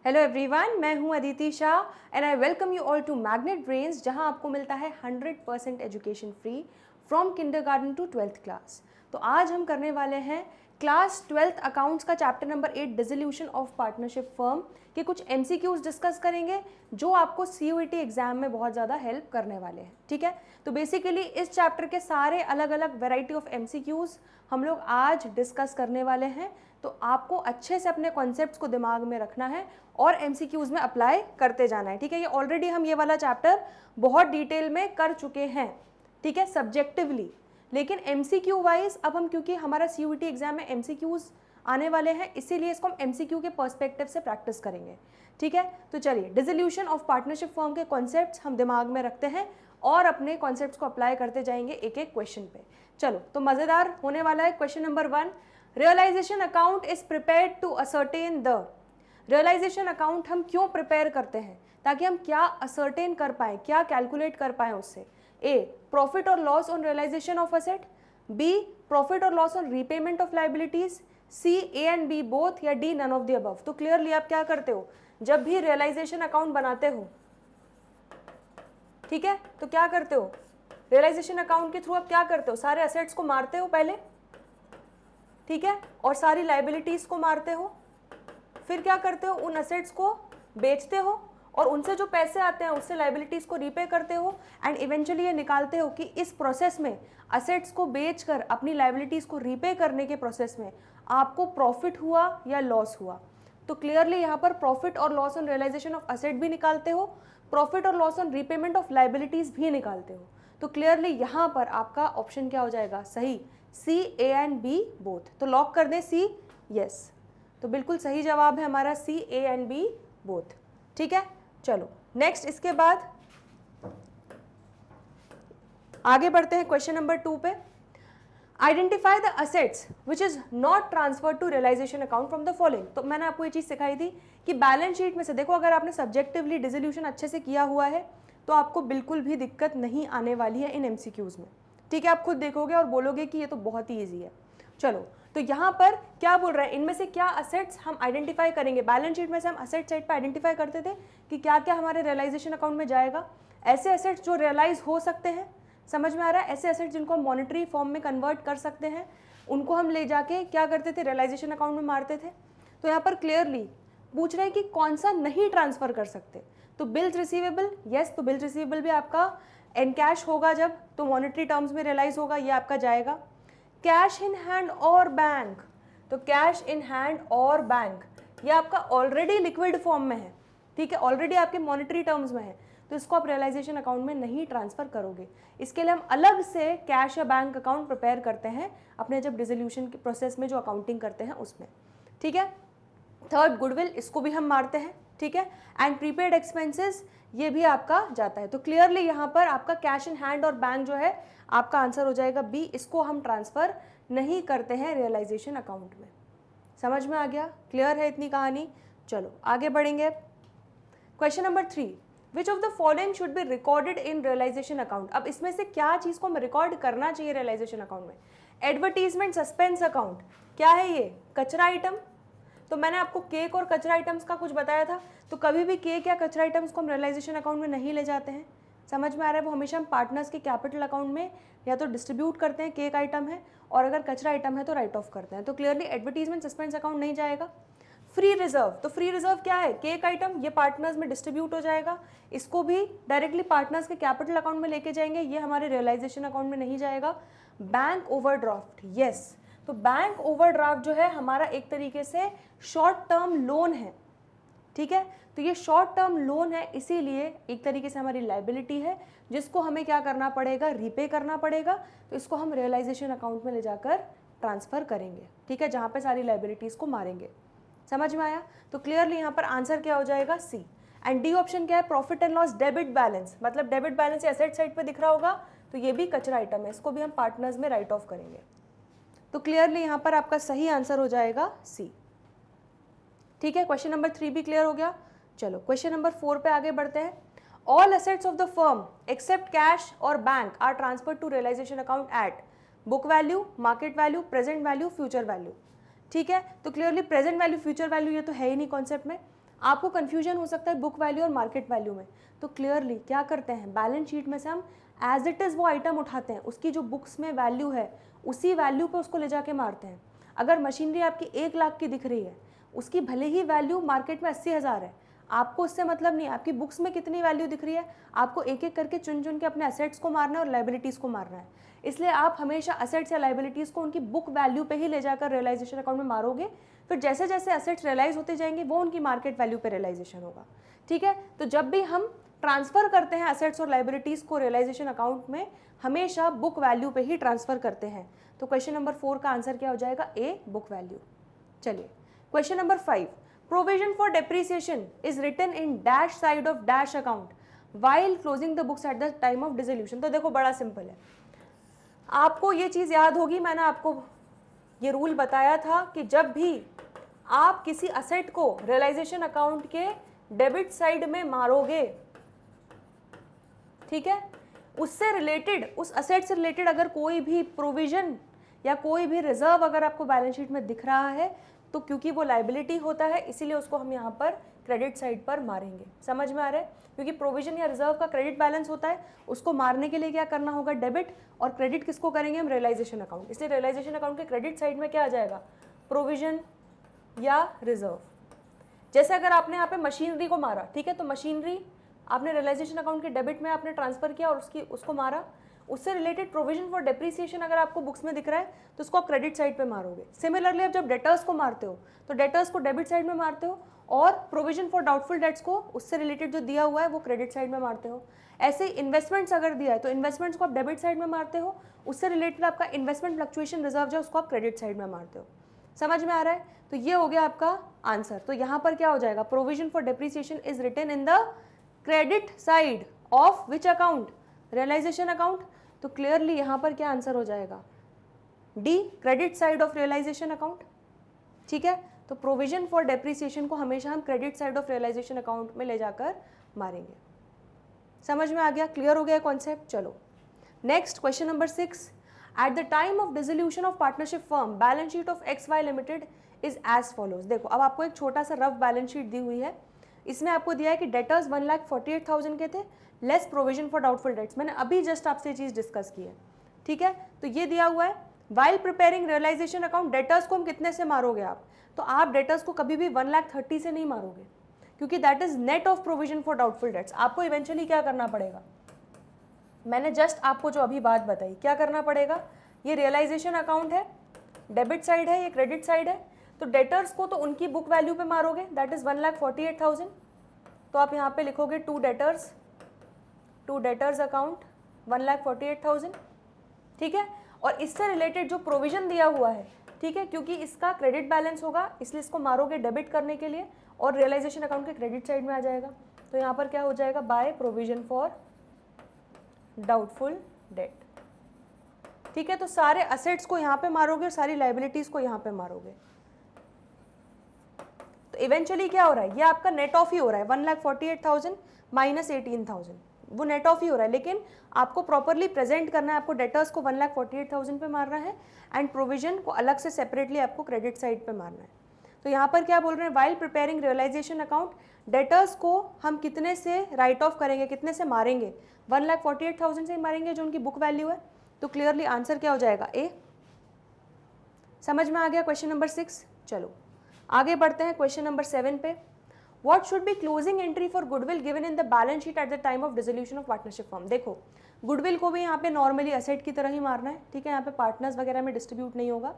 Hello everyone, मैं हूं Aditi Shah and I welcome you all to Magnet Brains, जहां आपको मिलता है 100% education free from kindergarten to 12th class. तो आज हम करने वाले हैं क्लास 12th अकाउंट्स का chapter number 8 dissolution of partnership firm के कुछ MCQs डिस्कस करेंगे जो आपको CUET एग्जाम में बहुत ज़्यादा हेल्प करने वाले हैं। ठीक है, तो बेसिकली इस चैप्टर के सारे अलग अलग वेराइटी ऑफ MCQs हम लोग आज डिस्कस करने वाले हैं। तो आपको अच्छे से अपने कॉन्सेप्ट्स को दिमाग में रखना है और MCQs में अप्लाई करते जाना है। ठीक है, ये ऑलरेडी हम ये वाला चैप्टर बहुत डिटेल में कर चुके हैं, ठीक है, सब्जेक्टिवली। लेकिन MCQ वाइज अब हम, क्योंकि हमारा CUET एग्जाम में MCQs आने वाले हैं, इसीलिए इसको हम MCQ के पर्सपेक्टिव से प्रैक्टिस करेंगे। ठीक है, तो चलिए डिसोल्यूशन ऑफ पार्टनरशिप फर्म के कॉन्सेप्ट्स हम दिमाग में रखते हैं और अपने कॉन्सेप्ट्स को अप्लाई करते जाएंगे एक एक क्वेश्चन पे। चलो, तो मज़ेदार होने वाला है। Question number 1, realisation account is prepared to ascertain the. Realisation account हम क्यों प्रिपेयर करते हैं? ताकि हम क्या असर्टेन कर पाएँ, क्या कैलकुलेट कर पाएँ उससे। ए, प्रॉफिट और loss on realisation of asset. B, profit और loss on repayment of liabilities. C, A and B both, या D, none of the above. तो क्लियरली आप क्या करते हो जब भी रियलाइजेशन अकाउंट बनाते हो? ठीक है, तो क्या करते हो? रियलाइजेशन अकाउंट के थ्रू आप क्या करते हो? सारे असेट्स को मारते हो पहले, ठीक है, और सारी लाइबिलिटीज को मारते हो। फिर क्या करते हो? उन असेट्स को बेचते हो और उनसे जो पैसे आते हैं उससे लाइबिलिटीज को रीपे करते हो एंड इवेंचुअली ये निकालते हो कि इस प्रोसेस में असेट्स को बेचकर अपनी लाइबिलिटीज को रीपे करने के प्रोसेस में आपको प्रॉफिट हुआ या लॉस हुआ। तो क्लियरली यहाँ पर प्रॉफिट और loss on realisation of asset भी निकालते हो, प्रॉफिट और loss on repayment of liabilities भी निकालते हो। तो क्लियरली यहाँ पर आपका ऑप्शन क्या हो जाएगा? सही, सी, ए एंड बी बोथ। तो लॉक कर दें सी, यस। तो बिल्कुल सही जवाब है हमारा सी, ए एंड बी बोथ। ठीक है, चलो नेक्स्ट, इसके बाद आगे बढ़ते हैं क्वेश्चन नंबर 2 पे। Identify the assets which is not transfer to realisation account from the following. तो मैंने आपको ये चीज सिखाई थी कि बैलेंस शीट में से देखो, अगर आपने सब्जेक्टिवली डिसोल्यूशन अच्छे से किया हुआ है तो आपको बिल्कुल भी दिक्कत नहीं आने वाली है इन MCQs में। ठीक है, आप खुद देखोगे और बोलोगे कि ये तो बहुत ही ईजी है। चलो, तो यहाँ पर क्या बोल रहा है, इनमें से क्या असेट्स हम आइडेंटिफाई करेंगे? बैलेंस शीट में से हम असेट साइड पर आइडेंटिफाई करते थे कि क्या क्या हमारे रियलाइजेशन अकाउंट में जाएगा। ऐसे असेट्स जो रियलाइज हो सकते हैं, समझ में आ रहा है? ऐसे असेट्स जिनको हम मॉनेटरी फॉर्म में कन्वर्ट कर सकते हैं, उनको हम ले जाके क्या करते थे? रियलाइजेशन अकाउंट में मारते थे। तो यहाँ पर क्लियरली पूछ रहे हैं कि कौन सा नहीं ट्रांसफर कर सकते। तो बिल्स रिसीवेबल, यस, तो बिल्स रिसीवेबल भी आपका एन कैश होगा जब, तो मॉनेटरी टर्म्स में रियलाइज होगा, ये आपका जाएगा। कैश इन हैंड और बैंक, तो कैश इन हैंड और बैंक ये आपका ऑलरेडी लिक्विड फॉर्म में है, ठीक है, ऑलरेडी आपके मॉनेटरी टर्म्स में है, तो इसको आप रियलाइजेशन अकाउंट में नहीं ट्रांसफर करोगे। इसके लिए हम अलग से कैश या बैंक अकाउंट प्रिपेयर करते हैं अपने जब डिसोल्यूशन के प्रोसेस में जो अकाउंटिंग करते हैं उसमें। ठीक है, थर्ड, गुडविल, इसको भी हम मारते हैं। ठीक है, एंड प्रीपेड एक्सपेंसेस ये भी आपका जाता है। तो क्लियरली यहाँ पर आपका कैश इन हैंड और बैंक जो है आपका आंसर हो जाएगा बी, इसको हम ट्रांसफर नहीं करते हैं रियलाइजेशन अकाउंट में। समझ में आ गया? क्लियर है इतनी कहानी? चलो आगे बढ़ेंगे। Question number 3, which of the following should be recorded in realisation account. अब इसमें से क्या चीज को हम रिकॉर्ड करना चाहिए रियलाइजेशन अकाउंट में? एडवर्टीजमेंट सस्पेंस अकाउंट, क्या है ये? कचरा आइटम। तो मैंने आपको केक और कचरा आइटम्स का कुछ बताया था, तो कभी भी केक या कचरा आइटम्स को हम रियलाइजेशन अकाउंट में नहीं ले जाते हैं। समझ में आ रहा है? वो हमेशा हम पार्टनर्स के कैपिटल अकाउंट में या तो डिस्ट्रीब्यूट करते हैं, केक आइटम है, और अगर कचरा आइटम है तो राइट ऑफ करते हैं। तो क्लियरली एडवर्टीजमेंट सस्पेंस अकाउंट नहीं जाएगा। फ्री रिजर्व, तो फ्री रिजर्व क्या है? केक आइटम, ये पार्टनर्स में डिस्ट्रीब्यूट हो जाएगा, इसको भी डायरेक्टली पार्टनर्स के कैपिटल अकाउंट में लेके जाएंगे, ये हमारे रियलाइजेशन अकाउंट में नहीं जाएगा। बैंक ओवरड्राफ्ट, यस, तो बैंक ओवरड्राफ्ट जो है हमारा एक तरीके से शॉर्ट टर्म लोन है। ठीक है, तो ये शॉर्ट टर्म लोन है, इसीलिए एक तरीके से हमारी लाइबिलिटी है जिसको हमें क्या करना पड़ेगा? रीपे करना पड़ेगा। तो इसको हम रियलाइजेशन अकाउंट में ले जाकर ट्रांसफर करेंगे। ठीक है, जहाँ पे सारी लाइबिलिटीज को मारेंगे। समझ में आया? तो क्लियरली यहाँ पर आंसर क्या हो जाएगा? सी। एंड डी ऑप्शन क्या है? Profit and loss debit balance, मतलब डेबिट बैलेंस एसेट साइड पे दिख रहा होगा, तो ये भी कचरा आइटम है, इसको भी हम पार्टनर्स में राइट ऑफ करेंगे। तो क्लियरली यहाँ पर आपका सही आंसर हो जाएगा सी। ठीक है, क्वेश्चन नंबर 3 भी क्लियर हो गया। चलो क्वेश्चन नंबर 4 पे आगे बढ़ते हैं। All assets of the firm except cash और bank are transfer to realisation account at book value, market value, present value, future value. ठीक है, तो clearly present value, future value ये तो है ही नहीं कॉन्सेप्ट में। आपको कंफ्यूजन हो सकता है बुक वैल्यू और मार्केट वैल्यू में, तो क्लियरली क्या करते हैं, बैलेंस शीट में से हम एज इट इज़ वो आइटम उठाते हैं, उसकी जो बुक्स में वैल्यू है उसी वैल्यू पे उसको ले जाके मारते हैं। अगर मशीनरी आपकी 1 लाख की दिख रही है, उसकी भले ही वैल्यू मार्केट में 80,000 है, आपको उससे मतलब नहीं, आपकी बुक्स में कितनी वैल्यू दिख रही है, आपको एक एक करके चुन चुन के अपने असेट्स को मारना है और लाइबिलिटीज़ को मारना है। इसलिए आप हमेशा असेट्स या लाइबिलिटीज़ को उनकी बुक वैल्यू पे ही ले जाकर रियलाइजेशन अकाउंट में मारोगे, फिर जैसे जैसे असेट्स रियलाइज होते जाएंगे वो उनकी मार्केट वैल्यू पे रियलाइजेशन होगा। ठीक है, तो जब भी हम ट्रांसफ़र करते हैं असेट्स और लाइबिलिटीज़ को रियलाइजेशन अकाउंट में, हमेशा बुक वैल्यू पे ही ट्रांसफ़र करते हैं। तो क्वेश्चन नंबर 4 का आंसर क्या हो जाएगा, ए, बुक वैल्यू। चलिए question number 5, provision for depreciation is written in dash side of dash account while closing the books at the time of dissolution. तो देखो बड़ा सिंपल है, आपको ये चीज़ याद होगी, मैंने आपको ये रूल बताया था कि जब भी आप किसी असेट को रियलाइजेशन अकाउंट के डेबिट साइड में मारोगे, ठीक है, उससे रिलेटेड, उस असेट से रिलेटेड अगर कोई भी प्रोविजन या कोई भी रिजर्व अगर आपको बैलेंस शीट में दिख रहा है, तो क्योंकि वो लाइबिलिटी होता है इसीलिए उसको हम यहाँ पर क्रेडिट साइड पर मारेंगे। समझ में आ रहा है, क्योंकि प्रोविजन या रिजर्व का क्रेडिट बैलेंस होता है, उसको मारने के लिए क्या करना होगा, डेबिट, और क्रेडिट किसको करेंगे हम, रियलाइजेशन अकाउंट। इसलिए रियलाइजेशन अकाउंट के क्रेडिट साइड में क्या आ जाएगा, प्रोविजन या रिजर्व। जैसे अगर आपने यहाँ पे मशीनरी को मारा, ठीक है, तो मशीनरी आपने रियलाइजेशन अकाउंट के डेबिट में आपने ट्रांसफर किया और उसको मारा, उससे रिलेटेड प्रोविजन फॉर डेप्रिसिएशन अगर आपको बुक्स में दिख रहा है तो उसको आप क्रेडिट साइड पे मारोगे। सिमिलरली आप जब डेटर्स को मारते हो तो डेटर्स को डेबिट साइड में मारते हो और प्रोविजन फॉर डाउटफुल डेट्स को उससे रिलेटेड जो दिया हुआ है वो क्रेडिट साइड में मारते हो। ऐसे इन्वेस्टमेंट्स अगर दिया है तो इन्वेस्टमेंट्स को आप डेबिट साइड में मारते हो, उससे रिलेटेड आपका इन्वेस्टमेंट फ्लक्चुएशन रिजर्व जो उसको आप क्रेडिट साइड में मारते हो। समझ में आ रहा है, तो ये हो गया आपका आंसर। तो यहाँ पर क्या हो जाएगा, provision for depreciation is written in the credit side of which account, realisation account. तो क्लियरली यहाँ पर क्या आंसर हो जाएगा, D, credit side of realisation account. ठीक है, तो प्रोविजन फॉर डेप्रिसिएशन को हमेशा हम credit side of realisation account में ले जाकर मारेंगे। समझ में आ गया, क्लियर हो गया कॉन्सेप्ट। चलो next question number 6, at the time of dissolution of partnership firm balance sheet of XY limited is as follows. देखो अब आपको एक छोटा सा रफ बैलेंस शीट दी हुई है, इसमें आपको दिया है कि डेटर्स 1,48,000 के थे, less provision for doubtful debts. मैंने अभी जस्ट आपसे ये चीज़ डिस्कस की है, ठीक है, तो ये दिया हुआ है। While preparing realisation account, debtors को हम कितने से मारोगे आप, तो आप डेटर्स को कभी भी 1,30,000 से नहीं मारोगे, क्योंकि that is net of provision for doubtful debts. आपको इवेंचुअली क्या करना पड़ेगा, मैंने जस्ट आपको जो अभी बात बताई, क्या करना पड़ेगा, ये रियलाइजेशन अकाउंट है, डेबिट साइड है, ये क्रेडिट साइड है, तो डेटर्स को तो उनकी बुक वैल्यू पे मारोगे, दैट इज 1,48,000। तो आप यहाँ पे लिखोगे टू डेटर्स अकाउंट 1,48,000, ठीक है, और इससे रिलेटेड जो प्रोविजन दिया हुआ है, ठीक है, क्योंकि इसका क्रेडिट बैलेंस होगा इसलिए इसको मारोगे डेबिट करने के लिए और रियलाइजेशन अकाउंट के क्रेडिट साइड में आ जाएगा। तो यहाँ पर क्या हो जाएगा, by provision for doubtful debt. ठीक है, तो सारे असेट्स को यहाँ पे मारोगे और सारी लाइबिलिटीज को यहाँ पे मारोगे। तो इवेंचुअली क्या हो रहा है, ये आपका नेट ऑफ ही हो रहा है, 1,48,000 माइनस 18,000, वो नेट ऑफ ही हो रहा है, लेकिन आपको प्रॉपरली प्रेजेंट करना है, आपको डेटर्स को 1,48,000 पे मारना है एंड प्रोविजन को अलग से सेपरेटली आपको क्रेडिट साइड पे मारना है। तो यहाँ पर क्या बोल रहे हैं, while preparing realisation account, debtors को हम कितने से राइट ऑफ करेंगे, कितने से मारेंगे, 1,48,000 से ही मारेंगे जो उनकी बुक वैल्यू है। तो क्लियरली आंसर क्या हो जाएगा, ए। समझ में आ गया क्वेश्चन नंबर 6। चलो आगे बढ़ते हैं क्वेश्चन नंबर 7 पे। What should be closing entry for goodwill given in the balance sheet at the time of dissolution of partnership firm? देखो गुडविल को भी यहाँ पे नॉर्मली असेट की तरह ही मारना है, ठीक है, यहाँ पे पार्टनर्स वगैरह में डिस्ट्रीब्यूट नहीं होगा।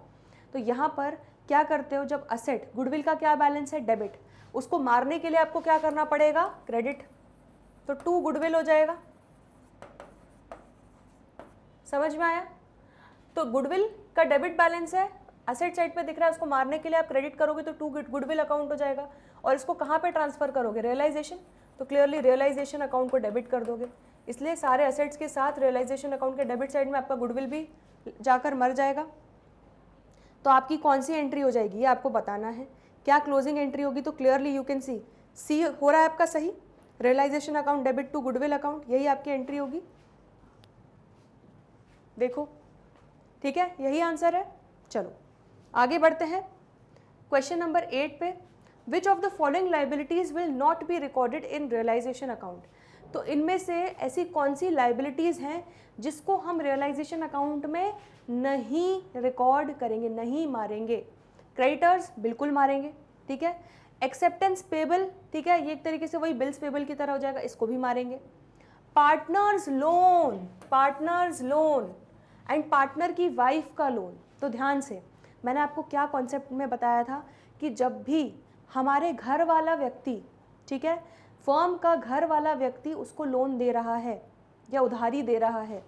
तो यहाँ पर क्या करते हो, जब असेट, गुडविल का क्या बैलेंस है, डेबिट, उसको मारने के लिए आपको क्या करना पड़ेगा, क्रेडिट, तो 2 गुडविल हो जाएगा। समझ में आया, तो गुडविल का डेबिट बैलेंस है, असेट साइड पे दिख रहा है, उसको मारने के लिए आप क्रेडिट करोगे तो 2 गुडविल अकाउंट हो जाएगा। और इसको कहाँ पे ट्रांसफर करोगे, रियलाइजेशन, तो क्लियरली रियलाइजेशन अकाउंट को डेबिट कर दोगे, इसलिए सारे असेट्स के साथ रियलाइजेशन अकाउंट के डेबिट साइड में आपका गुडविल भी जाकर मर जाएगा। तो आपकी कौन सी एंट्री हो जाएगी ये आपको बताना है, क्या क्लोजिंग एंट्री होगी। तो क्लियरली यू कैन सी हो रहा है आपका सही, realisation account debit to goodwill account, यही आपकी एंट्री होगी। देखो ठीक है, यही आंसर है। चलो आगे बढ़ते हैं क्वेश्चन नंबर 8 पे। Which of the following liabilities will not be recorded in realisation account. तो इनमें से ऐसी कौन सी लाइबिलिटीज़ हैं जिसको हम रियलाइजेशन अकाउंट में नहीं रिकॉर्ड करेंगे, नहीं मारेंगे। क्रेडिटर्स बिल्कुल मारेंगे, ठीक है। एक्सेप्टेंस पेबल, ठीक है, ये एक तरीके से वही बिल्स पेबल की तरह हो जाएगा, इसको भी मारेंगे। पार्टनर्स लोन एंड पार्टनर की वाइफ का लोन। तो ध्यान से, मैंने आपको क्या कॉन्सेप्ट में बताया था कि जब भी हमारे घर वाला व्यक्ति, ठीक है, फर्म का घर वाला व्यक्ति उसको लोन दे रहा है या उधारी दे रहा है,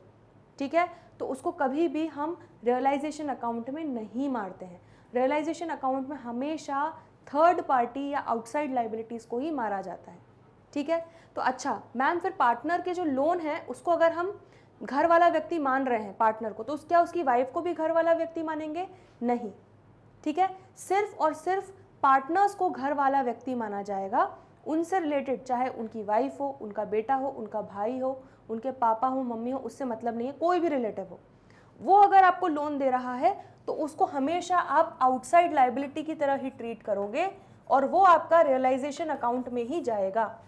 ठीक है, तो उसको कभी भी हम रियलाइजेशन अकाउंट में नहीं मारते हैं। रियलाइजेशन अकाउंट में हमेशा थर्ड पार्टी या आउटसाइड लाइबिलिटीज़ को ही मारा जाता है, ठीक है। तो अच्छा मैम, फिर पार्टनर के जो लोन है उसको अगर हम घर वाला व्यक्ति मान रहे हैं पार्टनर को, तो क्या उसकी वाइफ को भी घर वाला व्यक्ति मानेंगे? नहीं, ठीक है। सिर्फ और सिर्फ पार्टनर्स को घर वाला व्यक्ति माना जाएगा, उनसे रिलेटेड चाहे उनकी वाइफ हो, उनका बेटा हो, उनका भाई हो, उनके पापा हो, मम्मी हो, उससे मतलब नहीं है, कोई भी रिलेटिव हो, वो अगर आपको लोन दे रहा है तो उसको हमेशा आप आउटसाइड लाइबिलिटी की तरह ही ट्रीट करोगे और वो आपका रियलाइजेशन अकाउंट में ही जाएगा।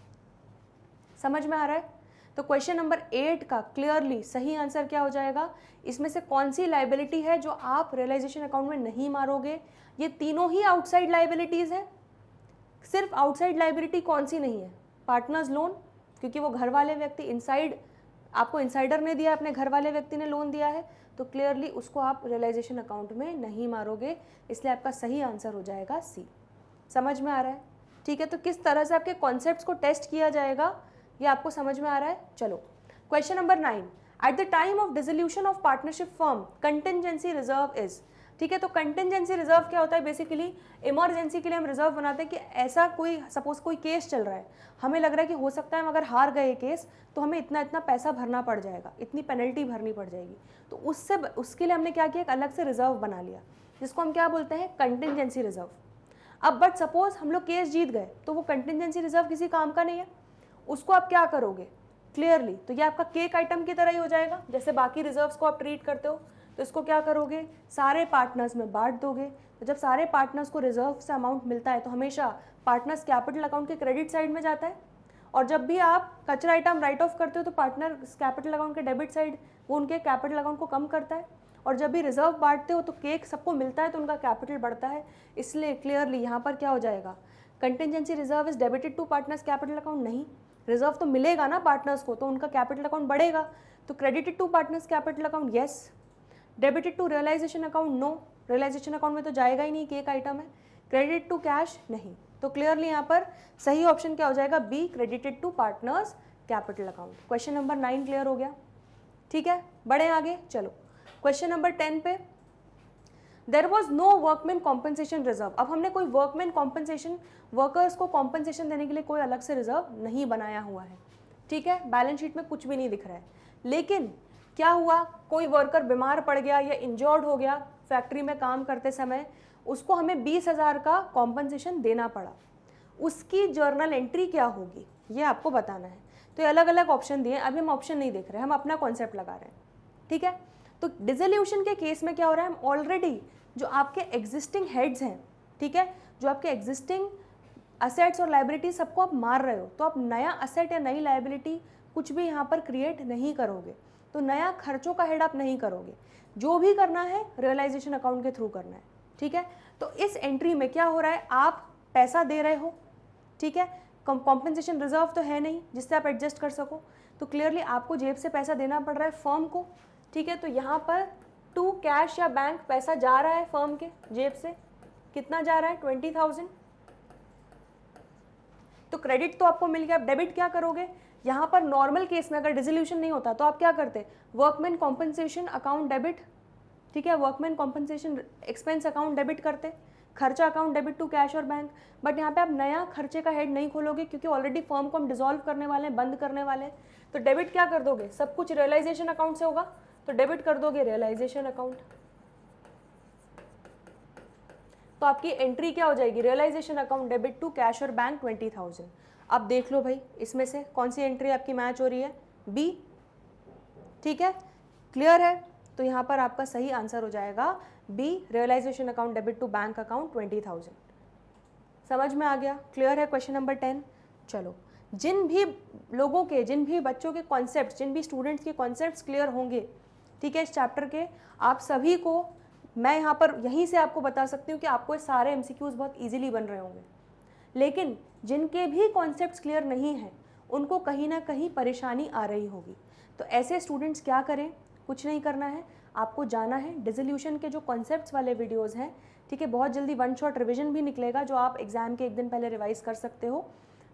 समझ में आ रहा है? तो क्वेश्चन नंबर 8 का क्लियरली सही आंसर क्या हो जाएगा? इसमें से कौन सी लाइबिलिटी है जो आप रियलाइजेशन अकाउंट में नहीं मारोगे? ये तीनों ही आउटसाइड लाइबिलिटीज है। सिर्फ आउटसाइड लाइबिलिटी कौन सी नहीं है? पार्टनर्स लोन, क्योंकि वो घर वाले व्यक्ति इनसाइड, आपको इनसाइडर ने दिया, अपने घर वाले व्यक्ति ने लोन दिया है, तो क्लियरली उसको आप रियलाइजेशन अकाउंट में नहीं मारोगे, इसलिए आपका सही आंसर हो जाएगा सी। समझ में आ रहा है? ठीक है, तो किस तरह से आपके कॉन्सेप्ट्स को टेस्ट किया जाएगा ये आपको समझ में आ रहा है? चलो question number 9, eight the time of dissolution of partnership firm contingency reserve is. ठीक है, तो कंटिजेंसी रिजर्व क्या होता है? बेसिकली इमरजेंसी के लिए हम रिजर्व बनाते हैं कि ऐसा कोई, सपोज कोई केस चल रहा है, हमें लग रहा है कि हो सकता है हम अगर हार गए केस तो हमें इतना इतना पैसा भरना पड़ जाएगा, इतनी पेनल्टी भरनी पड़ जाएगी, तो उसके लिए हमने क्या किया, एक अलग से रिजर्व बना लिया जिसको हम क्या बोलते हैं, कंटिजेंसी रिजर्व। अब बट सपोज हम लोग केस जीत गए तो वो कंटिजेंसी रिजर्व किसी काम का नहीं है, उसको आप क्या करोगे? क्लियरली तो ये आपका केक आइटम की तरह ही हो जाएगा, जैसे बाकी रिजर्व्स को आप ट्रीट करते हो, तो इसको क्या करोगे, सारे पार्टनर्स में बांट दोगे। तो जब सारे पार्टनर्स को रिजर्व से अमाउंट मिलता है तो हमेशा पार्टनर्स कैपिटल अकाउंट के क्रेडिट साइड में जाता है, और जब भी आप कचरा आइटम राइट ऑफ करते हो तो पार्टनर कैपिटल अकाउंट के डेबिट साइड वो उनके कैपिटल अकाउंट को कम करता है, और जब भी रिजर्व बांटते हो तो केक सबको मिलता है तो उनका कैपिटल बढ़ता है। इसलिए क्लियरली यहाँ पर क्या हो जाएगा, contingency reserve is debited to partners capital account. नहीं, रिजर्व तो मिलेगा ना पार्टनर्स को, तो उनका कैपिटल अकाउंट बढ़ेगा, तो credited to partners capital account yes, debited to realisation account no, realisation account में तो जाएगा ही नहीं, केक आइटम है। क्रेडिट टू कैश नहीं, तो क्लियरली यहाँ पर सही ऑप्शन क्या हो जाएगा, B, credited to partners capital account. Question number 9 clear हो गया? ठीक है, बढ़े आगे। चलो क्वेश्चन नंबर 10 पे, there was no workman compensation reserve. अब हमने कोई वर्कमैन कॉम्पनसेशन, वर्कर्स को कॉम्पनसेशन देने के लिए कोई अलग से रिजर्व नहीं बनाया हुआ है, ठीक है, बैलेंस शीट में कुछ भी नहीं दिख रहा है। लेकिन क्या हुआ, कोई वर्कर बीमार पड़ गया या इंजर्ड हो गया फैक्ट्री में काम करते समय, उसको हमें 20,000 का कॉम्पनसेशन देना पड़ा, उसकी जर्नल एंट्री क्या होगी ये आपको बताना है। तो ये अलग अलग ऑप्शन दिए, अभी हम ऑप्शन नहीं देख रहे, हम अपना कॉन्सेप्ट लगा रहे हैं, ठीक है। तो डिसोल्यूशन के केस में क्या हो रहा है, हम ऑलरेडी जो आपके एग्जिस्टिंग हेड्स हैं, ठीक है, जो आपके एग्जिस्टिंग असेट्स और लाइबिलिटी सबको आप मार रहे हो, तो आप नया असेट या नई लाइबिलिटी कुछ भी यहाँ पर क्रिएट नहीं करोगे, तो नया खर्चों का हेड आप नहीं करोगे, जो भी करना है रियलाइजेशन अकाउंट के थ्रू करना है, ठीक है। तो इस एंट्री में क्या हो रहा है, आप पैसा दे रहे हो, ठीक है, कॉम्पनसेशन रिजर्व तो है नहीं जिससे आप एडजस्ट कर सको, तो क्लियरली आपको जेब से पैसा देना पड़ रहा है फर्म को, ठीक है। तो यहाँ पर टू कैश या बैंक पैसा जा रहा है फर्म के जेब से, कितना जा रहा है, 20,000। तो क्रेडिट तो आपको मिल गया, अब डेबिट क्या करोगे, यहाँ पर नॉर्मल केस में अगर डिसोल्यूशन नहीं होता तो आप क्या करते, वर्कमैन कॉम्पनसेशन अकाउंट डेबिट, ठीक है, workman compensation expense account debit करते, खर्चा अकाउंट डेबिट टू कैश और बैंक। बट यहाँ पे आप नया खर्चे का हेड नहीं खोलोगे क्योंकि ऑलरेडी फर्म को हम डिसॉल्व करने वाले हैं, बंद करने वाले हैं, तो डेबिट क्या कर दोगे, सब कुछ रियलाइजेशन अकाउंट से होगा, तो डेबिट कर दोगे रियलाइजेशन अकाउंट। तो आपकी एंट्री क्या हो जाएगी, realisation account debit to cash और बैंक 20,000। अब देख लो भाई इसमें से कौन सी एंट्री आपकी मैच हो रही है, बी, ठीक है, क्लियर है। तो यहाँ पर आपका सही आंसर हो जाएगा B, realisation account debit to bank account 20,000। समझ में आ गया? क्लियर है क्वेश्चन नंबर 10? चलो, जिन भी लोगों के, जिन भी बच्चों के कॉन्सेप्ट्स, जिन भी स्टूडेंट्स के कॉन्सेप्ट्स क्लियर होंगे, ठीक है, इस चैप्टर के, आप सभी को मैं यहाँ पर यहीं से आपको बता सकती हूँ कि आपको ये सारे एमसीक्यूज बहुत इजीली बन रहे होंगे। लेकिन जिनके भी कॉन्सेप्ट्स क्लियर नहीं हैं उनको कहीं ना कहीं परेशानी आ रही होगी। तो ऐसे स्टूडेंट्स क्या करें? कुछ नहीं करना है, आपको जाना है डिसोल्यूशन के जो कॉन्सेप्ट्स वाले वीडियोज़ हैं, ठीक है, बहुत जल्दी वन शॉट रिविजन भी निकलेगा जो आप एग्जाम के एक दिन पहले रिवाइज कर सकते हो।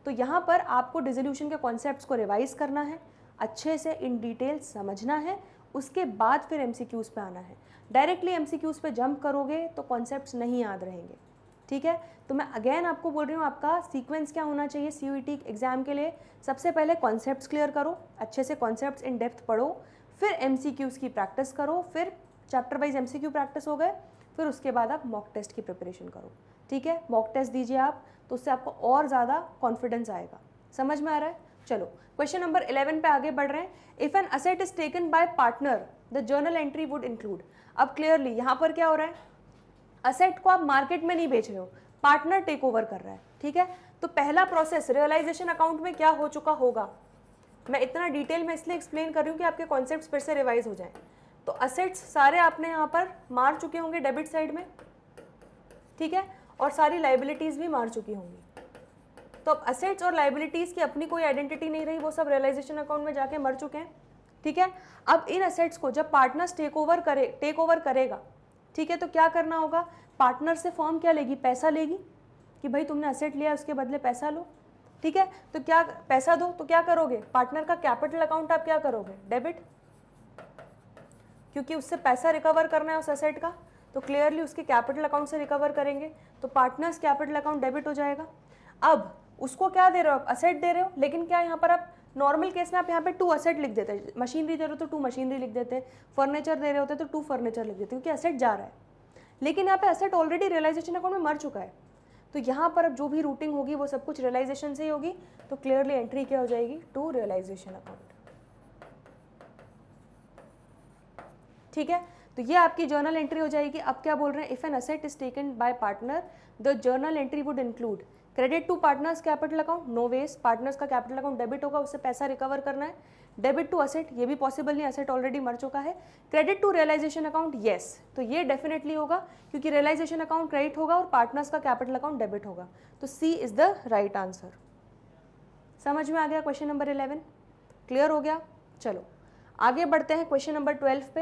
तो यहाँ पर आपको डिसोल्यूशन के कॉन्सेप्ट्स को रिवाइज करना है, अच्छे से इन डिटेल समझना है, उसके बाद फिर एमसीक्यूज़ पे आना है। डायरेक्टली एमसीक्यूज़ पे जंप करोगे तो कॉन्सेप्ट्स नहीं याद रहेंगे, ठीक है। तो मैं अगेन आपको बोल रही हूँ, आपका सीक्वेंस क्या होना चाहिए सीयूईटी एग्जाम के लिए? सबसे पहले कॉन्सेप्ट्स क्लियर करो, अच्छे से कॉन्सेप्ट्स इन डेप्थ पढ़ो, फिर एमसीक्यूज़ की प्रैक्टिस करो, फिर चैप्टर वाइज एमसीक्यू प्रैक्टिस हो गए, फिर उसके बाद आप मॉक टेस्ट की प्रिपरेशन करो, ठीक है। मॉक टेस्ट दीजिए आप, तो उससे आपको और ज़्यादा कॉन्फिडेंस आएगा। समझ में आ रहा है? चलो, क्वेश्चन नंबर 11 पे आगे बढ़ रहे हैं। If N asset is taken by partner the journal entry would include. अब क्लियरली यहाँ पर क्या हो रहा है, असेट को आप मार्केट में नहीं बेच रहे हो, पार्टनर टेक ओवर कर रहा है, ठीक है। तो पहला प्रोसेस रियलाइजेशन अकाउंट में क्या हो चुका होगा, मैं इतना डिटेल में इसलिए एक्सप्लेन कर रही हूँ कि आपके कॉन्सेप्ट्स फिर से रिवाइज हो जाएं। तो असेट्स सारे आपने यहाँ पर मार चुके होंगे डेबिट साइड में, ठीक है, और सारी लाइबिलिटीज़ भी मार चुकी होंगी। तो अब असेट्स और लाइबिलिटीज़ की अपनी कोई आइडेंटिटी नहीं रही, वो सब रियलाइजेशन अकाउंट में जाके मर चुके हैं, ठीक है। अब इन असेट्स को जब पार्टनर्स टेक ओवर करेगा, ठीक है, तो क्या करना होगा, पार्टनर से फर्म क्या लेगी, पैसा लेगी कि भाई तुमने असेट लिया उसके बदले पैसा लो, ठीक है। तो क्या पैसा दो, तो क्या करोगे, पार्टनर का कैपिटल अकाउंट आप क्या करोगे, डेबिट, क्योंकि उससे पैसा रिकवर करना है उस असेट का, तो क्लियरली उसके कैपिटल अकाउंट से रिकवर करेंगे, तो पार्टनर्स कैपिटल अकाउंट डेबिट हो जाएगा। अब उसको क्या दे रहे हो, असेट दे रहे हो, लेकिन क्या यहाँ पर आप नॉर्मल केस में आप यहाँ पे 2 असेट लिख देते हैं, मशीनरी दे रहे हो तो 2 मशीनरी लिख देते हैं, फर्नीचर दे रहे होते तो 2 फर्नीचर लिख देते, क्योंकि असेट जा रहा है। लेकिन यहाँ पे असेट ऑलरेडी रियलाइजेशन अकाउंट में मर चुका है, तो यहाँ पर अब जो भी रूटिंग होगी वो सब कुछ रियलाइजेशन से ही होगी, तो क्लियरली एंट्री क्या हो जाएगी, टू रियलाइजेशन अकाउंट, ठीक है। तो ये आपकी जर्नल एंट्री हो जाएगी। अब क्या बोल रहे हैं, if an asset is taken by partner the journal entry would include credit to partners capital account, no ways, partners का कैपिटल अकाउंट डेबिट होगा, उससे पैसा रिकवर करना है। डेबिट टू असेट, ये भी पॉसिबल नहीं, असेट ऑलरेडी मर चुका है। Credit to realisation account, yes, तो ये डेफिनेटली होगा, क्योंकि रियलाइजेशन अकाउंट क्रेडिट होगा और पार्टनर्स का कैपिटल अकाउंट डेबिट होगा, तो सी इज द राइट आंसर। समझ में आ गया क्वेश्चन नंबर 11? क्लियर हो गया? चलो आगे बढ़ते हैं क्वेश्चन नंबर 12 पे।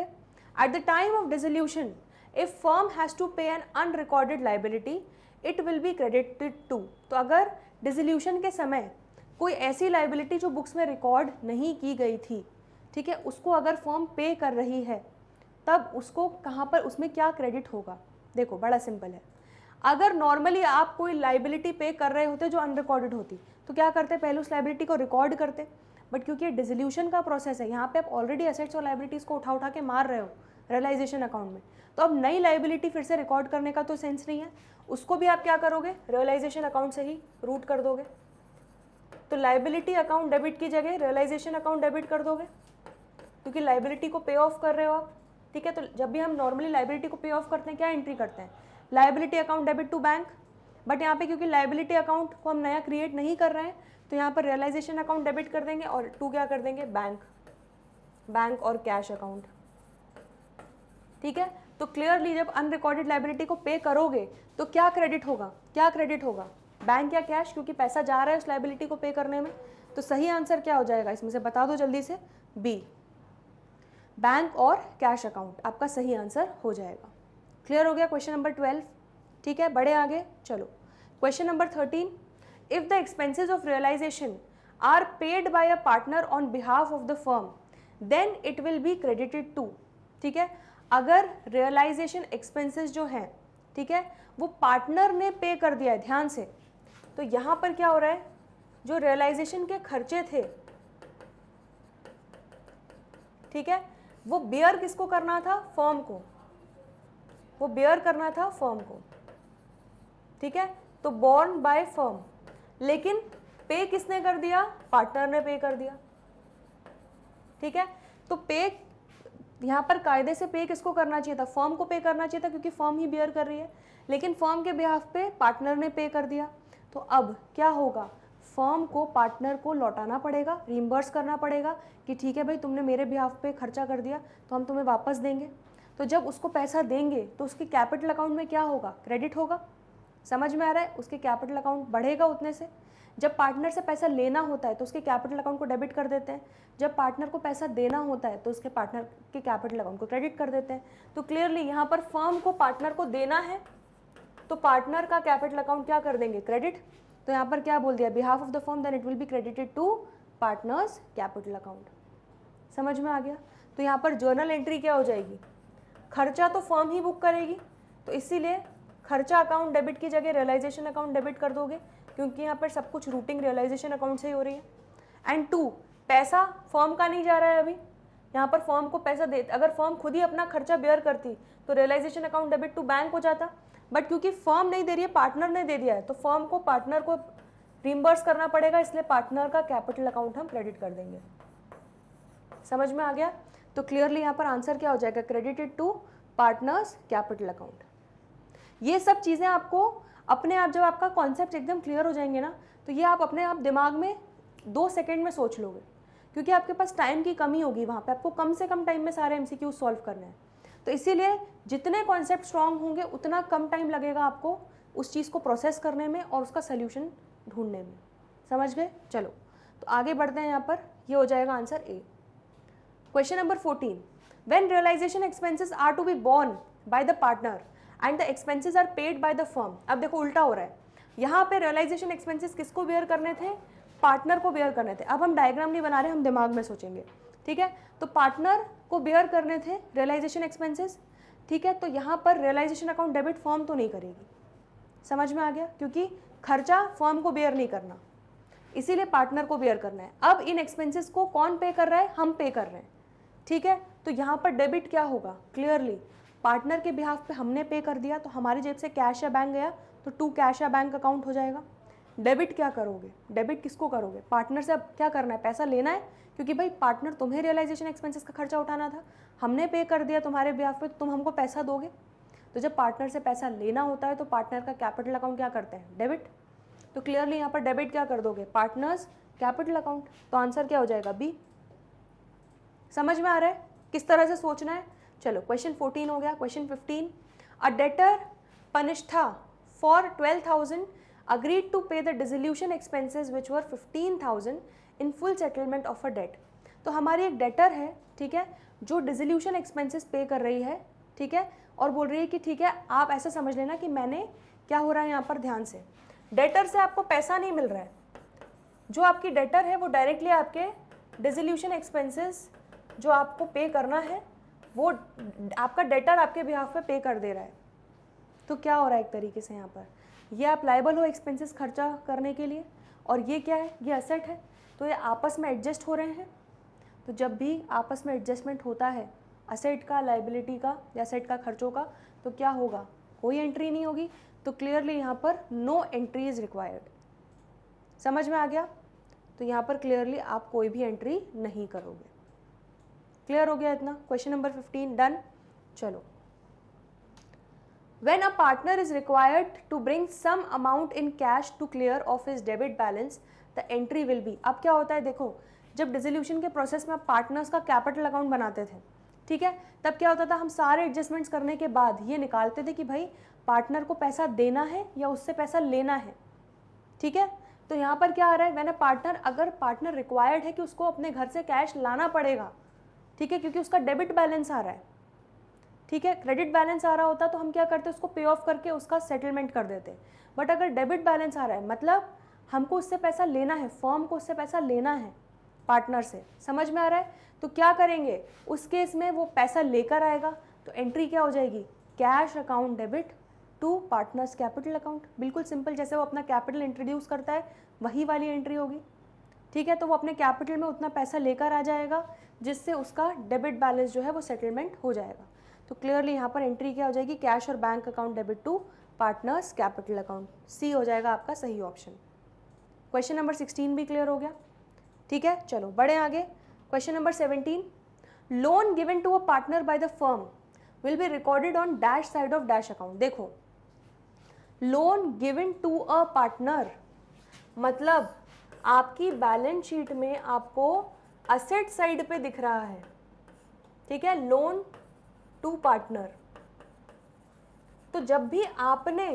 At the time of dissolution if firm has to pay an unrecorded liability it will be credited to. तो अगर डिसोल्यूशन के समय कोई ऐसी लाइबिलिटी जो बुक्स में रिकॉर्ड नहीं की गई थी, ठीक है, उसको अगर फर्म पे कर रही है, तब उसको कहाँ पर, उसमें क्या क्रेडिट होगा? देखो बड़ा सिंपल है, अगर नॉर्मली आप कोई लाइबिलिटी पे कर रहे होते जो अनरिकॉर्डेड होती, तो क्या करते, पहले उस लाइबिलिटी को रिकॉर्ड करते। बट क्योंकि ये डिसोल्यूशन का प्रोसेस है, यहाँ पे आप ऑलरेडी असेट्स और लाइबिलिटीज़ को उठा उठा के मार रहे हो रियलाइजेशन अकाउंट में, तो अब नई लाइबिलिटी फिर से रिकॉर्ड करने का तो सेंस नहीं है, उसको भी आप क्या करोगे, रियलाइजेशन अकाउंट से ही रूट कर दोगे। तो लाइबिलिटी अकाउंट डेबिट की जगह रियलाइजेशन अकाउंट डेबिट कर दोगे, क्योंकि लाइबिलिटी को पे ऑफ कर रहे हो आप, ठीक है। तो जब भी हम नॉर्मली लाइबिलिटी को पे ऑफ करते हैं, क्या एंट्री करते हैं, liability account debit to bank, but यहाँ पे क्योंकि लाइबिलिटी अकाउंट को हम नया क्रिएट नहीं कर रहे हैं, तो यहाँ पर रियलाइजेशन अकाउंट डेबिट कर देंगे और टू क्या कर देंगे, बैंक और कैश अकाउंट, ठीक है। तो क्लियरली जब अनरिकॉर्डेड लाइबिलिटी को पे करोगे तो क्या क्रेडिट होगा, क्या क्रेडिट होगा, बैंक या कैश, क्योंकि पैसा जा रहा है उस लाइबिलिटी को पे करने में। तो सही आंसर क्या हो जाएगा इसमें से, बता दो जल्दी से, बी, बैंक और कैश अकाउंट आपका सही आंसर हो जाएगा। क्लियर हो गया क्वेश्चन नंबर 12, ठीक है। बढ़े आगे, चलो question number 13। If the expenses of realisation are paid by a partner on behalf of the firm then it will be credited to, ठीक है। अगर रियलाइजेशन एक्सपेंसेस जो हैं, ठीक है, वो पार्टनर ने पे कर दिया है, ध्यान से, तो यहाँ पर क्या हो रहा है, जो रियलाइजेशन के खर्चे थे, ठीक है, वो बेयर किसको करना था, फर्म को, वो बेयर करना था फर्म को, ठीक है। तो बोर्न बाय फर्म, लेकिन पे किसने कर दिया, पार्टनर ने पे कर दिया, ठीक है। तो पे यहाँ पर कायदे से पे किसको करना चाहिए था, फर्म को पे करना चाहिए था, क्योंकि फर्म ही बेयर कर रही है, लेकिन फर्म के बिहाफ पे पार्टनर ने पे कर दिया। तो अब क्या होगा, फर्म को पार्टनर को लौटाना पड़ेगा, रीइंबर्स करना पड़ेगा कि ठीक है भाई तुमने मेरे बिहाफ पे खर्चा कर दिया तो हम तुम्हें वापस देंगे। तो जब उसको पैसा देंगे तो उसके कैपिटल अकाउंट में क्या होगा, क्रेडिट होगा। समझ में आ रहा है, उसके कैपिटल अकाउंट बढ़ेगा उतने से। जब पार्टनर से पैसा लेना होता है तो उसके कैपिटल अकाउंट को डेबिट कर देते हैं, जब पार्टनर को पैसा देना होता है तो उसके पार्टनर के कैपिटल अकाउंट को क्रेडिट कर देते हैं। तो क्लियरली यहाँ पर फर्म को पार्टनर को देना है तो पार्टनर का कैपिटल अकाउंट क्या कर देंगे, क्रेडिट। तो यहाँ पर क्या बोल दिया, behalf of the firm then it will be credited to partners capital account. समझ में आ गया। तो यहाँ पर जर्नल एंट्री क्या हो जाएगी, खर्चा तो फर्म ही बुक करेगी, तो इसीलिए खर्चा अकाउंट डेबिट की जगह रियलाइजेशन अकाउंट डेबिट कर दोगे, क्योंकि यहाँ पर सब कुछ रूटिंग रियलाइजेशन अकाउंट से ही हो रही है। एंड 2, पैसा फर्म का नहीं जा रहा है अभी, यहाँ पर फर्म को पैसा दे, अगर फर्म खुद ही अपना खर्चा बेयर करती तो realisation account debit to bank हो जाता, बट क्योंकि फर्म नहीं दे रही है, पार्टनर ने दे दिया है, तो फर्म को पार्टनर को रिइंबर्स करना पड़ेगा, इसलिए पार्टनर का कैपिटल अकाउंट हम क्रेडिट कर देंगे। समझ में आ गया। तो क्लियरली यहाँ पर आंसर क्या हो जाएगा, credited to partners capital account. ये सब चीज़ें आपको अपने आप, जब आपका कॉन्सेप्ट एकदम क्लियर हो जाएंगे ना, तो ये आप अपने आप दिमाग में 2 सेकेंड में सोच लोगे, क्योंकि आपके पास टाइम की कमी होगी, वहाँ पे आपको कम से कम टाइम में सारे MCQ सॉल्व करने हैं। तो इसीलिए जितने कॉन्सेप्ट स्ट्रांग होंगे उतना कम टाइम लगेगा आपको उस चीज़ को प्रोसेस करने में और उसका सोल्यूशन ढूंढने में। समझ गए। चलो तो आगे बढ़ते हैं। यहाँ पर ये हो जाएगा answer A. Question number 14, when realisation expenses are to be borne by the partner and the expenses are paid by the firm. अब देखो उल्टा हो रहा है, यहाँ पे रियलाइजेशन एक्सपेंसेस किसको बेयर करने थे, पार्टनर को बेयर करने थे। अब हम डायग्राम नहीं बना रहे, हम दिमाग में सोचेंगे, ठीक है। तो पार्टनर को बेयर करने थे रियलाइजेशन एक्सपेंसेस, ठीक है। तो यहाँ पर रियलाइजेशन अकाउंट डेबिट फर्म तो नहीं करेगी। समझ में आ गया, क्योंकि खर्चा फर्म को बेयर नहीं करना, इसीलिए पार्टनर को बेयर करना है। अब इन एक्सपेंसेस को कौन पे कर रहा है, हम पे कर रहे हैं, ठीक है। तो यहाँ पर डेबिट क्या होगा, क्लियरली पार्टनर के बिहाफ पे हमने पे कर दिया, तो हमारी जेब से कैश या बैंक गया तो टू कैश या बैंक अकाउंट हो जाएगा। डेबिट क्या करोगे, डेबिट किसको करोगे, पार्टनर से। अब क्या करना है, पैसा लेना है, क्योंकि भाई पार्टनर तुम्हें रियलाइजेशन एक्सपेंसेस का खर्चा उठाना था, हमने पे कर दिया तुम्हारे बिहाफ पे, तो तुम हमको पैसा दोगे। तो जब पार्टनर से पैसा लेना होता है तो पार्टनर का कैपिटल अकाउंट क्या करते हैं, डेबिट। तो क्लियरली यहाँ पर डेबिट क्या कर दोगे, पार्टनर्स कैपिटल अकाउंट। तो आंसर क्या हो जाएगा, बी। समझ में आ रहा है किस तरह से सोचना है। चलो क्वेश्चन 14 हो गया। Question 15, a debtor Panishtha for 12,000 agreed to pay the dissolution expenses which were 15,000 in full settlement of a debt। तो हमारी एक डेटर है, ठीक है, जो डिसोल्यूशन एक्सपेंसेस पे कर रही है, ठीक है, और बोल रही है कि ठीक है आप ऐसा समझ लेना कि मैंने, क्या हो रहा है यहाँ पर ध्यान से, डेटर से आपको पैसा नहीं मिल रहा है, जो आपकी डेटर है वो डायरेक्टली आपके डिसोल्यूशन एक्सपेंसेस जो आपको पे करना है वो आपका डेटर आपके बिहाफ पे पे कर दे रहा है। तो क्या हो रहा है एक तरीके से यहाँ पर, ये आप लायबल हो एक्सपेंसेस खर्चा करने के लिए, और ये क्या है, ये असेट है, तो ये आपस में एडजस्ट हो रहे हैं। तो जब भी आपस में एडजस्टमेंट होता है असेट का, लायबिलिटी का या असेट का खर्चों का, तो क्या होगा, कोई एंट्री नहीं होगी। तो क्लियरली यहाँ पर नो एंट्री इज रिक्वायर्ड। समझ में आ गया। तो यहाँ पर क्लियरली आप कोई भी एंट्री नहीं करोगे। क्लियर हो गया इतना। Question number 15 done. चलो, when a partner is required to bring some amount in cash to clear off his debit balance, the entry will be। अब क्या होता है देखो, जब डिसोल्यूशन के प्रोसेस में आप पार्टनर्स का कैपिटल अकाउंट बनाते थे, ठीक है, तब क्या होता था, हम सारे एडजस्टमेंट्स करने के बाद ये निकालते थे कि भाई पार्टनर को पैसा देना है या उससे पैसा लेना है, ठीक है। तो यहाँ पर क्या आ रहा है, व्हेन अ पार्टनर, अगर पार्टनर रिक्वायर्ड है कि उसको अपने घर से कैश लाना पड़ेगा, ठीक है, क्योंकि उसका डेबिट बैलेंस आ रहा है, ठीक है, क्रेडिट बैलेंस आ रहा होता तो हम क्या करते, उसको पे ऑफ करके उसका सेटलमेंट कर देते। बट अगर डेबिट बैलेंस आ रहा है, मतलब हमको उससे पैसा लेना है, फर्म को उससे पैसा लेना है पार्टनर से। समझ में आ रहा है। तो क्या करेंगे, उस केस में वो पैसा लेकर आएगा, तो एंट्री क्या हो जाएगी, cash account debit to partners capital account. बिल्कुल सिंपल, जैसे वो अपना कैपिटल इंट्रोड्यूस करता है वही वाली एंट्री होगी, ठीक है। तो वो अपने कैपिटल में उतना पैसा लेकर आ जाएगा जिससे उसका डेबिट बैलेंस जो है वो सेटलमेंट हो जाएगा। तो क्लियरली यहाँ पर एंट्री क्या हो जाएगी, कैश और bank account debit to partners capital account. C हो जाएगा आपका सही ऑप्शन। क्वेश्चन नंबर 16 भी क्लियर हो गया, ठीक है। चलो बढ़े आगे। Question number 17, loan given to a partner by the firm will be recorded on dash side of dash account. देखो loan given to a partner, मतलब आपकी बैलेंस शीट में आपको असेट साइड पे दिख रहा है, ठीक है, लोन टू पार्टनर। तो जब भी आपने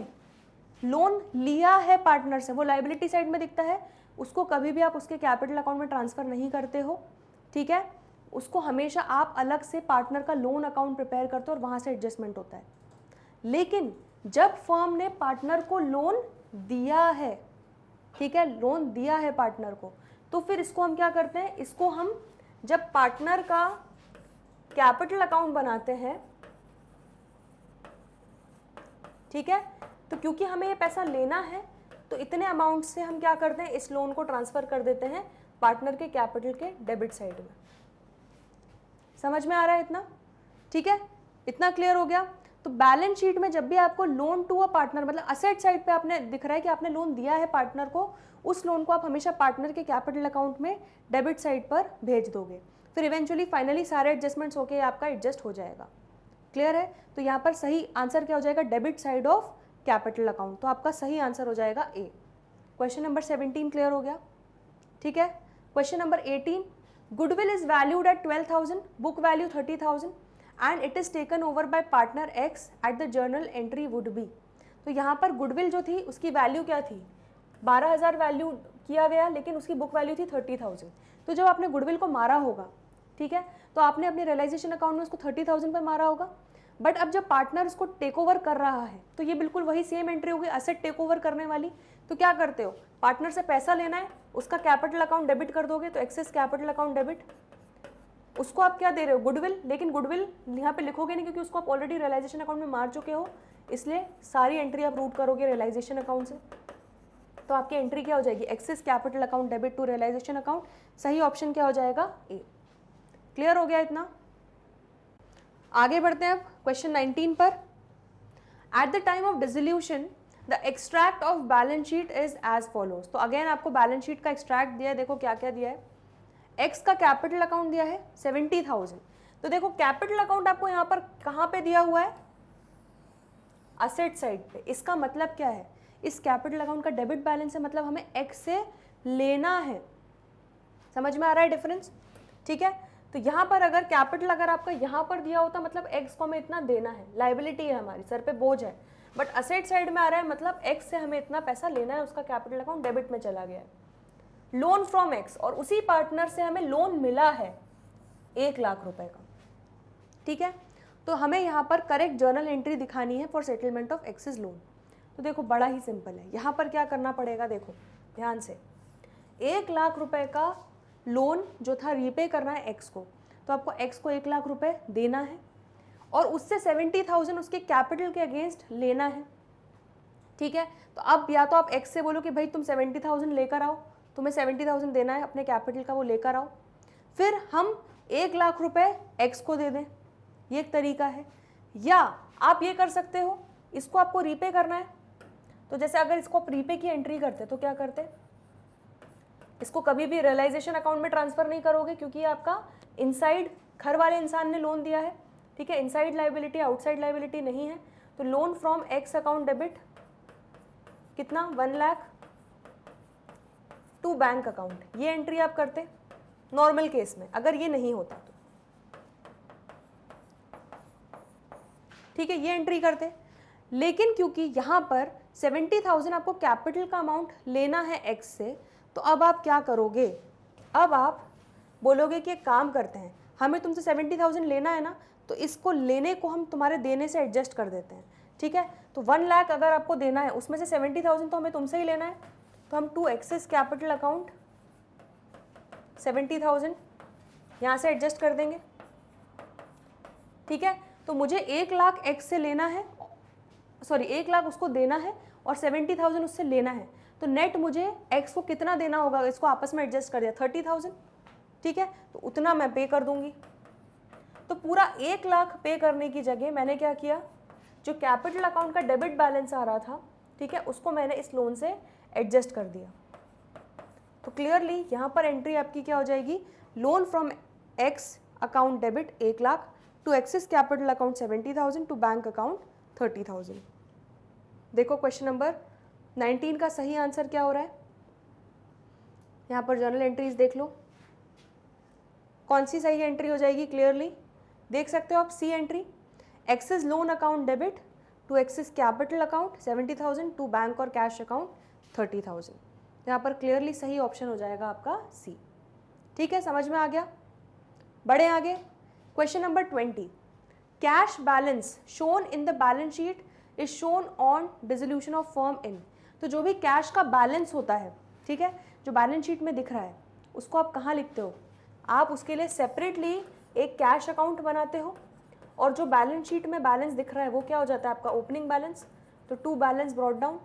लोन लिया है पार्टनर से, वो लायबिलिटी साइड में दिखता है, उसको कभी भी आप उसके कैपिटल अकाउंट में ट्रांसफर नहीं करते हो, ठीक है, उसको हमेशा आप अलग से पार्टनर का लोन अकाउंट प्रिपेयर करते हो और वहां से एडजस्टमेंट होता है। लेकिन जब फर्म ने पार्टनर को लोन दिया है, ठीक है, लोन दिया है पार्टनर को, तो फिर इसको हम क्या करते हैं, इसको हम जब पार्टनर का कैपिटल अकाउंट बनाते हैं, ठीक है, तो क्योंकि हमें ये पैसा लेना है तो इतने अमाउंट से हम क्या करते हैं, इस लोन को ट्रांसफर कर देते हैं पार्टनर के कैपिटल के डेबिट साइड में। समझ में आ रहा है इतना? ठीक है, इतना क्लियर हो गया। तो बैलेंस शीट में जब भी आपको लोन टू अ पार्टनर, मतलब असेट साइड पे आपने दिख रहा है कि आपने लोन दिया है पार्टनर को, उस लोन को आप हमेशा पार्टनर के कैपिटल अकाउंट में डेबिट साइड पर भेज दोगे, फिर इवेंचुअली फाइनली सारे एडजस्टमेंट्स होके आपका एडजस्ट हो जाएगा। क्लियर है? तो यहाँ पर सही आंसर क्या हो जाएगा, debit side of capital account. तो आपका सही आंसर हो जाएगा ए। क्वेश्चन नंबर 17 क्लियर हो गया? ठीक है। Question number 18, goodwill is valued at 12,000, book value 30,000 and it is taken over by partner x at the journal entry would B. तो यहाँ पर गुडविल जो थी उसकी वैल्यू क्या थी, 12,000 वैल्यू किया गया, लेकिन उसकी बुक वैल्यू थी 30,000। तो जब आपने गुडविल को मारा होगा, ठीक है, तो आपने अपने रियलाइजेशन अकाउंट में उसको 30,000 पर मारा होगा। बट अब जब पार्टनर उसको टेक ओवर कर रहा है तो ये बिल्कुल वही सेम एंट्री होगी, असेट टेक ओवर करने वाली। तो क्या करते हो, पार्टनर से पैसा लेना है, उसका कैपिटल अकाउंट डेबिट कर दोगे, तो एक्सेस कैपिटल अकाउंट डेबिट, उसको आप क्या दे रहे हो, गुडविल। लेकिन गुडविल यहाँ पे लिखोगे नहीं क्योंकि उसको आप ऑलरेडी रियलाइजेशन अकाउंट में मार चुके हो, इसलिए सारी एंट्री आप रूट करोगे रियलाइजेशन अकाउंट से। तो आपकी एंट्री क्या हो जाएगी, excess capital account debit to realisation account. सही ऑप्शन क्या हो जाएगा, ए। क्लियर हो गया इतना? आगे बढ़ते हैं अब क्वेश्चन 19 पर। At the time of dissolution the extract of balance sheet is as follows. तो अगेन आपको बैलेंस शीट का एक्सट्रैक्ट दिया है, देखो क्या क्या दिया है। एक्स का कैपिटल अकाउंट दिया है 70,000। तो देखो कैपिटल अकाउंट आपको यहाँ पर कहाँ पे दिया हुआ है, असेट साइड पे। इसका मतलब क्या है, इस कैपिटल अकाउंट का डेबिट बैलेंस है, मतलब हमें एक्स से लेना है। समझ में आ रहा है डिफरेंस? ठीक है। तो यहाँ पर अगर कैपिटल अगर आपका यहाँ पर दिया होता, मतलब एक्स को हमें इतना देना है, लाइबिलिटी है हमारी, सर पे बोझ है। बट असेट साइड में आ रहा है, मतलब एक्स से हमें इतना पैसा लेना है, उसका कैपिटल अकाउंट डेबिट में चला गया है, लोन फ्रॉम एक्स, और उसी पार्टनर से हमें लोन मिला है 1 लाख रुपए का। ठीक है। तो हमें यहाँ पर करेक्ट जर्नल एंट्री दिखानी है for settlement of excess loan. तो देखो बड़ा ही सिंपल है, यहाँ पर क्या करना पड़ेगा, देखो ध्यान से, 1 लाख रुपए का लोन जो था रीपे करना है एक्स को, तो आपको एक्स को 1 लाख रुपए देना है और उससे 70,000 उसके कैपिटल के अगेंस्ट लेना है। ठीक है। तो अब या तो आप एक्स से बोलो कि भाई तुम 70,000 लेकर आओ, तुम्हें 70,000 देना है अपने कैपिटल का, वो लेकर आओ, फिर हम 1 लाख रुपए एक्स को दे दें, ये एक तरीका है। या आप ये कर सकते हो, इसको आपको रीपे करना है, तो जैसे अगर इसको आप रीपे की एंट्री करते तो क्या करते, इसको कभी भी रियलाइजेशन अकाउंट में ट्रांसफर नहीं करोगे क्योंकि ये आपका इनसाइड घर वाले इंसान ने लोन दिया है। ठीक है, इनसाइड लाइबिलिटी आउटसाइड लाइबिलिटी नहीं है। तो loan from X account debit कितना, 1 लाख टू बैंक अकाउंट, ये एंट्री आप करते नॉर्मल केस में, अगर ये नहीं होता तो। ठीक है, ये एंट्री करते। लेकिन क्योंकि यहाँ पर 70,000 आपको कैपिटल का अमाउंट लेना है एक्स से, तो अब आप क्या करोगे, अब आप बोलोगे कि एक काम करते हैं, हमें तुमसे 70,000 लेना है ना, तो इसको लेने को हम तुम्हारे देने से एडजस्ट कर देते हैं। ठीक है। तो 1 लाख अगर आपको देना है, उसमें से 70,000 तो हमें तुमसे ही लेना है, तो हम टू एक्सेस कैपिटल अकाउंट 70,000 यहाँ से एडजस्ट कर देंगे। ठीक है। तो मुझे 1 लाख एक्स से लेना है, सॉरी 1 लाख उसको देना है और 70,000 उससे लेना है, तो नेट मुझे एक्स को कितना देना होगा, इसको आपस में एडजस्ट कर दिया 30,000। ठीक है। तो उतना मैं पे कर दूंगी। तो पूरा 1 लाख पे करने की जगह मैंने क्या किया, जो कैपिटल अकाउंट का डेबिट बैलेंस आ रहा था, ठीक है, उसको मैंने इस लोन से एडजस्ट कर दिया। तो क्लियरली यहाँ पर एंट्री आपकी क्या हो जाएगी, loan from X account debit 1 lakh to excess capital account 70,000 to bank account 30,000। देखो क्वेश्चन नंबर 19 का सही आंसर क्या हो रहा है, यहाँ पर जर्नल एंट्रीज देख लो, कौन सी सही एंट्री हो जाएगी, क्लियरली देख सकते हो आप, C entry, X's loan account debit to X's capital account 70,000 to bank और कैश अकाउंट 30,000, यहाँ पर क्लियरली सही ऑप्शन हो जाएगा आपका सी। ठीक है, समझ में आ गया। बढ़े आगे, question number 20, cash balance shown in the balance sheet is shown on dissolution of firm in. तो जो भी कैश का बैलेंस होता है, ठीक है, जो बैलेंस शीट में दिख रहा है, उसको आप कहाँ लिखते हो, आप उसके लिए सेपरेटली एक कैश अकाउंट बनाते हो, और जो बैलेंस शीट में बैलेंस दिख रहा है वो क्या हो जाता है आपका ओपनिंग बैलेंस, तो टू बैलेंस ब्रॉट डाउन।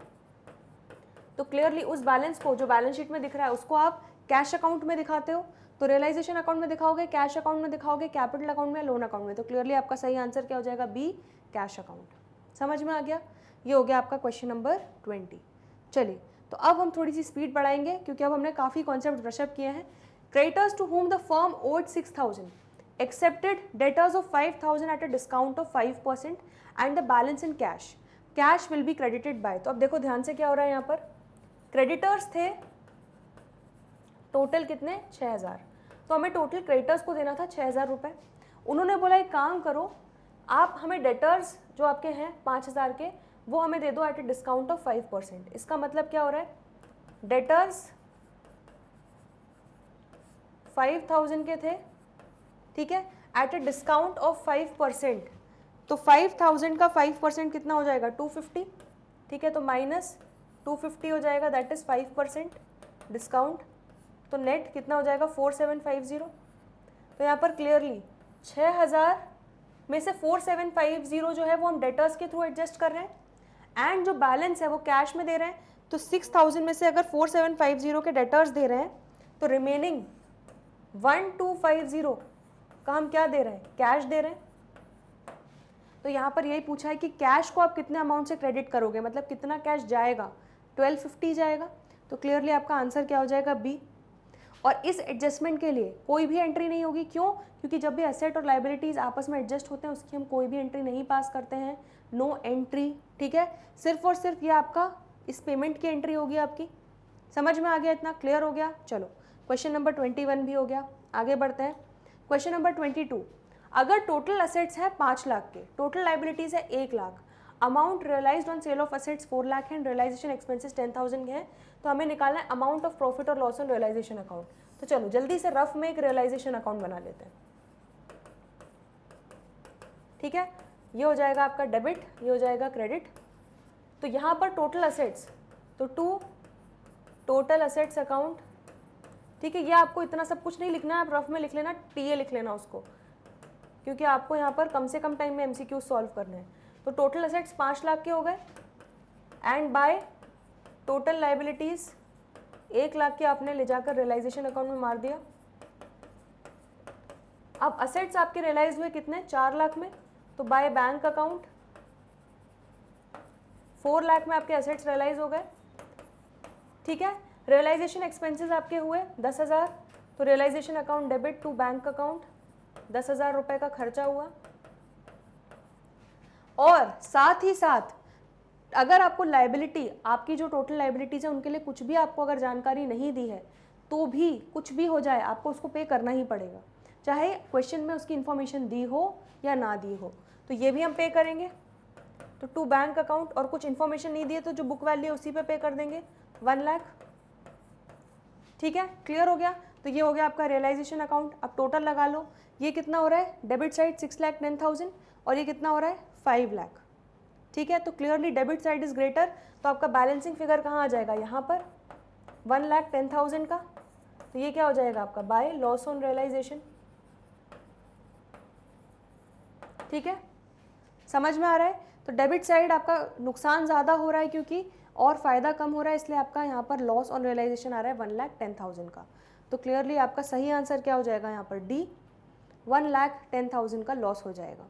तो क्लियरली उस बैलेंस को जो बैलेंस शीट में दिख रहा है उसको आप कैश अकाउंट में दिखाते हो, तो रियलाइजेशन अकाउंट में दिखाओगे, कैश अकाउंट में दिखाओगे, कैपिटल अकाउंट में, लोन अकाउंट में, तो क्लियरली आपका सही आंसर क्या हो जाएगा, बी कैश अकाउंट। समझ में आ गया, ये हो गया आपका क्वेश्चन नंबर 20। चलिए, तो अब हम थोड़ी सी स्पीड बढ़ाएंगे क्योंकि अब हमने काफ़ी कॉन्सेप्ट ब्रशअप किए हैं। Creditors to whom the firm owed 6,000 accepted debtors of 5,000 at a discount of 5% and the balance in cash. Cash will be credited by। तो अब देखो ध्यान से क्या हो रहा है यहाँ पर, क्रेडिटर्स थे टोटल कितने, 6,000, तो हमें टोटल क्रेडिटर्स को देना था 6,000 रुपये। उन्होंने बोला एक काम करो, आप हमें डेटर्स जो आपके हैं 5,000 के, वो हमें दे दो एट ए डिस्काउंट ऑफ 5%। इसका मतलब क्या हो रहा है, डेटर्स 5,000 के थे, ठीक है, एट ए डिस्काउंट ऑफ 5%, तो 5,000 का 5% कितना हो जाएगा, 250, ठीक है, तो माइनस 250 हो जाएगा, दैट इज 5% डिस्काउंट, तो नेट कितना हो जाएगा 4750। तो यहाँ पर क्लियरली 6,000 में से 4750 जो है वो हम डेटर्स के थ्रू एडजस्ट कर रहे हैं, एंड जो बैलेंस है वो कैश में दे रहे हैं। तो 6,000 में से अगर 4750 के डेटर्स दे रहे हैं, तो रिमेनिंग 1250 का हम क्या दे रहे हैं, कैश दे रहे हैं। तो यहाँ पर यही पूछा है कि कैश को आप कितने अमाउंट से क्रेडिट करोगे, मतलब कितना कैश जाएगा, 1250 जाएगा। तो क्लियरली आपका आंसर क्या हो जाएगा, बी। और इस एडजस्टमेंट के लिए कोई भी एंट्री नहीं होगी, क्यों, क्योंकि जब भी एसेट और लाइबिलिटीज आपस में एडजस्ट होते हैं उसकी हम कोई भी एंट्री नहीं पास करते हैं, नो एंट्री। ठीक है, सिर्फ और सिर्फ ये आपका इस पेमेंट की एंट्री होगी आपकी। समझ में आ गया, इतना क्लियर हो गया। चलो क्वेश्चन नंबर 21 भी हो गया, आगे बढ़ते हैं। क्वेश्चन नंबर 22, अगर टोटल असेट्स है 5 लाख के, टोटल लाइबिलिटीज है 1 lakh, amount realised on sale of assets 4 lakh and realisation expenses 10,000 के हैं, तो हमें निकालना है अमाउंट ऑफ प्रॉफिट और लॉस ऑन रियलाइजेशन अकाउंट। तो चलो जल्दी से रफ में एक रियलाइजेशन अकाउंट बना लेते हैं। ठीक है, ये हो जाएगा आपका डेबिट, ये हो जाएगा क्रेडिट। तो यहाँ पर टोटल असेट्स, तो टू टोटल असेट्स अकाउंट, ठीक है, ये आपको इतना सब कुछ नहीं लिखना है, आप रफ में लिख लेना, टीए लिख लेना उसको, क्योंकि आपको यहाँ पर कम से कम टाइम में एमसीक्यू सॉल्व करने हैं। तो टोटल असेट्स 5 लाख के हो गए, and by total liabilities 1 lakh के आपने ले जाकर रियलाइजेशन अकाउंट में मार दिया। अब असेट्स आपके रियलाइज हुए कितने, 4 लाख में, तो बाय बैंक अकाउंट 4 लाख में आपके असेट्स रियलाइज हो गए। ठीक है, रियलाइजेशन एक्सपेंसेस आपके हुए 10,000, तो realisation account debit to bank account 10,000 रुपए का खर्चा हुआ। और साथ ही साथ अगर आपको लाइबिलिटी, आपकी जो टोटल लाइबिलिटीज है उनके लिए कुछ भी आपको अगर जानकारी नहीं दी है, तो भी कुछ भी हो जाए आपको उसको पे करना ही पड़ेगा, चाहे क्वेश्चन में उसकी इंफॉर्मेशन दी हो या ना दी हो, तो ये भी हम पे करेंगे। तो टू बैंक अकाउंट, और कुछ इन्फॉर्मेशन नहीं दी है तो जो बुक वैल्यू है उसी पे कर देंगे 1 लाख। ठीक है, क्लियर हो गया। तो ये हो गया आपका रियलाइजेशन अकाउंट। अब टोटल लगा लो, ये कितना हो रहा है, डेबिट साइड 6,10,000 और ये कितना हो रहा है 5 लाख। ठीक है, तो clearly debit side is greater, तो आपका बैलेंसिंग फिगर कहाँ आ जाएगा, यहाँ पर 1,10,000 का, तो ये क्या हो जाएगा आपका बाय लॉस ऑन रियलाइजेशन। ठीक है, समझ में आ रहा है। तो डेबिट साइड आपका नुकसान ज़्यादा हो रहा है क्योंकि, और फ़ायदा कम हो रहा है, इसलिए आपका यहाँ पर लॉस ऑन रियलाइजेशन आ रहा है 1,10,000 का। तो क्लियरली आपका सही आंसर क्या हो जाएगा यहाँ पर, डी, 1,10,000 का लॉस हो जाएगा।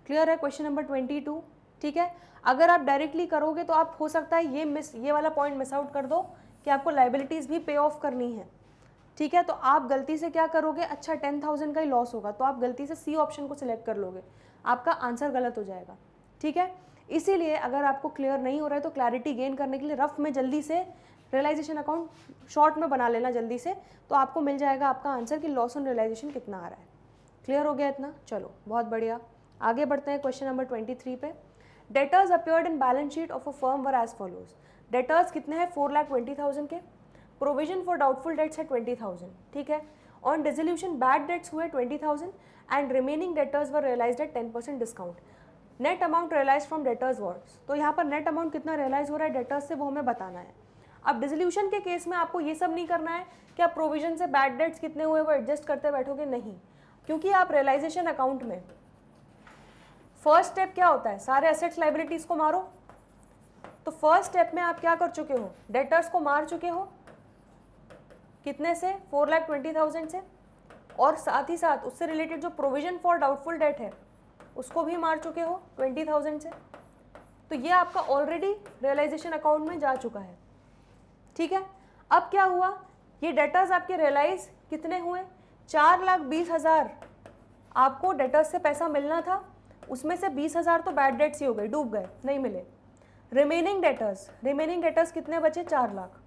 क्लियर है क्वेश्चन नंबर 22। ठीक है, अगर आप डायरेक्टली करोगे तो आप हो सकता है ये वाला पॉइंट मिस आउट कर दो कि आपको लाइबिलिटीज़ भी पे ऑफ करनी है। ठीक है, तो आप गलती से क्या करोगे, अच्छा 10,000 का ही लॉस होगा, तो आप गलती से सी ऑप्शन को सिलेक्ट कर लोगे, आपका आंसर गलत हो जाएगा। ठीक है, इसीलिए अगर आपको क्लियर नहीं हो रहा है तो क्लैरिटी गेन करने के लिए रफ में जल्दी से रियलाइजेशन अकाउंट शॉर्ट में बना लेना जल्दी से, तो आपको मिल जाएगा आपका आंसर कि लॉस ऑन रियलाइजेशन कितना आ रहा है। क्लियर हो गया इतना? चलो बहुत बढ़िया, आगे बढ़ते हैं क्वेश्चन नंबर 23 पे। Debtors appeared in balance sheet of a firm were as follows. Debtors कितने हैं? 4,20,000 के। प्रोविजन फॉर डाउटफुल डेट्स है 20,000, ठीक है। ऑन डिसोल्यूशन बैड डेट्स हुए 20,000 and remaining debtors were realised at 10% discount. Net amount realise from debtors words, तो यहाँ पर नेट अमाउंट कितना रियलाइज हो रहा है डेटर्स से वो हमें बताना है। अब डिसोल्यूशन के केस में आपको ये सब नहीं करना है कि आप प्रोविजन से बैड डेट्स कितने हुए वो एडजस्ट करते बैठोगे, नहीं, क्योंकि आप रियलाइजेशन अकाउंट में फर्स्ट स्टेप क्या होता है, सारे एसेट्स लाइबिलिटीज को मारो। तो फर्स्ट स्टेप में आप क्या कर चुके हो, डेटर्स को मार चुके हो, कितने से? 4,20,000 से, और साथ ही साथ उससे रिलेटेड जो प्रोविजन फॉर डाउटफुल डेट है उसको भी मार चुके हो 20,000 से। तो ये आपका ऑलरेडी रियलाइजेशन अकाउंट में जा चुका है, ठीक है। अब क्या हुआ, ये डेटर्स आपके रियलाइज कितने हुए? 4,20,000 आपको डेटर्स से पैसा मिलना था, उसमें से 20,000 तो बैड डेट्स ही हो गए, डूब गए, नहीं मिले। रिमेनिंग डेटर्स कितने बचे? 4 लाख।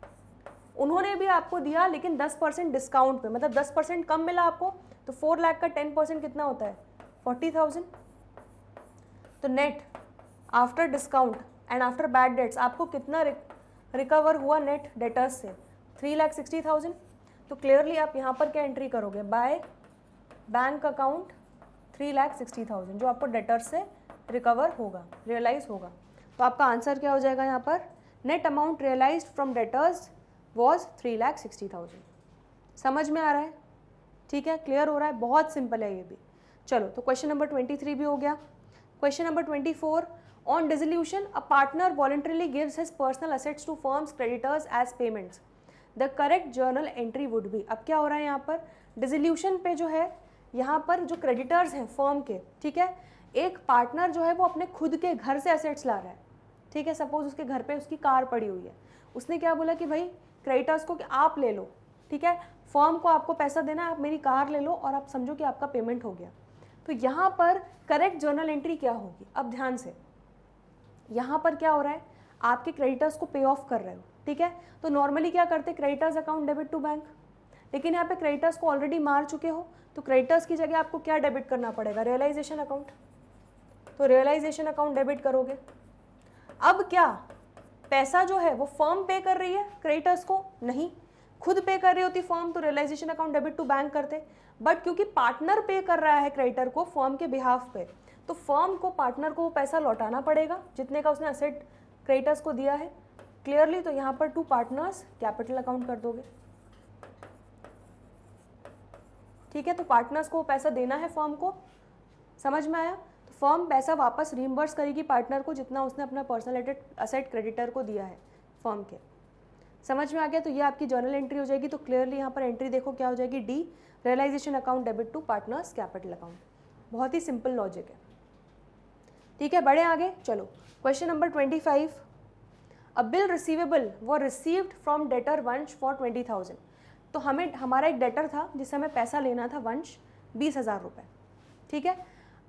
उन्होंने भी आपको दिया लेकिन 10% डिस्काउंट पे, मतलब 10% कम मिला आपको, तो 4 लाख का 10% कितना होता है? 40,000। तो net after discount and after bad debts आपको कितना रिकवर हुआ नेट डेटर्स से? 3,60,000। तो क्लियरली आप यहाँ पर क्या एंट्री करोगे? बाय बैंक अकाउंट 3,60,000 जो आपको डेटर्स से रिकवर होगा, रियलाइज होगा। तो आपका आंसर क्या हो जाएगा यहाँ पर? Net amount realised from debtors was 3,60,000। समझ में आ रहा है? ठीक है, क्लियर हो रहा है? बहुत सिंपल है ये भी। चलो, तो क्वेश्चन नंबर 23 भी हो गया। Question number 24, on dissolution a partner voluntarily gives his personal assets to firm's creditors as payments, the correct journal entry would be. अब क्या हो रहा है यहाँ पर, डिसोल्यूशन पे जो है यहाँ पर जो क्रेडिटर्स हैं फर्म के, ठीक है, एक पार्टनर जो है वो अपने खुद के घर से असेट्स ला रहा है, ठीक है। सपोज उसके घर पे उसकी कार पड़ी हुई है, उसने क्या बोला कि भाई क्रेडिटर्स को कि आप ले लो, ठीक है, फर्म को आपको पैसा देना है, आप मेरी कार ले लो और आप समझो कि आपका पेमेंट हो गया। तो यहाँ पर करेक्ट जर्नल एंट्री क्या होगी? अब ध्यान से, यहाँ पर क्या हो रहा है, आपके क्रेडिटर्स को पे ऑफ कर रहे हो, ठीक है। तो नॉर्मली क्या करते, creditors account debit to bank, लेकिन यहाँ पे क्रेडिटर्स को ऑलरेडी मार चुके हो, तो क्रेडिटर्स की जगह आपको क्या डेबिट करना पड़ेगा? Realisation account. तो रियलाइजेशन अकाउंट डेबिट करोगे। अब क्या पैसा जो है वो फर्म पे कर रही है क्रेडिटर्स को? नहीं, खुद पे कर रही होती फर्म तो realisation account debit to bank करते, बट क्योंकि पार्टनर पे कर रहा है क्रेडिटर को फर्म के बिहाफ पे, तो फर्म को पार्टनर को वो पैसा लौटाना पड़ेगा जितने का उसने असेट क्रेडिटर्स को दिया है। क्लियरली, तो यहाँ पर टू पार्टनर्स कैपिटल अकाउंट कर दोगे, ठीक है। तो पार्टनर्स को पैसा देना है फर्म को, समझ में आया? तो फर्म पैसा वापस रीइंबर्स करेगी पार्टनर को जितना उसने अपना पर्सनल असेट क्रेडिटर को दिया है फर्म के। समझ में आ गया? तो ये आपकी जर्नल एंट्री हो जाएगी। तो क्लियरली यहाँ पर एंट्री देखो क्या हो जाएगी, D, realisation account debit to partners capital account. बहुत ही सिंपल लॉजिक है, ठीक है। बढ़े आगे, चलो क्वेश्चन नंबर 25, अ बिल रिसीवेबल वो रिसीव्ड फ्रॉम डेटर वंश फॉर 20,000। तो हमें, हमारा एक डेटर था जिससे हमें पैसा लेना था वंश 20,000 रुपये, ठीक है।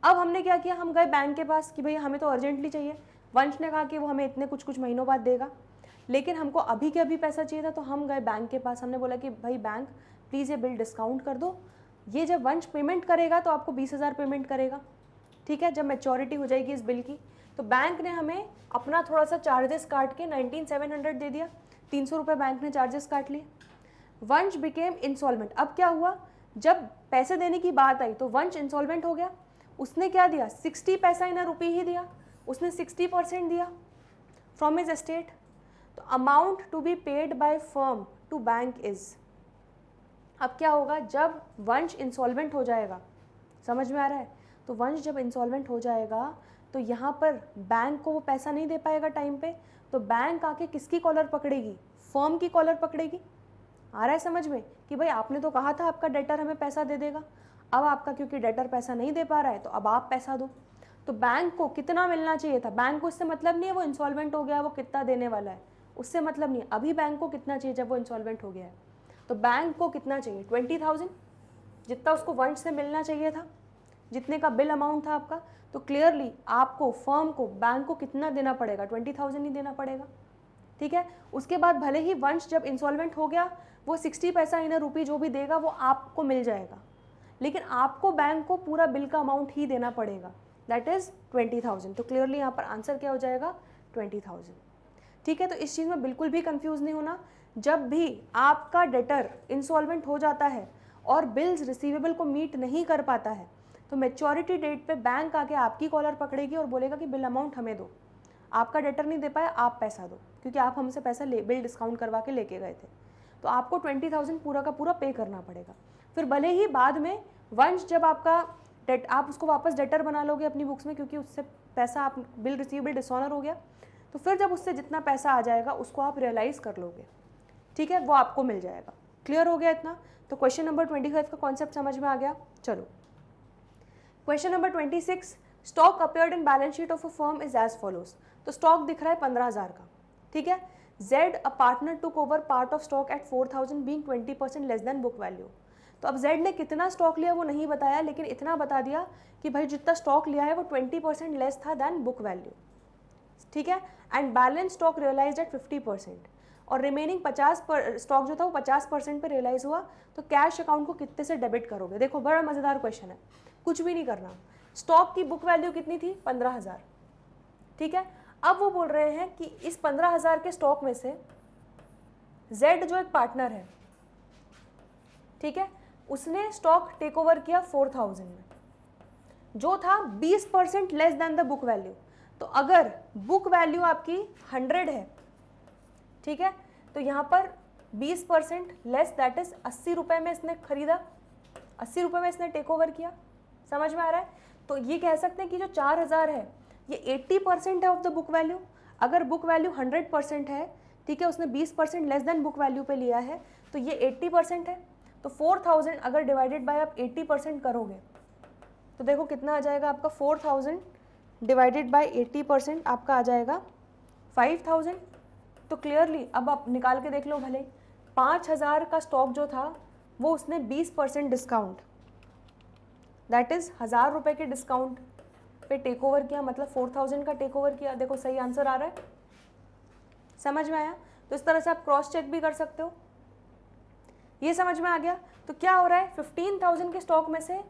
अब हमने क्या किया, हम गए बैंक के पास कि भैया हमें तो अर्जेंटली चाहिए। वंश ने कहा कि वो हमें इतने कुछ महीनों बाद देगा, लेकिन हमको अभी के अभी पैसा चाहिए था। तो हम गए बैंक के पास, हमने बोला कि भाई बैंक प्लीज़ ये बिल डिस्काउंट कर दो, ये जब वंश पेमेंट करेगा तो आपको 20,000 पेमेंट करेगा, ठीक है, जब मैच्योरिटी हो जाएगी इस बिल की। तो बैंक ने हमें अपना थोड़ा सा चार्जेस काट के 19,700 दे दिया, 300 रुपये बैंक ने चार्जेस काट लिए। वंश बिकेम इंसॉल्वेंट। अब क्या हुआ, जब पैसे देने की बात आई तो वंश इंसॉल्वेंट हो गया। उसने क्या दिया, 60 पैसा इन रुपी ही दिया, उसने 60% दिया फ्रॉम हिज एस्टेट। तो amount to be paid by firm to bank is, अब क्या होगा, जब वंश इंसॉल्वेंट हो जाएगा, समझ में आ रहा है? तो वंश जब इंसॉल्वेंट हो जाएगा तो यहाँ पर बैंक को वो पैसा नहीं दे पाएगा टाइम पे, तो बैंक आके किसकी कॉलर पकड़ेगी, फर्म की कॉलर पकड़ेगी। आ रहा है समझ में कि भाई आपने तो कहा था आपका डेटर हमें पैसा दे देगा, अब आपका क्योंकि डेटर पैसा नहीं दे पा रहा है तो अब आप पैसा दो। तो बैंक को कितना मिलना चाहिए था, बैंक को इससे मतलब नहीं है वो इंसॉल्वेंट हो गया वो कितना देने वाला है, उससे मतलब नहीं है। अभी बैंक को कितना चाहिए जब वो इंसॉल्वेंट हो गया है, तो बैंक को कितना चाहिए, 20,000 जितना उसको वंश से मिलना चाहिए था, जितने का बिल अमाउंट था आपका, तो क्लियरली आपको फर्म को, बैंक को कितना देना पड़ेगा, 20,000 ही देना पड़ेगा। ठीक है, उसके बाद भले ही वंश जब इंसॉल्वेंट हो गया वो 60 पैसा इन रुपी जो भी देगा वो आपको मिल जाएगा, लेकिन आपको बैंक को पूरा बिल का अमाउंट ही देना पड़ेगा, दैट इज 20,000। तो क्लियरली यहाँ पर आंसर क्या हो जाएगा, 20,000। ठीक है, तो इस चीज़ में बिल्कुल भी कंफ्यूज नहीं होना। जब भी आपका डेटर इंसॉल्वेंट हो जाता है और बिल्स रिसीवेबल को मीट नहीं कर पाता है, तो मैच्योरिटी डेट पे बैंक आके आपकी कॉलर पकड़ेगी और बोलेगा कि बिल अमाउंट हमें दो, आपका डेटर नहीं दे पाया आप पैसा दो, क्योंकि आप हमसे पैसा बिल डिस्काउंट करवा के लेके गए थे, तो आपको 20,000 पूरा का पूरा पे करना पड़ेगा। फिर भले ही बाद में वंश जब आपका डेट, आप उसको वापस डेटर बना लोगे अपनी बुक्स में, क्योंकि उससे पैसा आप बिल रिसीवेबल डिसऑनर हो गया, तो फिर जब उससे जितना पैसा आ जाएगा उसको आप रियलाइज़ कर लोगे। ठीक है, वो आपको मिल जाएगा। क्लियर हो गया इतना? तो क्वेश्चन नंबर 25 का कॉन्सेप्ट समझ में आ गया। चलो question number 26, stock appeared in balance sheet of a firm is as follows. तो स्टॉक दिख रहा है 15,000 का। ठीक है, Z a partner took over part of stock at 4,000 being 20% less than book value. तो अब जेड ने कितना स्टॉक लिया वो नहीं बताया, लेकिन इतना बता दिया कि भाई जितना स्टॉक लिया है वो 20% लेस था देन बुक वैल्यू। ठीक है, and balance stock realise at 50%, और रिमेनिंग 50 स्टॉक जो था वो 50% पे रियलाइज हुआ, तो कैश अकाउंट को कितने से डेबिट करोगे? देखो बड़ा मज़ेदार क्वेश्चन है, कुछ भी नहीं करना। स्टॉक की बुक वैल्यू कितनी थी? 15,000। ठीक है, अब वो बोल रहे हैं कि इस 15,000 के स्टॉक में से जेड जो एक पार्टनर है, ठीक है, उसने स्टॉक टेक ओवर किया 4,000 में, जो था 20% less then the book value. तो अगर बुक वैल्यू आपकी 100 है, ठीक है, तो यहाँ पर 20% लेस, दैट इज 80 रुपये में इसने खरीदा, 80 रुपये में इसने टेक ओवर किया। समझ में आ रहा है? तो ये कह सकते हैं कि जो 4,000 है ये 80% है ऑफ द बुक वैल्यू। अगर बुक वैल्यू 100% है, ठीक है, उसने 20% लेस देन बुक वैल्यू पे लिया है, तो ये 80% है। तो 4,000 अगर डिवाइडेड बाय आप 80% करोगे तो देखो कितना आ जाएगा आपका, 4,000 डिवाइडेड बाय 80% आपका आ जाएगा 5,000। तो क्लियरली अब आप निकाल के देख लो भले, 5,000 का स्टॉक जो था वो उसने 20% डिस्काउंट, दैट इज 1,000 रुपये के डिस्काउंट पे टेक ओवर किया, मतलब 4,000 का टेक ओवर किया। देखो सही आंसर आ रहा है, समझ में आया? तो इस तरह से आप क्रॉस चेक भी कर सकते हो। ये समझ में आ गया? तो क्या हो रहा है, 15,000 के स्टॉक में से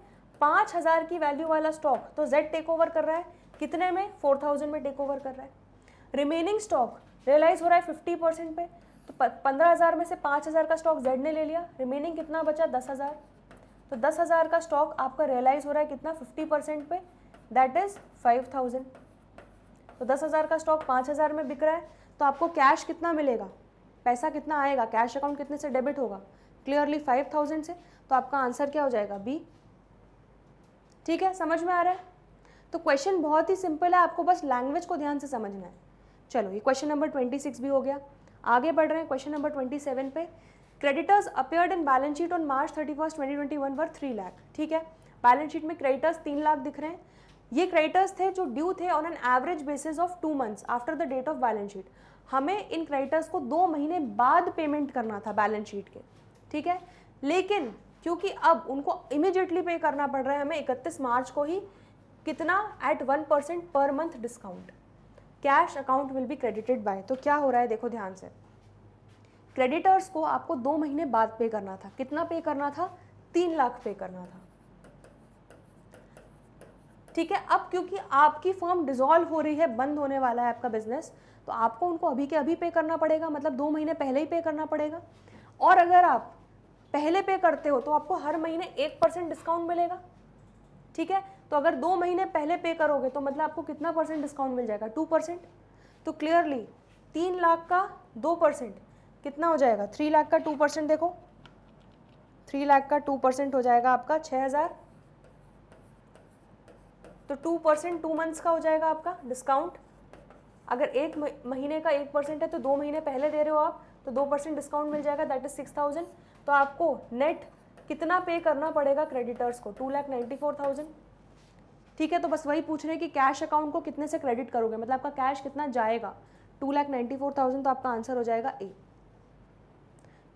5,000 की वैल्यू वाला स्टॉक तो जेड टेक ओवर कर रहा है, कितने में? 4,000 में टेक ओवर कर रहा है। रिमेनिंग स्टॉक रियलाइज हो रहा है 50% पे, तो 15,000 में से 5,000 का स्टॉक जेड ने ले लिया, रिमेनिंग कितना बचा? 10,000। तो 10,000 का स्टॉक आपका रियलाइज हो रहा है कितना? 50% पे, दैट इज 5,000। तो 10,000 का स्टॉक 5,000 में बिक रहा है, तो आपको कैश कितना मिलेगा, पैसा कितना आएगा, कैश अकाउंट कितने से डेबिट होगा? क्लियरली 5,000 से। तो आपका आंसर क्या हो जाएगा? बी। ठीक है, समझ में आ रहा है? तो क्वेश्चन बहुत ही सिंपल है, आपको बस लैंग्वेज को ध्यान से समझना है। चलो ये क्वेश्चन नंबर 26 भी हो गया। आगे बढ़ रहे हैं क्वेश्चन नंबर 27 पे। Creditors appeared in balance sheet on March 31, 2021 were 3 lakh. ठीक है, बैलेंस शीट में क्रेडिटर्स 3 लाख दिख रहे हैं। ये क्रेडिटर्स थे जो ड्यू थे on an average basis of 2 months after the date of balance sheet. हमें इन क्रेडिटर्स को 2 महीने बाद पेमेंट करना था बैलेंस शीट के। ठीक है, लेकिन क्योंकि अब उनको इमीडिएटली पे करना पड़ रहा है हमें 31 मार्च को ही, कितना? At 1% per month discount, cash account will be credited by. तो क्या हो रहा है देखो ध्यान से, क्रेडिटर्स को आपको 2 महीने बाद पे करना था। कितना पे करना था? 3 लाख पे करना था। ठीक है, अब क्योंकि आपकी फर्म डिसॉल्व हो रही है, बंद होने वाला है आपका बिजनेस, तो आपको उनको अभी के अभी पे करना पड़ेगा, मतलब 2 महीने पहले ही पे करना पड़ेगा। और अगर आप पहले पे करते हो तो आपको हर महीने 1% डिस्काउंट मिलेगा। ठीक है, तो अगर 2 महीने पहले पे करोगे तो मतलब आपको कितना परसेंट डिस्काउंट मिल जाएगा? 2%। तो क्लियरली 3 लाख का 2% कितना हो जाएगा? 3 लाख का 2% देखो, 3 लाख का 2% हो जाएगा आपका 6,000। तो 2% 2 मंथ्स का हो जाएगा आपका डिस्काउंट। अगर 1 महीने का 1% है तो 2 महीने पहले दे रहे हो आप, तो 2% डिस्काउंट मिल जाएगा, दैट इज 6,000। तो आपको नेट कितना पे करना पड़ेगा क्रेडिटर्स को? 2,94,000। ठीक है, तो बस वही पूछ रहे हैं कि कैश अकाउंट को कितने से क्रेडिट करोगे, मतलब आपका कैश कितना जाएगा? 2,94,000। तो आपका आंसर हो जाएगा ए।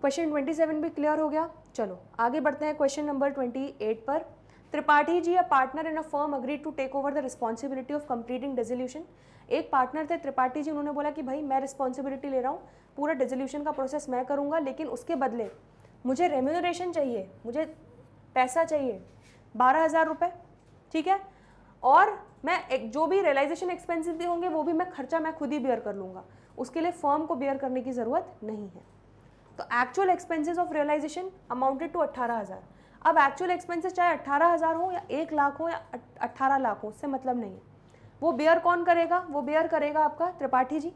क्वेश्चन 27 भी क्लियर हो गया। चलो आगे बढ़ते हैं क्वेश्चन नंबर 28 पर। Tripathi ji a partner in a firm agreed to take over the responsibility of completing dissolution. एक पार्टनर थे त्रिपाठी जी, उन्होंने बोला कि भाई मैं रिस्पॉन्सिबिलिटी ले रहा हूँ, पूरा डिसोल्यूशन का प्रोसेस मैं करूँगा, लेकिन उसके बदले मुझे रेम्यूनरेशन चाहिए, मुझे पैसा चाहिए 12,000 रुपये, ठीक है, और मैं जो भी रियलाइजेशन एक्सपेंसेस भी होंगे वो भी मैं खर्चा मैं खुद ही बियर कर लूँगा, उसके लिए फर्म को बियर करने की ज़रूरत नहीं है। तो actual expenses of realisation amounted to 18,000। अब एक्चुअल एक्सपेंसेस चाहे 18,000 हो या 1 लाख हो या 18 लाख हो, उससे मतलब नहीं है। वो बियर कौन करेगा? वो बियर करेगा आपका त्रिपाठी जी।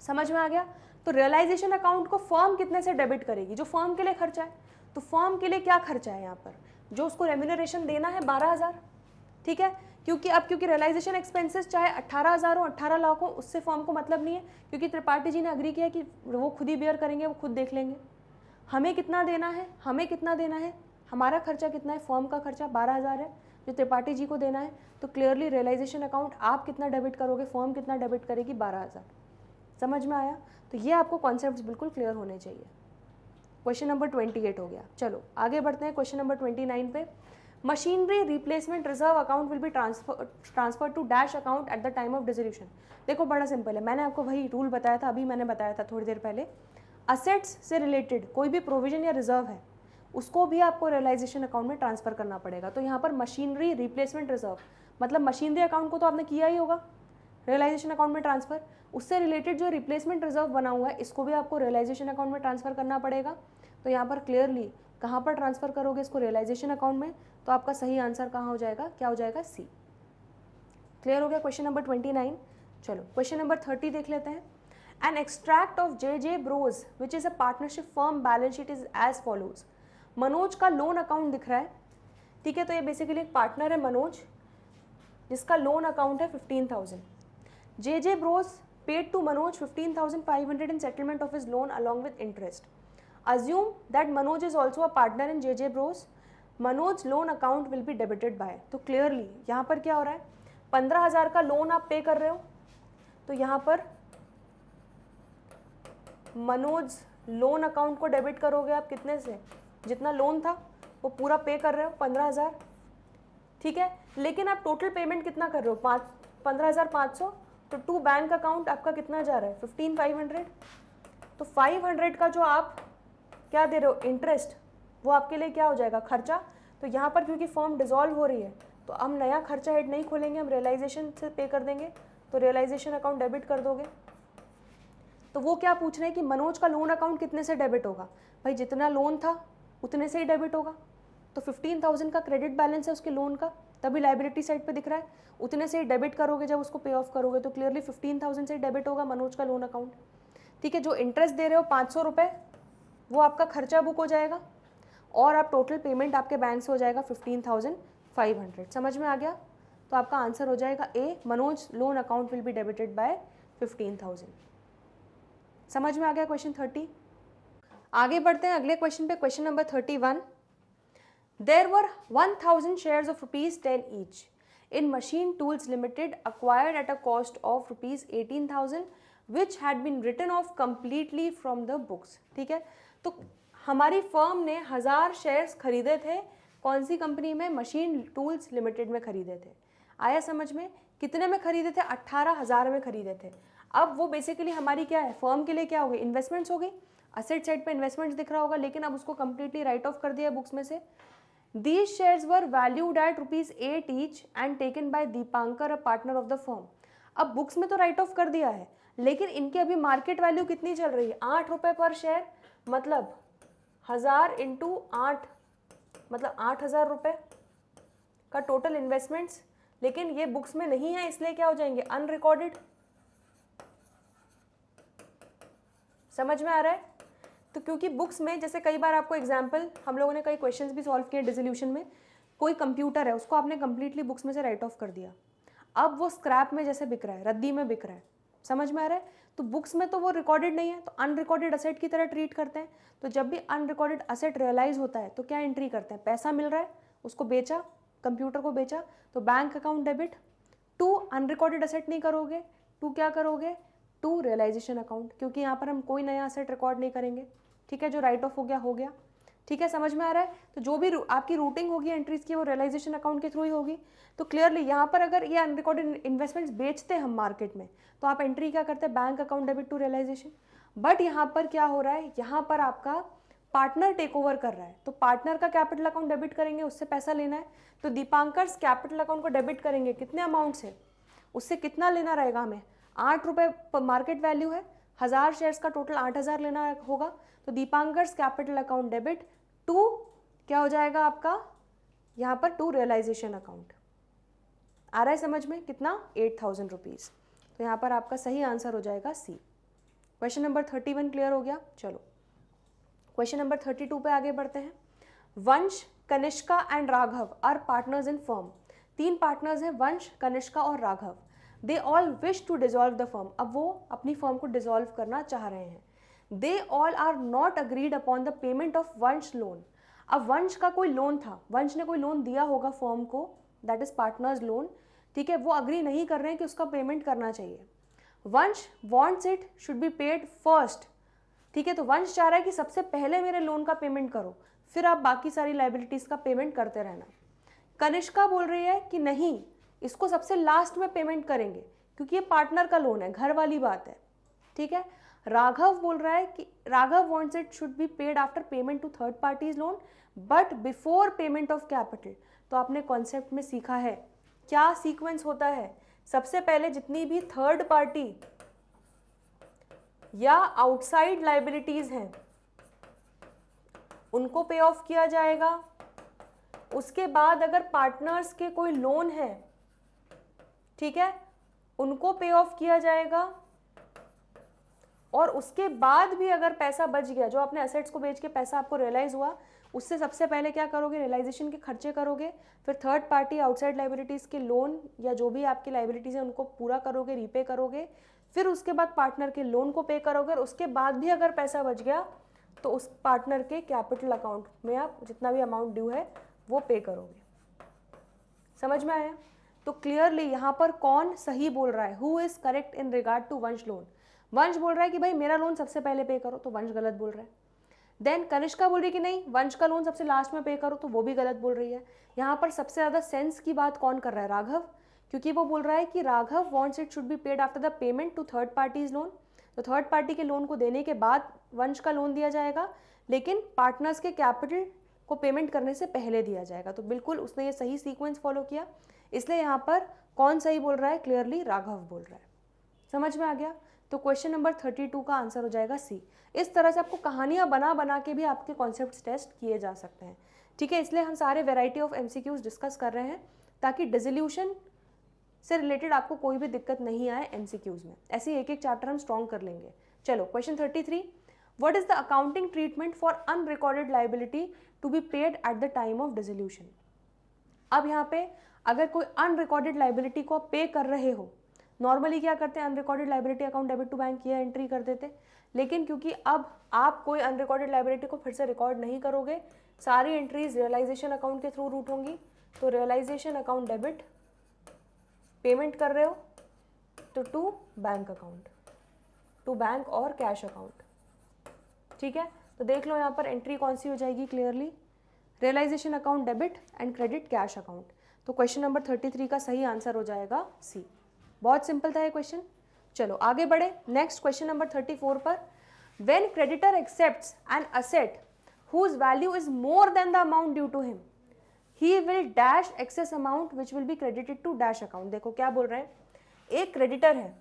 समझ में आ गया? तो रियलाइजेशन अकाउंट को फर्म कितने से डेबिट करेगी? जो फर्म के लिए खर्चा है। तो फर्म के लिए क्या खर्चा है यहाँ पर? जो उसको रेम्यूनरेशन देना है 12,000, ठीक है, क्योंकि रियलाइजेशन एक्सपेंसेस चाहे 18,000 हो 18 लाख हो, उससे फर्म को मतलब नहीं है, क्योंकि त्रिपाठी जी ने अग्री किया कि वो खुद ही बियर करेंगे, वो खुद देख लेंगे। हमें कितना देना है? हमें कितना देना है? हमारा खर्चा कितना है? फर्म का खर्चा 12,000 है जो त्रिपाठी जी को देना है। तो क्लियरली रियलाइजेशन अकाउंट आप कितना डेबिट करोगे, फर्म कितना डेबिट करेगी? 12,000। समझ में आया? तो ये आपको कॉन्सेप्ट्स बिल्कुल क्लियर होने चाहिए। क्वेश्चन नंबर 28 हो गया। चलो आगे बढ़ते हैं क्वेश्चन नंबर 29 पे। Machinery replacement reserve account will be transfer to dash account at the time of dissolution. देखो बड़ा सिंपल है, मैंने आपको वही रूल बताया था, अभी मैंने बताया था थोड़ी देर पहले। असेट्स से रिलेटेड कोई भी प्रोविजन या रिजर्व है उसको भी आपको रियलाइजेशन अकाउंट में ट्रांसफर करना पड़ेगा। तो यहाँ पर मशीनरी रिप्लेसमेंट रिजर्व मतलब मशीनरी अकाउंट को तो आपने किया ही होगा रियलाइजेशन अकाउंट में ट्रांसफर, उससे रिलेटेड जो रिप्लेसमेंट रिजर्व बना हुआ है इसको भी आपको रियलाइजेशन अकाउंट में ट्रांसफर करना पड़ेगा। तो यहाँ पर क्लियरली कहाँ पर ट्रांसफर करोगे इसको? रियलाइजेशन अकाउंट में। तो आपका सही आंसर कहाँ हो जाएगा? क्या हो जाएगा? सी। क्लियर हो गया क्वेश्चन नंबर 29। चलो क्वेश्चन नंबर 30 देख लेते हैं। An extract of JJ Bros which is a partnership firm balance sheet is as follows. Manoj का लोन अकाउंट दिख रहा है, ठीक है, तो ये बेसिकली एक पार्टनर है मनोज जिसका लोन अकाउंट है 15,000। JJ Bros paid to Manoj 15,500 in settlement of his loan along with interest. Assume that Manoj is also a partner in JJ Bros. Manoj's loan account will be debited by। तो clearly यहाँ पर क्या हो रहा है? 15,000 का loan आप पे कर रहे हो, तो यहाँ पर मनोज लोन अकाउंट को डेबिट करोगे आप कितने से? जितना लोन था वो पूरा पे कर रहे हो 15,000, ठीक है, लेकिन आप टोटल पेमेंट कितना कर रहे हो? 15,500। तो टू बैंक अकाउंट आपका कितना जा रहा है? 15,500। तो 500 का जो आप क्या दे रहे हो इंटरेस्ट, वो आपके लिए क्या हो जाएगा? खर्चा। तो यहाँ पर क्योंकि फॉर्म डिसॉल्व हो रही है तो हम नया खर्चा हेड नहीं खोलेंगे, हम रियलाइजेशन से पे कर देंगे। तो रियलाइजेशन अकाउंट डेबिट कर दोगे। तो वो क्या पूछ रहे हैं कि मनोज का लोन अकाउंट कितने से डेबिट होगा? भाई जितना लोन था उतने से ही डेबिट होगा। तो 15,000 का क्रेडिट बैलेंस है उसके लोन का, तभी लाइबिलिटी साइड पे दिख रहा है, उतने से ही डेबिट करोगे जब उसको पे ऑफ करोगे। तो क्लियरली 15,000 से ही डेबिट होगा मनोज का लोन अकाउंट, ठीक है। जो इंटरेस्ट दे रहे हो 500 रुपये वो आपका खर्चा बुक हो जाएगा और आप टोटल पेमेंट आपके बैंक से हो जाएगा 15,500। समझ में आ गया? तो आपका आंसर हो जाएगा A, Manoj loan account will be debited by 15,000। समझ में आ गया क्वेश्चन 30। आगे बढ़ते हैं अगले क्वेश्चन पे, question number 31। There were 1,000 shares of ₹10 each in Machine Tools Limited acquired at a cost of ₹18,000 which had been written off completely from the books। ठीक है, तो हमारी फर्म ने 1,000 शेयर्स खरीदे थे। कौन सी कंपनी में? मशीन टूल्स लिमिटेड में खरीदे थे। आया समझ में? कितने में खरीदे थे? 18,000 में खरीदे थे। अब वो बेसिकली हमारी क्या है? फर्म के लिए क्या हो गई? इन्वेस्टमेंट्स हो गई। असेट साइड पे इन्वेस्टमेंट्स दिख रहा होगा, लेकिन अब उसको कंप्लीटली राइट ऑफ कर दिया बुक्स में से। These shares were valued at ₹8 each and taken by Deepankar, a partner of the firm। अब बुक्स में तो राइट ऑफ कर दिया है, लेकिन इनकी अभी मार्केट वैल्यू कितनी चल रही है? 8 रुपये पर शेयर, मतलब 1,000 इंटू 8 मतलब 8,000 रुपये का टोटल इन्वेस्टमेंट्स। लेकिन ये बुक्स में नहीं है, इसलिए क्या हो जाएंगे? अनरिकॉर्डेड। समझ में आ रहा है? तो क्योंकि बुक्स में जैसे कई बार आपको एग्जाम्पल, हम लोगों ने कई क्वेश्चंस भी सॉल्व किए डिसोल्यूशन में, कोई कंप्यूटर है उसको आपने कंप्लीटली बुक्स में से राइट ऑफ कर दिया, अब वो स्क्रैप में जैसे बिक रहा है, रद्दी में बिक रहा है। समझ में आ रहा है? तो बुक्स में तो वो रिकॉर्डेड नहीं है, तो अनरिकॉर्डेड असेट की तरह ट्रीट करते हैं। तो जब भी अनरिकॉर्डेड असेट रियलाइज होता है तो क्या एंट्री करते हैं? पैसा मिल रहा है, उसको बेचा, कंप्यूटर को बेचा, तो bank account debit to unrecorded asset नहीं करोगे, टू क्या करोगे? टू रियलाइजेशन अकाउंट, क्योंकि यहाँ पर हम कोई नया असेट रिकॉर्ड नहीं करेंगे। ठीक है, जो राइट ऑफ हो गया हो गया। ठीक है, समझ में आ रहा है? तो जो भी आपकी रूटिंग होगी एंट्रीज की वो रियलाइजेशन अकाउंट के थ्रू ही होगी। तो क्लियरली यहाँ पर अगर ये अनरिकॉर्डेड इन्वेस्टमेंट्स बेचते हैं हम मार्केट में, तो आप एंट्री क्या करते हैं, bank account debit to realisation. But यहाँ पर क्या हो रहा है, यहाँ पर आपका पार्टनर टेक ओवर कर रहा है, तो पार्टनर का कैपिटल अकाउंट डेबिट करेंगे, उससे पैसा लेना है। तो दीपांकर्स कैपिटल अकाउंट को डेबिट करेंगे, कितने अमाउंट से, उससे कितना लेना रहेगा हमें, 8 रुपये मार्केट वैल्यू है, 1000 शेयर्स का टोटल 8000 लेना होगा। तो दीपांकर्स कैपिटल अकाउंट डेबिट टू क्या हो जाएगा आपका यहाँ पर, टू रियलाइजेशन अकाउंट। आ रहा है समझ में, कितना, 8000 रुपीज़। तो यहाँ पर आपका सही आंसर हो जाएगा सी। क्वेश्चन नंबर 31 क्लियर हो गया। चलो क्वेश्चन नंबर 32 पे आगे बढ़ते हैं। Vansh, Kanishka and Raghav are partners in firm. 3 partners हैं, वंश, कनिष्का और Raghav. They all wish to dissolve the firm. अब वो अपनी फर्म को डिजॉल्व करना चाह रहे हैं। They all are not agreed upon the payment of Vansh loan. अब वंश का कोई लोन था, वंश ने कोई लोन दिया होगा फर्म को, दैट इज पार्टनर्स लोन, ठीक है, वो अग्री नहीं कर रहे हैं कि उसका पेमेंट करना चाहिए। वंश wants it should be paid first, ठीक है, तो वंश चाह रहा है कि सबसे पहले मेरे लोन का पेमेंट करो, फिर आप बाकी सारी लाइबिलिटीज का पेमेंट करते रहना। कनिष्का बोल रही है कि नहीं, इसको सबसे लास्ट में पेमेंट करेंगे क्योंकि ये पार्टनर का लोन है, घर वाली बात है, ठीक है। राघव बोल रहा है कि Raghav wants it should be paid after payment to third parties loan but before payment of capital. तो आपने कॉन्सेप्ट में सीखा है क्या सीक्वेंस होता है, सबसे पहले जितनी भी थर्ड पार्टी या आउटसाइड लाइबिलिटीज हैं उनको पे ऑफ किया जाएगा। उसके बाद अगर पार्टनर्स के कोई लोन है, ठीक है, उनको पे ऑफ किया जाएगा। और उसके बाद भी अगर पैसा बच गया, जो आपने असेट्स को बेच के पैसा आपको रियलाइज हुआ, उससे सबसे पहले क्या करोगे, रियलाइजेशन के खर्चे करोगे, फिर थर्ड पार्टी आउटसाइड लाइबिलिटीज के लोन या जो भी आपकी लाइबिलिटीज है उनको पूरा करोगे, रीपे करोगे, फिर उसके बाद पार्टनर के लोन को पे करोगे। और उसके बाद भी अगर पैसा बच गया तो उस पार्टनर के कैपिटल अकाउंट में आप जितना भी अमाउंट ड्यू है वो पे करोगे। समझ में आया? तो क्लियरली यहाँ पर कौन सही बोल रहा है, who is correct in regard to Vansh loan. Vansh बोल रहा है कि भाई मेरा लोन सबसे पहले पे करो, तो वंश गलत बोल रहा है। देन कनिष्का बोल रही है कि नहीं, वंश का लोन सबसे लास्ट में पे करो, तो वो भी गलत बोल रही है। यहाँ पर सबसे ज़्यादा सेंस की बात कौन कर रहा है, राघव, क्योंकि वो बोल रहा है कि Raghav wants it should be paid after the payment to third parties loan. तो थर्ड पार्टी के लोन को देने के बाद वंश का लोन दिया जाएगा, लेकिन पार्टनर्स के कैपिटल को पेमेंट करने से पहले दिया जाएगा। तो बिल्कुल उसने ये सही सीक्वेंस फॉलो किया, इसलिए यहाँ पर कौन सही बोल रहा है, क्लियरली राघव बोल रहा है। समझ में आ गया? तो क्वेश्चन नंबर 32 का आंसर हो जाएगा सी। इस तरह से आपको कहानियां बना बना के भी आपके कॉन्सेप्ट्स टेस्ट किए जा सकते हैं, ठीक है। इसलिए हम सारे वेराइटी ऑफ एमसीक्यूज डिस्कस कर रहे हैं ताकि डिसोल्यूशन से रिलेटेड आपको कोई भी दिक्कत नहीं आए एमसीक्यूज में। ऐसे एक एक चैप्टर हम स्ट्रॉन्ग कर लेंगे। चलो question 33, what is the accounting treatment for unrecorded liability to be paid at the time of dissolution. अब यहाँ पे अगर कोई अनरिकॉर्डेड लाइबिलिटी को आप पे कर रहे हो, नॉर्मली क्या करते हैं, unrecorded liability account debit to bank ये एंट्री कर देते, लेकिन क्योंकि अब आप कोई अनरिकॉर्डेड लाइबिलिटी को फिर से रिकॉर्ड नहीं करोगे, सारी एंट्रीज रियलाइजेशन अकाउंट के थ्रू रूट होंगी। तो रियलाइजेशन अकाउंट डेबिट पेमेंट कर रहे हो तो to bank account, to bank और कैश अकाउंट, ठीक है। तो देख लो यहाँ पर एंट्री कौन सी हो जाएगी, clearly realisation account debit and credit cash account. तो क्वेश्चन नंबर 33 का सही आंसर हो जाएगा सी। बहुत सिंपल था ये क्वेश्चन। चलो आगे बढ़े नेक्स्ट क्वेश्चन नंबर 34 पर। When creditor accepts an asset whose value is more than the amount due to him, he will dash excess amount which will be credited to dash account. देखो क्या बोल रहे हैं, एक क्रेडिटर है,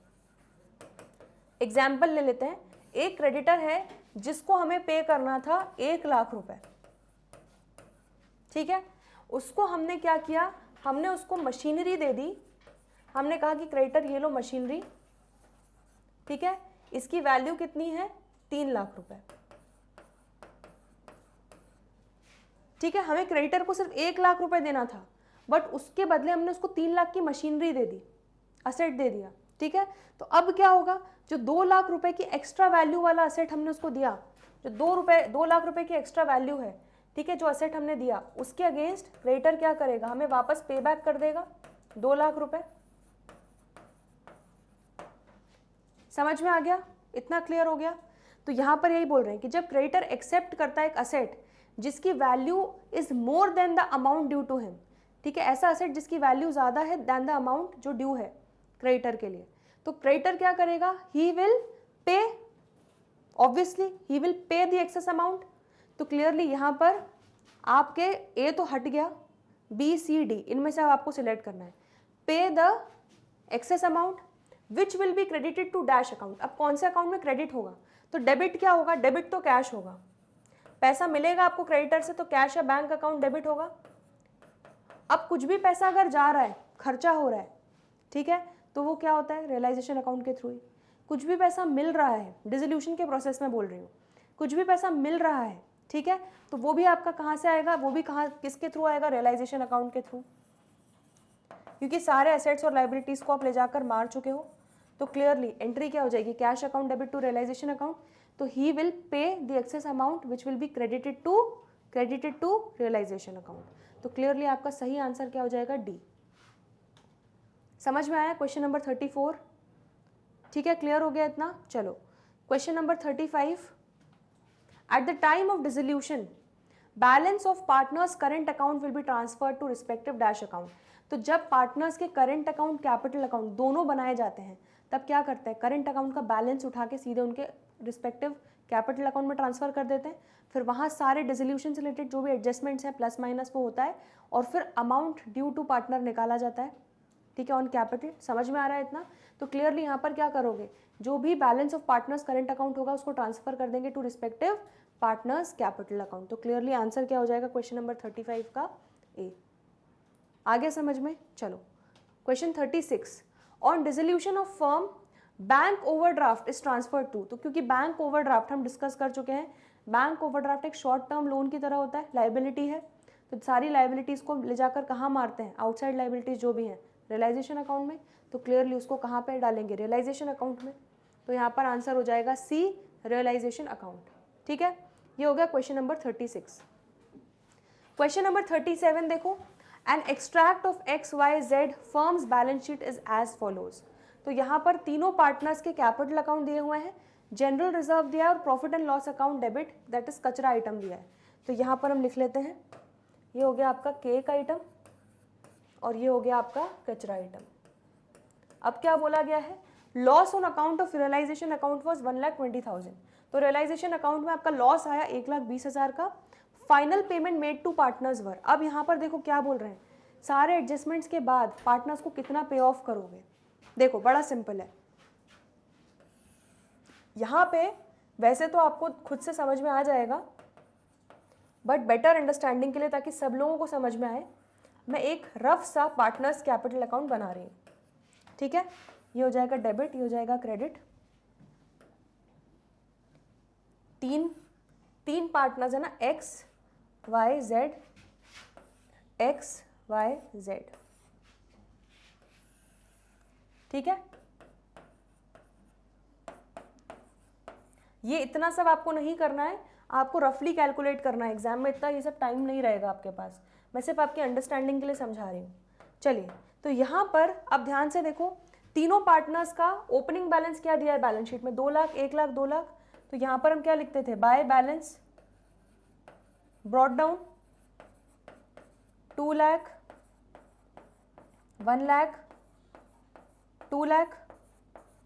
example ले लेते हैं, एक क्रेडिटर है जिसको हमें पे करना था 1 लाख रुपए, ठीक है। उसको हमने क्या किया, हमने उसको मशीनरी दे दी, हमने कहा कि क्रेडिटर ये लो मशीनरी, ठीक है, इसकी वैल्यू कितनी है 3 लाख रुपए, ठीक है। हमें क्रेडिटर को सिर्फ 1 लाख रुपए देना था, बट उसके बदले हमने उसको 3 लाख की मशीनरी दे दी, असेट दे दिया, ठीक है। तो अब क्या होगा, जो 2 लाख रुपए की एक्स्ट्रा वैल्यू वाला असेट हमने उसको दिया, जो 2 लाख रुपए की एक्स्ट्रा वैल्यू है, ठीक है, जो असेट हमने दिया, उसके अगेंस्ट क्रेडिटर क्या करेगा, हमें वापस पे बैक कर देगा 2 लाख रुपए। समझ में आ गया, इतना क्लियर हो गया। तो यहाँ पर यही बोल रहे हैं कि जब क्रेडिटर एक्सेप्ट करता है एक असेट जिसकी value is more than the amount due to him, ठीक है, ऐसा असेट जिसकी वैल्यू ज़्यादा है देन द अमाउंट जो ड्यू है क्रेडिटर के लिए। तो क्रेडिटर क्या करेगा, he will pay, obviously he will pay the excess amount. तो क्लियरली यहाँ पर आपके ए तो हट गया, बी सी डी इनमें से आपको सिलेक्ट करना है। Pay the excess amount which will be credited to dash account. अब कौन से अकाउंट में क्रेडिट होगा, तो डेबिट क्या होगा, डेबिट तो कैश होगा, पैसा मिलेगा आपको क्रेडिटर से तो कैश या बैंक अकाउंट डेबिट होगा। अब कुछ भी पैसा अगर जा रहा है, खर्चा हो रहा है, ठीक है, तो वो क्या होता है, रियलाइजेशन अकाउंट के थ्रू ही। कुछ भी पैसा मिल रहा है, डिसोल्यूशन के प्रोसेस में बोल रही हूँ, कुछ भी पैसा मिल रहा है, ठीक है, तो वो भी आपका कहाँ से आएगा, वो भी कहाँ किसके थ्रू आएगा, रियलाइजेशन अकाउंट के थ्रू, क्योंकि सारे एसेट्स और लाइबिलिटीज को आप ले जाकर मार चुके हो। तो क्लियरली एंट्री क्या हो जाएगी, cash account debit to realisation account. तो he will pay the excess amount which will be credited to realisation account. तो क्लियरली आपका सही आंसर क्या हो जाएगा, डी। समझ में आया क्वेश्चन नंबर 34, ठीक है, क्लियर हो गया इतना। चलो question number 35, at the time of dissolution balance of partners current account will be transferred to respective dash account. तो जब पार्टनर्स के करंट अकाउंट कैपिटल अकाउंट दोनों बनाए जाते हैं तब क्या करते हैं, करंट अकाउंट का बैलेंस उठा के सीधे उनके रिस्पेक्टिव कैपिटल अकाउंट में ट्रांसफर कर देते हैं। फिर वहाँ सारे डिसोल्यूशन से रिलेटेड जो भी एडजस्टमेंट्स हैं प्लस माइनस वो होता है और फिर अमाउंट ड्यू टू पार्टनर निकाला जाता है, ठीक है, ऑन कैपिटल। समझ में आ रहा है इतना। तो क्लियरली यहाँ पर क्या करोगे, जो भी balance of partners current account होगा उसको ट्रांसफर कर देंगे to respective partners capital account. तो क्लियरली आंसर क्या हो जाएगा क्वेश्चन नंबर 35 का ए। आगे समझ में, चलो question 36, on dissolution of firm bank overdraft is transfer to. तो क्योंकि बैंक ओवरड्राफ्ट हम डिस्कस कर चुके हैं, बैंक ओवरड्राफ्ट एक शॉर्ट टर्म लोन की तरह होता है, लाइबिलिटी है, तो सारी लाइबिलिटीज को ले जाकर कहाँ मारते हैं, आउटसाइड लाइबिलिटीज जो भी हैं रियलाइजेशन अकाउंट में। तो क्लियरली उसको कहाँ पे डालेंगे, रियलाइजेशन अकाउंट में। तो यहाँ पर आंसर हो जाएगा सी, रियलाइजेशन अकाउंट, ठीक है। ये हो गया क्वेश्चन नंबर 36। क्वेश्चन नंबर 37 देखो, an extract of X Y Z firm's balance sheet is as follows. तो यहाँ पर तीनों पार्टनर्स के कैपिटल अकाउंट दिए हुए हैं, जनरल रिजर्व दिया है और profit and loss account debit that is कचरा आइटम दिया है। तो यहाँ पर हम लिख लेते हैं, ये हो गया आपका केक आइटम और ये हो गया आपका कचरा आइटम। अब क्या बोला गया है, loss on account of realisation account was 1,20,000। तो रियलाइजेशन अकाउंट में आपका लॉस आया 1,20,000 का। Final payment made to partners were. अब यहाँ पर देखो क्या बोल रहे हैं, सारे एडजस्टमेंट्स के बाद पार्टनर्स को कितना पे ऑफ करोगे। देखो बड़ा सिंपल है, यहाँ पे वैसे तो आपको खुद से समझ में आ जाएगा, बट बेटर अंडरस्टैंडिंग के लिए ताकि सब लोगों को समझ में आए, मैं एक रफ सा पार्टनर्स कैपिटल अकाउंट बना रही हूँ, ठीक है। ये हो जाएगा डेबिट, ये हो जाएगा क्रेडिट। तीन पार्टनर्स है ना, X Y Z, X Y Z, ठीक है। ये इतना सब आपको नहीं करना है, आपको रफली कैलकुलेट करना है। एग्जाम में इतना ये सब टाइम नहीं रहेगा आपके पास, मैं सिर्फ आपकी अंडरस्टैंडिंग के लिए समझा रही हूँ। चलिए, तो यहाँ पर अब ध्यान से देखो, तीनों पार्टनर्स का ओपनिंग बैलेंस क्या दिया है बैलेंस शीट में, 2 लाख, 1 लाख, 2 लाख। तो यहाँ पर हम क्या लिखते थे, by balance brought down 2 lakh, 1 lakh, 2 lakh,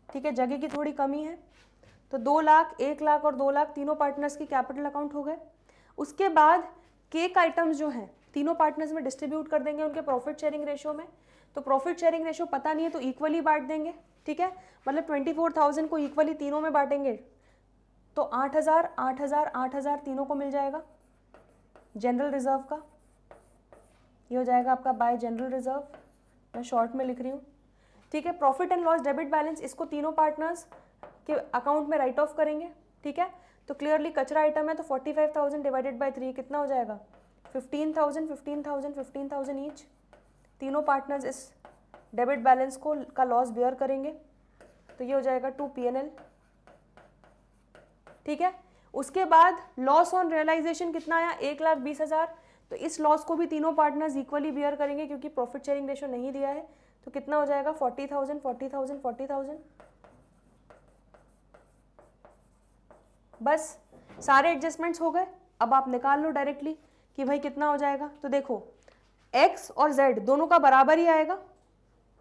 ठीक है, जगह की थोड़ी कमी है। तो 2 लाख, 1 लाख और 2 लाख तीनों पार्टनर्स की कैपिटल अकाउंट हो गए। उसके बाद केक आइटम्स जो हैं तीनों पार्टनर्स में डिस्ट्रीब्यूट कर देंगे उनके प्रॉफिट शेयरिंग रेशियो में। तो प्रॉफिट शेयरिंग रेशियो पता नहीं है तो इक्वली बांट देंगे, ठीक है, मतलब 24,000 को इक्वली तीनों में बांटेंगे तो 8,000, 8,000, 8,000 तीनों को मिल जाएगा जनरल रिजर्व का। ये हो जाएगा आपका बाय जनरल रिजर्व, मैं शॉर्ट में लिख रही हूँ, ठीक है। Profit and loss debit balance इसको तीनों पार्टनर्स के अकाउंट में राइट ऑफ करेंगे, ठीक है। तो क्लियरली कचरा आइटम है तो 45,000 डिवाइडेड बाय 3 कितना हो जाएगा, 15,000, 15,000, 15,000 ईच। तीनों पार्टनर्स इस डेबिट बैलेंस को का लॉस बियर करेंगे, तो ये हो जाएगा 2 P&L, ठीक है। उसके बाद लॉस ऑन रियलाइजेशन कितना आया, 1,20,000। तो इस लॉस को भी तीनों पार्टनर्स इक्वली बियर करेंगे क्योंकि प्रॉफिट शेयरिंग रेशियो नहीं दिया है। तो कितना हो जाएगा, 40,000, 40,000, 40,000। बस सारे एडजस्टमेंट्स हो गए, अब आप निकाल लो डायरेक्टली कि भाई कितना हो जाएगा। तो देखो x और z दोनों का बराबर ही आएगा,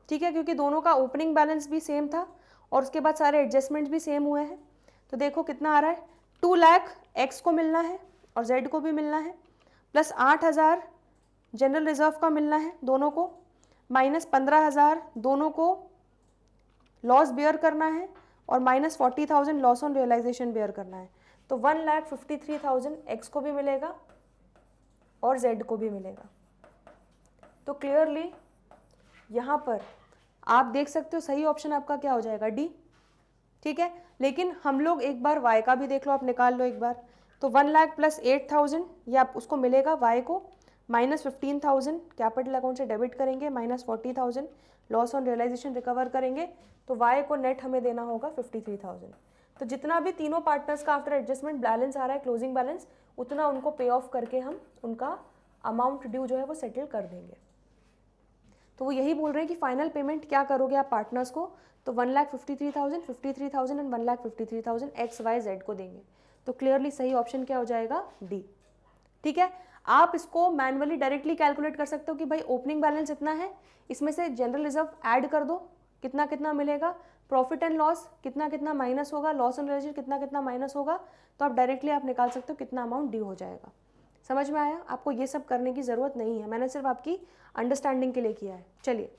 ठीक है, क्योंकि दोनों का ओपनिंग बैलेंस भी सेम था और उसके बाद सारे एडजस्टमेंट्स भी सेम हुए हैं। तो देखो कितना आ रहा है, 2 लाख x को मिलना है और z को भी मिलना है, प्लस 8,000 जनरल रिजर्व का मिलना है दोनों को, माइनस 15,000 दोनों को लॉस बेयर करना है और minus 40,000 loss on realisation bear करना है। तो 1,53,000 x को भी मिलेगा और z को भी मिलेगा। तो क्लियरली यहाँ पर आप देख सकते हो सही ऑप्शन आपका क्या हो जाएगा, डी, ठीक है। लेकिन हम लोग एक बार y का भी देख लो, आप निकाल लो एक बार। तो 1 लाख प्लस 8,000 ये आप उसको मिलेगा y को, माइनस 15,000 कैपिटल अकाउंट से डेबिट करेंगे, minus 40,000 loss on realisation recover करेंगे, तो y को नेट हमें देना होगा 53,000। तो जितना भी तीनों पार्टनर्स का आफ्टर एडजस्टमेंट बैलेंस आ रहा है, क्लोजिंग बैलेंस, उतना उनको पे ऑफ करके हम उनका अमाउंट ड्यू जो है वो सेटल कर देंगे। तो वो यही बोल रहे हैं कि फाइनल पेमेंट क्या करोगे आप पार्टनर्स को, तो 1,53,000, 53,000 एंड 1,53,000 एक्स वाई जेड को देंगे। तो क्लियरली सही ऑप्शन क्या हो जाएगा, डी, ठीक है। आप इसको मैनुअली डायरेक्टली कैलकुलेट कर सकते हो कि भाई ओपनिंग बैलेंस इतना है, इसमें से जनरल रिजर्व ऐड कर दो, कितना कितना मिलेगा, प्रॉफिट एंड लॉस कितना कितना माइनस होगा, लॉस ऑन रियलाइजेशन कितना कितना माइनस होगा, तो आप डायरेक्टली आप निकाल सकते हो कितना अमाउंट ड्यू हो जाएगा। समझ में आया? आपको ये सब करने की ज़रूरत नहीं है, मैंने सिर्फ आपकी अंडरस्टैंडिंग के लिए किया है। चलिए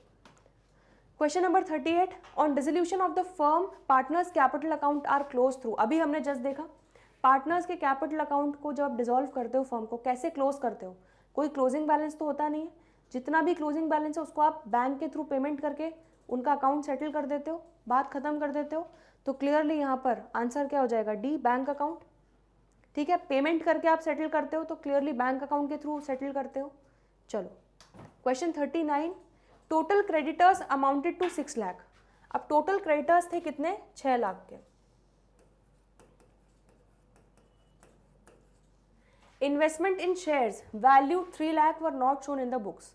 question number 38, on dissolution of the firm partners capital account are close through. अभी हमने जस्ट देखा पार्टनर्स के कैपिटल अकाउंट को जब आप डिसॉल्व करते हो फर्म को कैसे क्लोज करते हो, कोई क्लोजिंग बैलेंस तो होता नहीं है, जितना भी क्लोजिंग बैलेंस है उसको आप बैंक के थ्रू पेमेंट करके उनका अकाउंट सेटल कर देते हो, बात खत्म कर देते हो। तो क्लियरली यहाँ पर आंसर क्या हो जाएगा, डी, बैंक अकाउंट, ठीक है। पेमेंट करके आप सेटल करते हो तो क्लियरली बैंक अकाउंट के थ्रू सेटल करते हो। चलो question 39, total creditors amounted to 6 lakh. अब टोटल क्रेडिटर्स थे कितने, 6 लाख के। Investment in shares value 3 lakh were not shown in the books.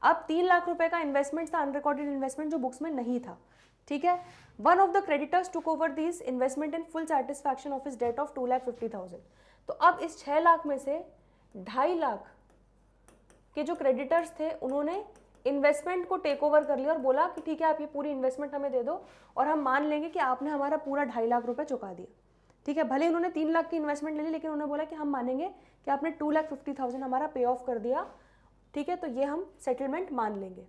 अब 3 लाख रुपए का इन्वेस्टमेंट था, अनरिकॉर्डेड इन्वेस्टमेंट जो बुक्स में नहीं था, ठीक है। One of the creditors took over this investment in full satisfaction of his debt of 2,50,000। तो अब इस 6 लाख में से 2.5 लाख के जो क्रेडिटर्स थे उन्होंने इन्वेस्टमेंट को टेक ओवर कर लिया और बोला कि ठीक है आप ये पूरी इन्वेस्टमेंट हमें दे दो और हम मान लेंगे कि आपने हमारा पूरा 2.5 लाख रुपए चुका दिया, ठीक है। भले उन्होंने 3 लाख की इन्वेस्टमेंट ले ली, लेकिन उन्होंने बोला कि हम मानेंगे कि आपने 2,50,000 हमारा पे ऑफ कर दिया, ठीक है, तो ये हम सेटलमेंट मान लेंगे,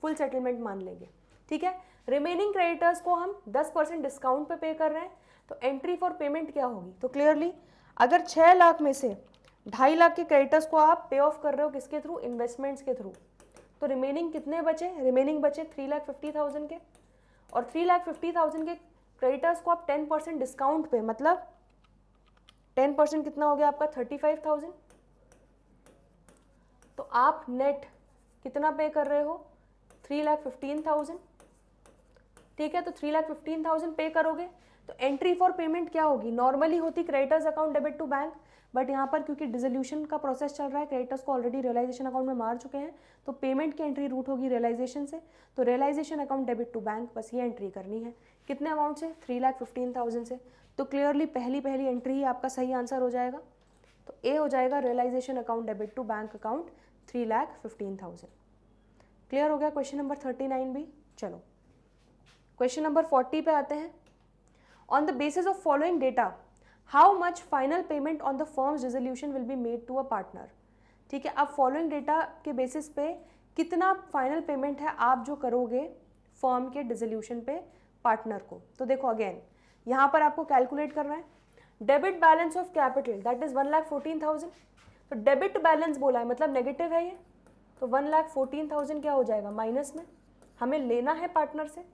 फुल सेटलमेंट मान लेंगे, ठीक है। रिमेनिंग क्रेडिटर्स को हम 10% डिस्काउंट पे कर रहे हैं, तो एंट्री फॉर पेमेंट क्या होगी, तो क्लियरली अगर 6 लाख में से 2.5 लाख के क्रेडिटर्स को आप पे ऑफ कर रहे हो किसके थ्रू, इन्वेस्टमेंट्स के थ्रू, तो रिमेनिंग कितने बचे, रिमेनिंग बचे 3,50,000 के। और 3,50,000 के क्रेडिटर्स को आप 10% डिस्काउंट पे, मतलब 10% कितना हो गया आपका 35,000। तो आप नेट कितना पे कर रहे हो, 3,15,000, ठीक है। तो 3,15,000 पे करोगे तो एंट्री फॉर पेमेंट क्या होगी, नॉर्मली होती creditors account debit to bank, but यहाँ पर क्योंकि डिसोल्यूशन का प्रोसेस चल रहा है, क्रेडिटर्स को ऑलरेडी रियलाइजेशन अकाउंट में मार चुके हैं, तो पेमेंट की एंट्री रूट होगी रियलाइजेशन से, तो realisation account debit to bank, बस ये एंट्री करनी है। कितने अमाउंट से, 3,15,000 से। तो क्लियरली पहली एंट्री ही आपका सही आंसर हो जाएगा। तो ए हो जाएगा realisation account debit to bank account 3,15,000। Clear हो गया क्वेश्चन नंबर 39 भी। चलो क्वेश्चन नंबर 40 पे आते हैं। On the basis of following data how much final payment on the firm's resolution will be made to a partner, ठीक है। अब फॉलोइंग डेटा के बेसिस पे कितना फाइनल पेमेंट है आप जो करोगे फर्म के डिसोल्यूशन पे पार्टनर को। तो देखो अगेन यहाँ पर आपको कैलकुलेट करना है, debit balance of capital that is 1,14,000। तो डेबिट बैलेंस बोला है मतलब नेगेटिव है ये, तो 1,14,000 क्या हो जाएगा, माइनस में हमें लेना है पार्टनर से,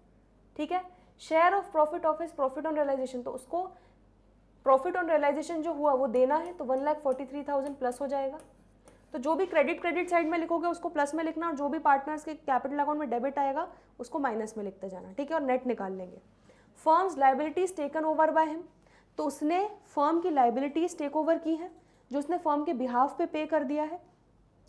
ठीक है। Share of profit of his profit on realisation, तो उसको प्रॉफिट ऑन रियलाइजेशन जो हुआ वो देना है, तो 1,43,000 प्लस हो जाएगा। तो जो भी क्रेडिट साइड में लिखोगे उसको प्लस में लिखना, और जो भी पार्टनर्स के कैपिटल अकाउंट में डेबिट आएगा उसको माइनस में लिखते जाना, ठीक है, और नेट निकाल लेंगे। Firms liabilities taken over by him, तो उसने फर्म की लाइबिलिटीज टेक ओवर की है, जो उसने फर्म के बिहाफ पे कर दिया है।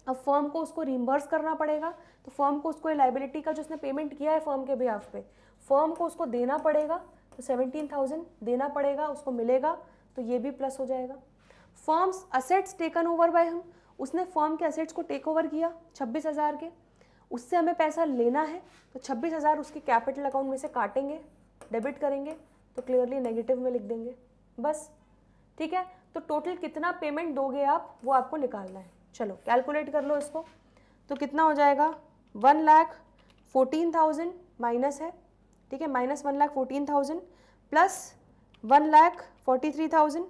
अब फर्म को उसको रिम्बर्स करना पड़ेगा, तो फर्म को उसको लाइबिलिटी का जो उसने पेमेंट किया है फर्म के बिहाफ पे, फर्म को उसको देना पड़ेगा, तो 17,000 देना पड़ेगा, उसको मिलेगा, तो ये भी प्लस हो जाएगा। Firms assets taken over by हम, उसने फर्म के असेट्स को टेक ओवर किया 26,000 के, उससे हमें पैसा लेना है, तो 26,000 उसके कैपिटल अकाउंट में से काटेंगे, डेबिट करेंगे, तो क्लियरली नेगेटिव में लिख देंगे बस। ठीक है, तो टोटल कितना पेमेंट दोगे आप, वो आपको निकालना है। चलो कैलकुलेट कर लो इसको, तो कितना हो जाएगा, 1,14,000 माइनस है, ठीक है, माइनस 1,14,000 प्लस 1,43,000,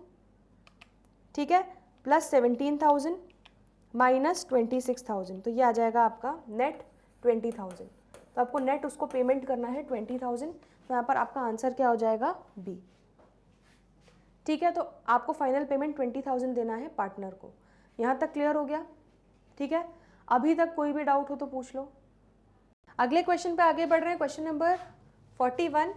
ठीक है, प्लस 17,000 माइनस 26,000, तो ये आ जाएगा आपका नेट 20,000। तो आपको नेट उसको पेमेंट करना है 20,000, तो यहाँ पर आपका आंसर क्या हो जाएगा, बी। ठीक है, तो आपको फाइनल पेमेंट 20,000 देना है पार्टनर को। यहाँ तक क्लियर हो गया? ठीक है, अभी तक कोई भी डाउट हो तो पूछ लो। अगले क्वेश्चन पे आगे बढ़ रहे हैं, question number 41।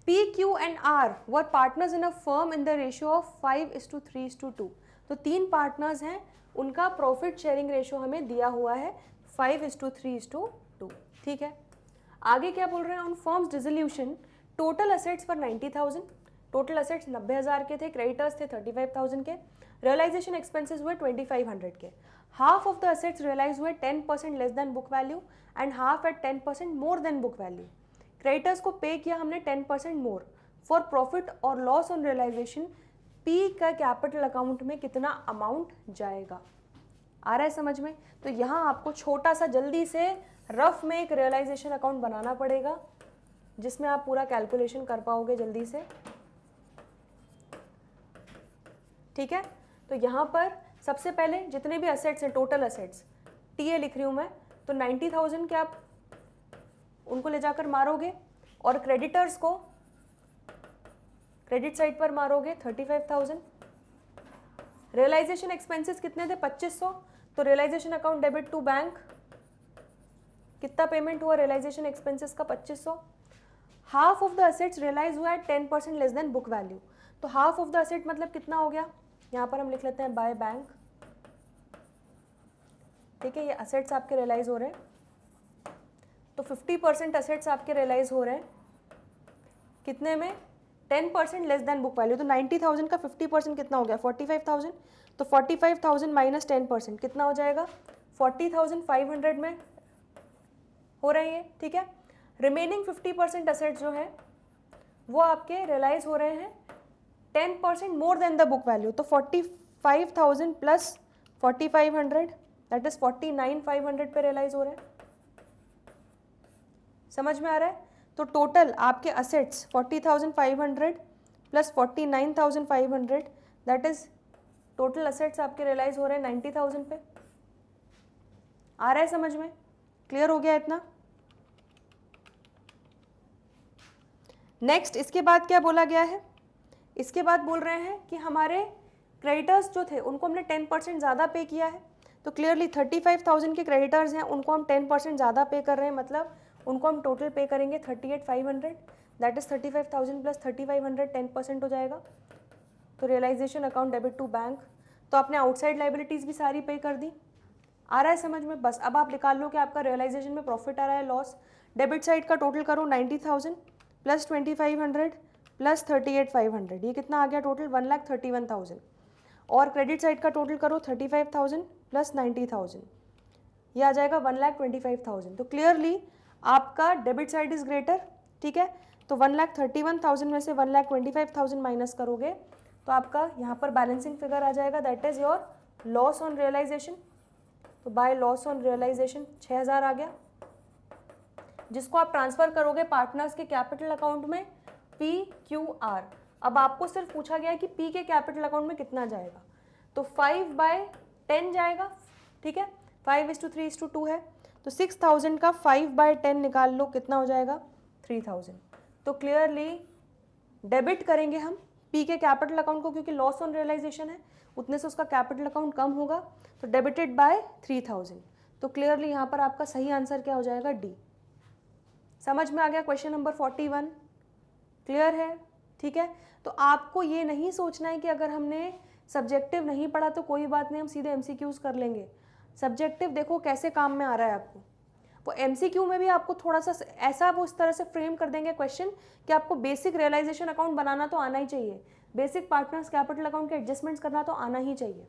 P, Q and R were partners in a firm in the ratio of 5:3:2। तो 3 पार्टनर्स हैं, उनका प्रॉफिट शेयरिंग रेशियो हमें दिया हुआ है 5:3:2। ठीक है, आगे क्या बोल रहे हैं, on firms dissolution total assets for 90,000, total assets 90,000 के थे, क्रेडिटर्स थे 35,000 के, रियलाइजेशन एक्सपेंसेस हुए 2,500 के। Half of the assets realise हुए 10% less than book value and half at 10% more than book value. Creditors को पे किया हमने 10% मोर। फॉर प्रॉफिट और लॉस ऑन रियलाइजेशन पी का कैपिटल अकाउंट में कितना अमाउंट जाएगा, आ रहा है समझ में? तो यहाँ आपको छोटा सा जल्दी से रफ में एक रियलाइजेशन अकाउंट बनाना पड़ेगा, जिसमें आप पूरा कैलकुलेशन कर पाओगे जल्दी से। ठीक है, तो यहाँ पर सबसे पहले जितने भी असेट्स हैं, टोटल असेट्स टीए लिख रही हूँ मैं, तो 90,000 के आप उनको ले जाकर मारोगे और क्रेडिटर्स को क्रेडिट साइड पर मारोगे 35,000। रियलाइजेशन एक्सपेंसेस कितने थे, 2,500, तो realisation account debit to bank, कितना पेमेंट हुआ रियलाइजेशन एक्सपेंसेस का, 2,500। Half of the assets realise हुआ है 10% लेस देन बुक वैल्यू, तो हाफ ऑफ द असेट मतलब कितना हो गया, यहाँ पर हम लिख लेते हैं बाय बैंक। ठीक है, ये असेट्स आपके रियलाइज हो रहे हैं, तो 50% असेट्स आपके रियलाइज हो रहे हैं कितने में, 10% लेस देन बुक वैल्यू। तो 90,000 का 50% कितना हो गया, 45,000, तो 45,000 माइनस 10% कितना हो जाएगा, 40,500 में हो रहे हैं। ठीक है, रिमेनिंग 50% असेट्स जो है वो आपके रियलाइज हो रहे हैं 10% more than the book value, तो 45,000 प्लस 4,500 दैट इज 49,500 पे रियलाइज हो रहे हैं। समझ में आ रहा है? तो टोटल आपके assets 40,500 plus 49,500 that is total assets आपके रियलाइज हो रहे हैं 90,000 पे। आ रहा है समझ में? क्लियर हो गया इतना? नेक्स्ट इसके बाद क्या बोला गया है, इसके बाद बोल रहे हैं कि हमारे क्रेडिटर्स जो थे उनको हमने 10% ज़्यादा पे किया है, तो क्लियरली 35,000 के क्रेडिटर्स हैं, उनको हम 10% ज़्यादा पे कर रहे हैं, मतलब उनको हम टोटल पे करेंगे 38,500 दैट इज 35,000 प्लस 3,500 10% हो जाएगा। तो realisation account debit to bank, तो आपने आउटसाइड लाइबिलिटीज़ भी सारी पे कर दी। आ रहा है समझ में? बस अब आप निकाल लो कि आपका रियलाइजेशन में प्रॉफिट आ रहा है, लॉस। डेबिट साइड का टोटल करो 90,000 प्लस 2,500 प्लस 38,500, ये कितना आ गया टोटल, 1,31,000। और क्रेडिट साइड का टोटल करो 35,000 प्लस 90,000, ये आ जाएगा 1,25,000। तो क्लियरली आपका डेबिट साइड इज ग्रेटर। ठीक है, तो 1,31,000 में से 1,25,000 माइनस करोगे तो आपका यहाँ पर बैलेंसिंग फिगर आ जाएगा, that is your loss on realisation. तो बाय लॉस ऑन रियलाइजेशन 6,000 आ गया, जिसको आप ट्रांसफर करोगे पार्टनर्स के कैपिटल अकाउंट में PQR। अब आपको सिर्फ पूछा गया है कि P के कैपिटल अकाउंट में कितना जाएगा, तो 5/10 जाएगा। ठीक है, 5:3:2 है, तो 6,000 का 5/10 निकाल लो, कितना हो जाएगा, 3,000। तो क्लियरली डेबिट करेंगे हम P के कैपिटल अकाउंट को, क्योंकि लॉस ऑन रियलाइजेशन है, उतने से उसका कैपिटल अकाउंट कम होगा, तो डेबिटेड बाय 3,000। तो क्लियरली यहाँ पर आपका सही आंसर क्या हो जाएगा, डी। समझ में आ गया क्वेश्चन नंबर 41? क्लियर है? ठीक है, तो आपको ये नहीं सोचना है कि अगर हमने सब्जेक्टिव नहीं पढ़ा तो कोई बात नहीं, हम सीधे MCQs कर लेंगे। सब्जेक्टिव देखो कैसे काम में आ रहा है आपको, वो MCQ में भी आपको थोड़ा सा ऐसा वो इस तरह से फ्रेम कर देंगे क्वेश्चन कि आपको बेसिक रियलाइजेशन अकाउंट बनाना तो आना ही चाहिए। बेसिक पार्टनर्स कैपिटल अकाउंट के एडजस्टमेंट्स करना तो आना ही चाहिए,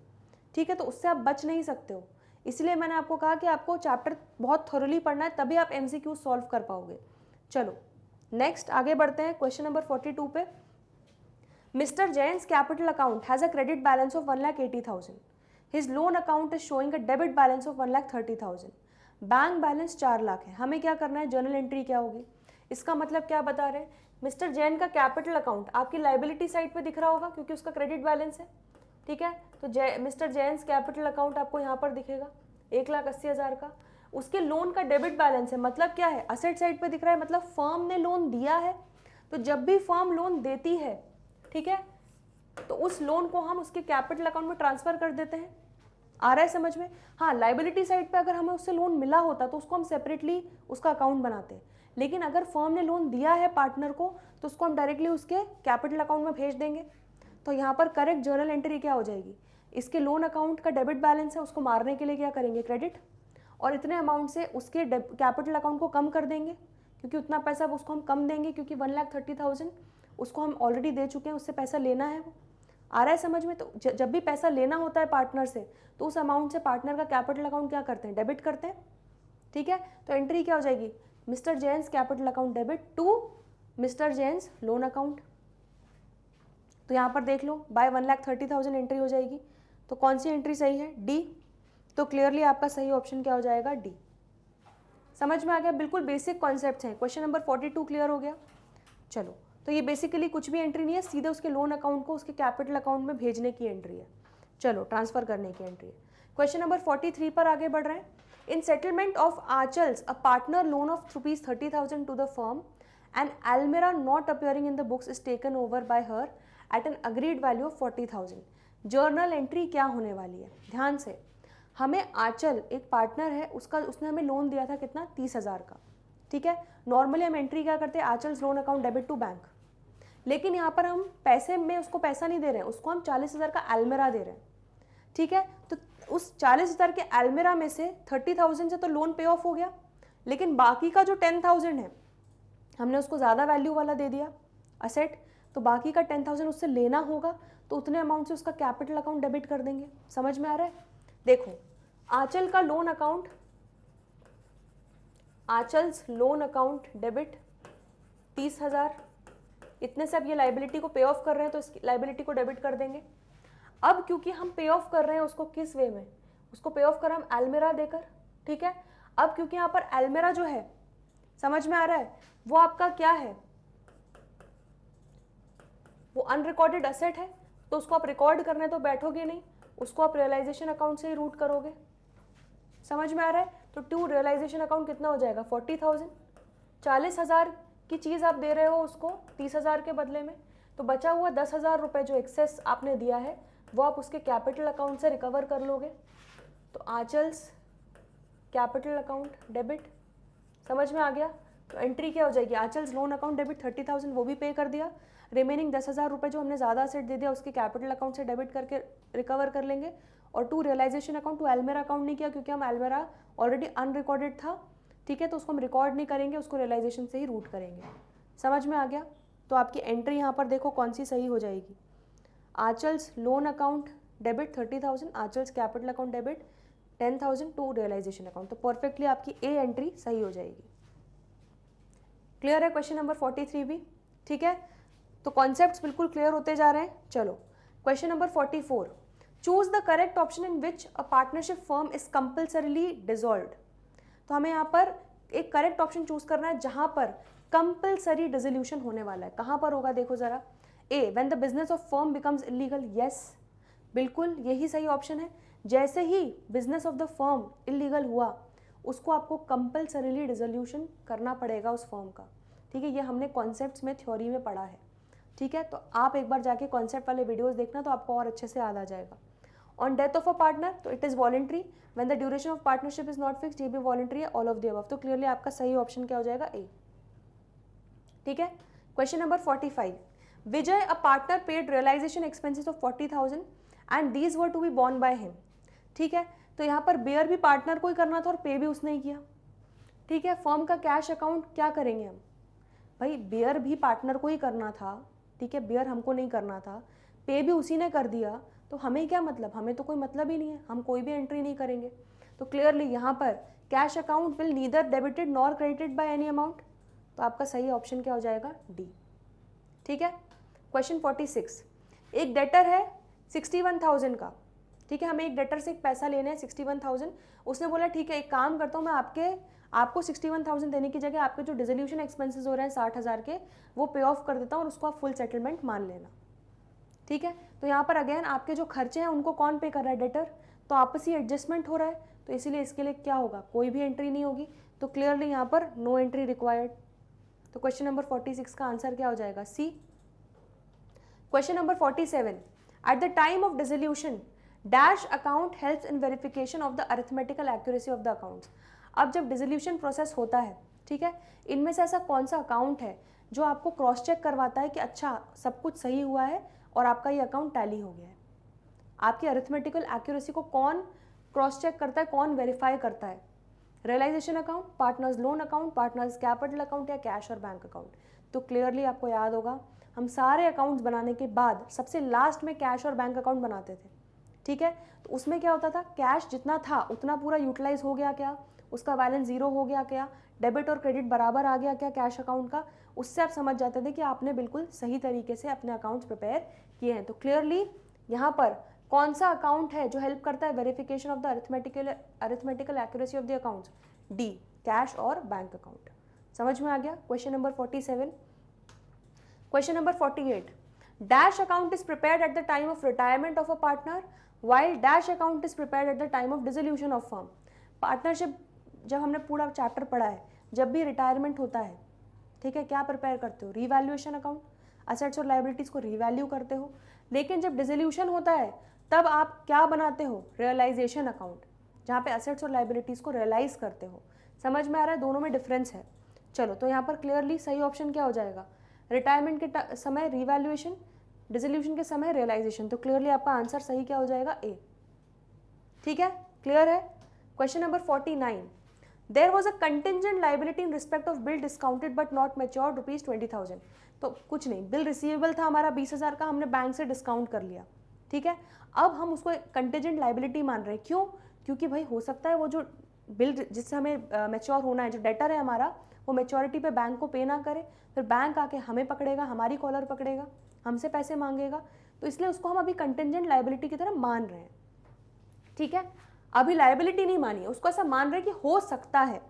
ठीक है। तो उससे आप बच नहीं सकते हो, इसलिए मैंने आपको कहा कि आपको चैप्टर बहुत थोरली पढ़ना है, तभी आप MCQ सॉल्व कर पाओगे। चलो नेक्स्ट आगे बढ़ते हैं क्वेश्चन नंबर 42 पे। Mister Jain's capital account has a credit balance of 1,80,000. His loan account is showing a debit balance of 1,30,000. Bank balance 4 lakh है। हमें क्या करना है, जर्नल एंट्री क्या होगी। इसका मतलब क्या बता रहे हैं, मिस्टर जैन का कैपिटल अकाउंट आपकी लाइबिलिटी साइड पे दिख रहा होगा क्योंकि उसका क्रेडिट बैलेंस है, ठीक है। तो मिस्टर जैन्स कैपिटल अकाउंट आपको यहाँ पर दिखेगा 1,80,000 का। उसके लोन का डेबिट बैलेंस है, मतलब क्या है, असेट साइड पे दिख रहा है, मतलब फर्म ने लोन दिया है। तो जब भी फर्म लोन देती है, ठीक है, तो उस लोन को हम उसके कैपिटल अकाउंट में ट्रांसफर कर देते हैं। आ रहा है समझ में। हाँ, लाइबिलिटी साइड पे अगर हमें उससे लोन मिला होता तो उसको हम सेपरेटली उसका अकाउंट बनाते हैं, लेकिन अगर फर्म ने लोन दिया है पार्टनर को तो उसको हम डायरेक्टली उसके कैपिटल अकाउंट में भेज देंगे। तो यहाँ पर करेक्ट जर्नल एंट्री क्या हो जाएगी, इसके लोन अकाउंट का डेबिट बैलेंस है, उसको मारने के लिए क्या करेंगे, क्रेडिट, और इतने अमाउंट से उसके कैपिटल अकाउंट को कम कर देंगे, क्योंकि उतना पैसा उसको हम कम देंगे, क्योंकि 1,30,000 उसको हम ऑलरेडी दे चुके हैं, उससे पैसा लेना है वो। आ रहा है समझ में। तो जब भी पैसा लेना होता है पार्टनर से, तो उस अमाउंट से पार्टनर का कैपिटल अकाउंट क्या करते हैं, डेबिट करते हैं, ठीक है। तो एंट्री क्या हो जाएगी, mister Jain's capital account debit to mister Jain's loan account. तो यहाँ पर देख लो, बाय 1,30,000 एंट्री हो जाएगी। तो कौन सी एंट्री सही है, डी। तो क्लियरली आपका सही ऑप्शन क्या हो जाएगा, डी। समझ में आ गया, बिल्कुल बेसिक कॉन्सेप्ट्स हैं। क्वेश्चन नंबर 42 क्लियर हो गया। चलो, तो ये बेसिकली कुछ भी एंट्री नहीं है, सीधे उसके लोन अकाउंट को उसके कैपिटल अकाउंट में भेजने की एंट्री है, चलो ट्रांसफर करने की एंट्री है। क्वेश्चन नंबर 43 पर आगे बढ़ रहे हैं। In settlement of Aanchal's a partner loan of ₹30,000 to the firm and Almirah not appearing in the books is taken over by her at an agreed value of 40,000. Journal entry क्या होने वाली है, ध्यान से। हमें आंचल एक पार्टनर है, उसने हमें लोन दिया था कितना, 30,000 का, ठीक है। नॉर्मली हम एंट्री क्या करते हैं, Aanchal's loan account debit to bank, लेकिन यहाँ पर हम पैसे में उसको पैसा नहीं दे रहे हैं, उसको हम 40,000 का Almirah दे रहे हैं, ठीक है। तो उस 40,000 के Almirah में से 30,000 से तो लोन पे ऑफ हो गया, लेकिन बाकी का जो 10,000 है हमने उसको ज़्यादा वैल्यू वाला दे दिया असेट, तो बाकी का 10,000 उससे लेना होगा, तो उतने अमाउंट से उसका कैपिटल अकाउंट डेबिट कर देंगे। समझ में आ रहा है। देखो, आंचल का loan account, Aanchal's loan account debit 30,000, इतने से अब ये लाइबिलिटी को पे ऑफ कर रहे हैं, तो इसकी लाइबिलिटी को डेबिट कर देंगे। अब क्योंकि हम पे ऑफ कर रहे हैं उसको किस वे में, उसको पे ऑफ कर हम Almirah देकर, ठीक है। अब क्योंकि यहाँ पर Almirah जो है, समझ में आ रहा है, वो आपका क्या है, वो अनरिकॉर्डेड असेट है, तो उसको आप रिकॉर्ड करने तो बैठोगे नहीं, उसको आप रियलाइजेशन अकाउंट से ही रूट करोगे। समझ में आ रहा है। तो टू रियलाइजेशन अकाउंट कितना हो जाएगा, 40,000। 40,000 की चीज़ आप दे रहे हो उसको 30,000 के बदले में, तो बचा हुआ 10,000 रुपये जो एक्सेस आपने दिया है वो आप उसके कैपिटल अकाउंट से रिकवर कर लोगे। तो आंचल्स कैपिटल अकाउंट डेबिट, समझ में आ गया। तो एंट्री क्या हो जाएगी, आंचल्स लोन अकाउंट डेबिट 30,000 वो भी पे कर दिया, रिमेनिंग 10,000 रुपये जो हमने ज़्यादा सेट दे दिया उसके कैपिटल अकाउंट से डेबिट करके रिकवर कर लेंगे। और to realisation account, to Almirah account नहीं किया क्योंकि हम Almirah ऑलरेडी अनरिकॉर्डेड था, ठीक है, तो उसको हम रिकॉर्ड नहीं करेंगे, उसको रियलाइजेशन से ही रूट करेंगे। समझ में आ गया। तो आपकी एंट्री यहाँ पर देखो कौन सी सही हो जाएगी, Aanchal's loan account debit 30,000, Aanchal's capital account debit 10,000 to realisation account. तो परफेक्टली आपकी ए एंट्री सही हो जाएगी। क्लियर है क्वेश्चन नंबर 43 भी, ठीक है। तो कॉन्सेप्ट्स बिल्कुल क्लियर होते जा रहे हैं। चलो question number 44, choose the correct option in which a partnership firm is compulsorily dissolved. तो हमें यहाँ पर एक करेक्ट ऑप्शन चूज करना है जहां पर कंपल्सरी डिसोल्यूशन होने वाला है। कहां पर होगा देखो जरा, A when the business of firm becomes illegal, yes बिल्कुल यही सही ऑप्शन है। जैसे ही business of the firm illegal हुआ उसको आपको कंपल्सरीली डिसोल्यूशन करना पड़ेगा उस फर्म का, ठीक है। ये हमने कॉन्सेप्ट्स में थ्योरी में पढ़ा है, ठीक है। तो आप एक बार जाके कॉन्सेप्ट वाले वीडियोस देखना तो आपको और अच्छे से याद आ जाएगा। On death of a partner तो it is voluntary, when the duration of partnership is not fixed, ये भी वॉलेंट्री है, ऑल ऑफ द अबव। तो क्लियरली आपका सही ऑप्शन क्या हो जाएगा, ए, ठीक है। Question number 45, Vijay a partner paid realisation expenses of 40,000 and these were to be borne by him, ठीक है। तो यहाँ पर बेयर भी पार्टनर को ही करना था और पे भी उसने ही किया, ठीक है। फर्म का कैश अकाउंट क्या करेंगे हम, भाई बेयर भी पार्टनर को ही करना था, ठीक है, बियर हमको नहीं करना था, पे भी उसी ने कर दिया, तो हमें क्या मतलब, हमें तो कोई मतलब ही नहीं है, हम कोई भी एंट्री नहीं करेंगे। तो क्लियरली यहाँ पर cash account will neither debited nor credited by any amount, तो आपका सही ऑप्शन क्या हो जाएगा, डी। ठीक है, क्वेश्चन 46, एक डेटर है 61,000 का, ठीक है, हमें एक डेटर से एक पैसा लेना है 61,000, उसने बोला ठीक है एक काम करता हूँ मैं आपको 61,000 देने की जगह आपके जो डिसोल्यूशन एक्सपेंसेस हो रहे हैं 60,000 के, वो पे ऑफ कर देता हूँ और उसको आप फुल सेटलमेंट मान लेना। ठीक है, तो यहाँ पर अगेन आपके जो खर्चे हैं उनको कौन पे कर रहा है, डेटर, तो आपसी एडजस्टमेंट हो रहा है, तो इसीलिए इसके लिए क्या होगा, कोई भी एंट्री नहीं होगी, तो क्लियरली यहाँ पर नो एंट्री रिक्वायर्ड। तो क्वेश्चन नंबर 46 का आंसर क्या हो जाएगा, C. Question number 47, at the time of dissolution dash account helps in verification of the arithmetical accuracy of the accounts. अब जब डिसोल्यूशन प्रोसेस होता है, ठीक है, इनमें से ऐसा कौन सा अकाउंट है जो आपको क्रॉस चेक करवाता है कि अच्छा सब कुछ सही हुआ है और आपका ये अकाउंट टैली हो गया है। आपकी अरिथमेटिकल एक्यूरेसी को कौन क्रॉस चेक करता है, कौन वेरीफाई करता है, realisation account, partners loan account, partners capital account या कैश और बैंक अकाउंट। तो क्लियरली आपको याद होगा हम सारे अकाउंट्स बनाने के बाद सबसे लास्ट में कैश और बैंक अकाउंट बनाते थे। ठीक है, तो उसमें क्या होता था, कैश जितना था उतना पूरा यूटिलाइज हो गया क्या, उसका बैलेंस जीरो हो गया क्या, डेबिट और क्रेडिट बराबर आ गया क्या कैश अकाउंट का, उससे आप समझ जाते थे कि आपने बिल्कुल सही तरीके से अपने अकाउंट्स प्रिपेयर किए हैं। तो क्लियरली यहाँ पर कौन सा अकाउंट है जो हेल्प करता है verification of the arithmetical accuracy of the accounts, D, cash और बैंक अकाउंट। समझ में आ गया। Question number 47। Question number 48, dash account is prepared eight the time of retirement of a partner while dash account is prepared eight the time of dissolution of firm. Partnership जब हमने पूरा chapter पढ़ा है, जब भी रिटायरमेंट होता है, ठीक है, क्या प्रिपेयर करते हो, रीवैल्यूएशन अकाउंट, असेट्स और लाइबिलिटीज को रीवैल्यू करते हो। लेकिन जब डिसोल्यूशन होता है तब आप क्या बनाते हो, रियलाइजेशन अकाउंट, जहाँ पे असेट्स और लाइबिलिटीज को रियलाइज करते हो। समझ में आ रहा है, दोनों में डिफरेंस है। चलो, तो यहाँ पर क्लियरली सही ऑप्शन क्या हो जाएगा, रिटायरमेंट के समय रीवैल्यूएशन, डिसोल्यूशन के समय रियलाइजेशन। तो क्लियरली आपका आंसर सही क्या हो जाएगा, ए। ठीक है, क्लियर है। Question number 49, there was a contingent liability in respect of bill discounted but not matured ₹20,000। तो कुछ नहीं, बिल रिसीवेबल था हमारा 20,000 का, हमने बैंक से डिस्काउंट कर लिया। ठीक है, अब हम उसको कंटिंजेंट लाइबिलिटी मान रहे हैं। क्यों? क्योंकि भाई हो सकता है वो जो बिल जिससे हमें मैच्योर होना है, जो डेटर है हमारा, वो मैच्योरिटी पे बैंक को पे ना करे, फिर बैंक आके हमें पकड़ेगा, हमारी कॉलर पकड़ेगा, हमसे पैसे मांगेगा। तो इसलिए उसको हम अभी कंटिंजेंट लाइबिलिटी की तरह मान रहे हैं। ठीक है, अभी लाइबिलिटी नहीं मानी है, उसको ऐसा मान रहे हैं कि हो सकता है।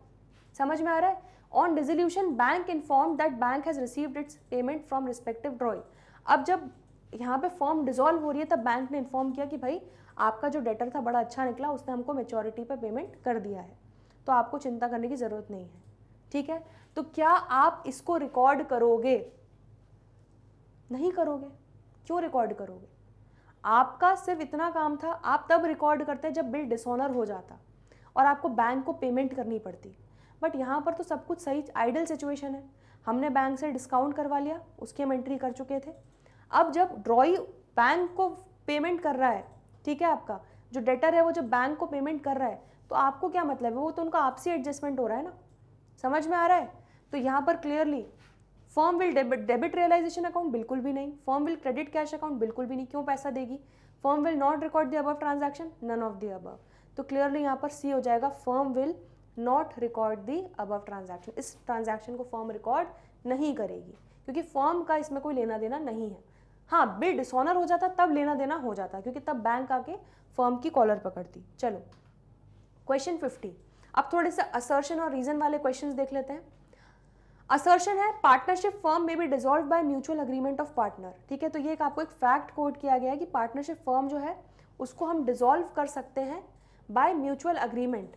समझ में आ रहा है। On dissolution bank inform that bank has received it's payment from respective drawing. अब जब यहाँ पे फॉर्म डिसॉल्व हो रही है तब बैंक ने इन्फॉर्म किया कि भाई आपका जो डेटर था बड़ा अच्छा निकला, उसने हमको मेच्योरिटी पे पेमेंट कर दिया है, तो आपको चिंता करने की ज़रूरत नहीं है। ठीक है, तो क्या आप इसको रिकॉर्ड करोगे? नहीं करोगे। क्यों रिकॉर्ड करोगे? आपका सिर्फ इतना काम था, आप तब रिकॉर्ड करते जब बिल डिसऑनर हो जाता और आपको बैंक को पेमेंट करनी पड़ती। बट यहाँ पर तो सब कुछ सही, आइडल सिचुएशन है, हमने बैंक से डिस्काउंट करवा लिया, उसकी हम एंट्री कर चुके थे। अब जब ड्रॉई बैंक को पेमेंट कर रहा है, ठीक है, आपका जो डेटर है वो जब बैंक को पेमेंट कर रहा है, तो आपको क्या मतलब है, वो तो उनका आपसी एडजस्टमेंट हो रहा है ना। समझ में आ रहा है। तो यहाँ पर clearly firm will debit realisation account, बिल्कुल भी नहीं। Firm will credit cash account, बिल्कुल भी नहीं, क्यों पैसा देगी। Firm will not record the above transaction, none of the above. तो क्लियरली यहाँ पर सी हो जाएगा, firm will not record the above transaction. इस ट्रांजैक्शन को फर्म रिकॉर्ड नहीं करेगी क्योंकि फर्म का इसमें कोई लेना देना नहीं है। हाँ, बिल डिसऑनर हो जाता तब लेना देना हो जाता, क्योंकि तब बैंक आके फर्म की कॉलर पकड़ती। चलो, क्वेश्चन 50। अब थोड़े से असर्शन और रीजन वाले क्वेश्चंस देख लेते हैं। असर्शन है, पार्टनरशिप फर्म में B dissolve by mutual agreement of partner. ठीक है, तो ये एक आपको एक फैक्ट कोट किया गया है कि पार्टनरशिप फर्म जो है उसको हम डिसॉल्व कर सकते हैं बाय म्यूचुअल अग्रीमेंट।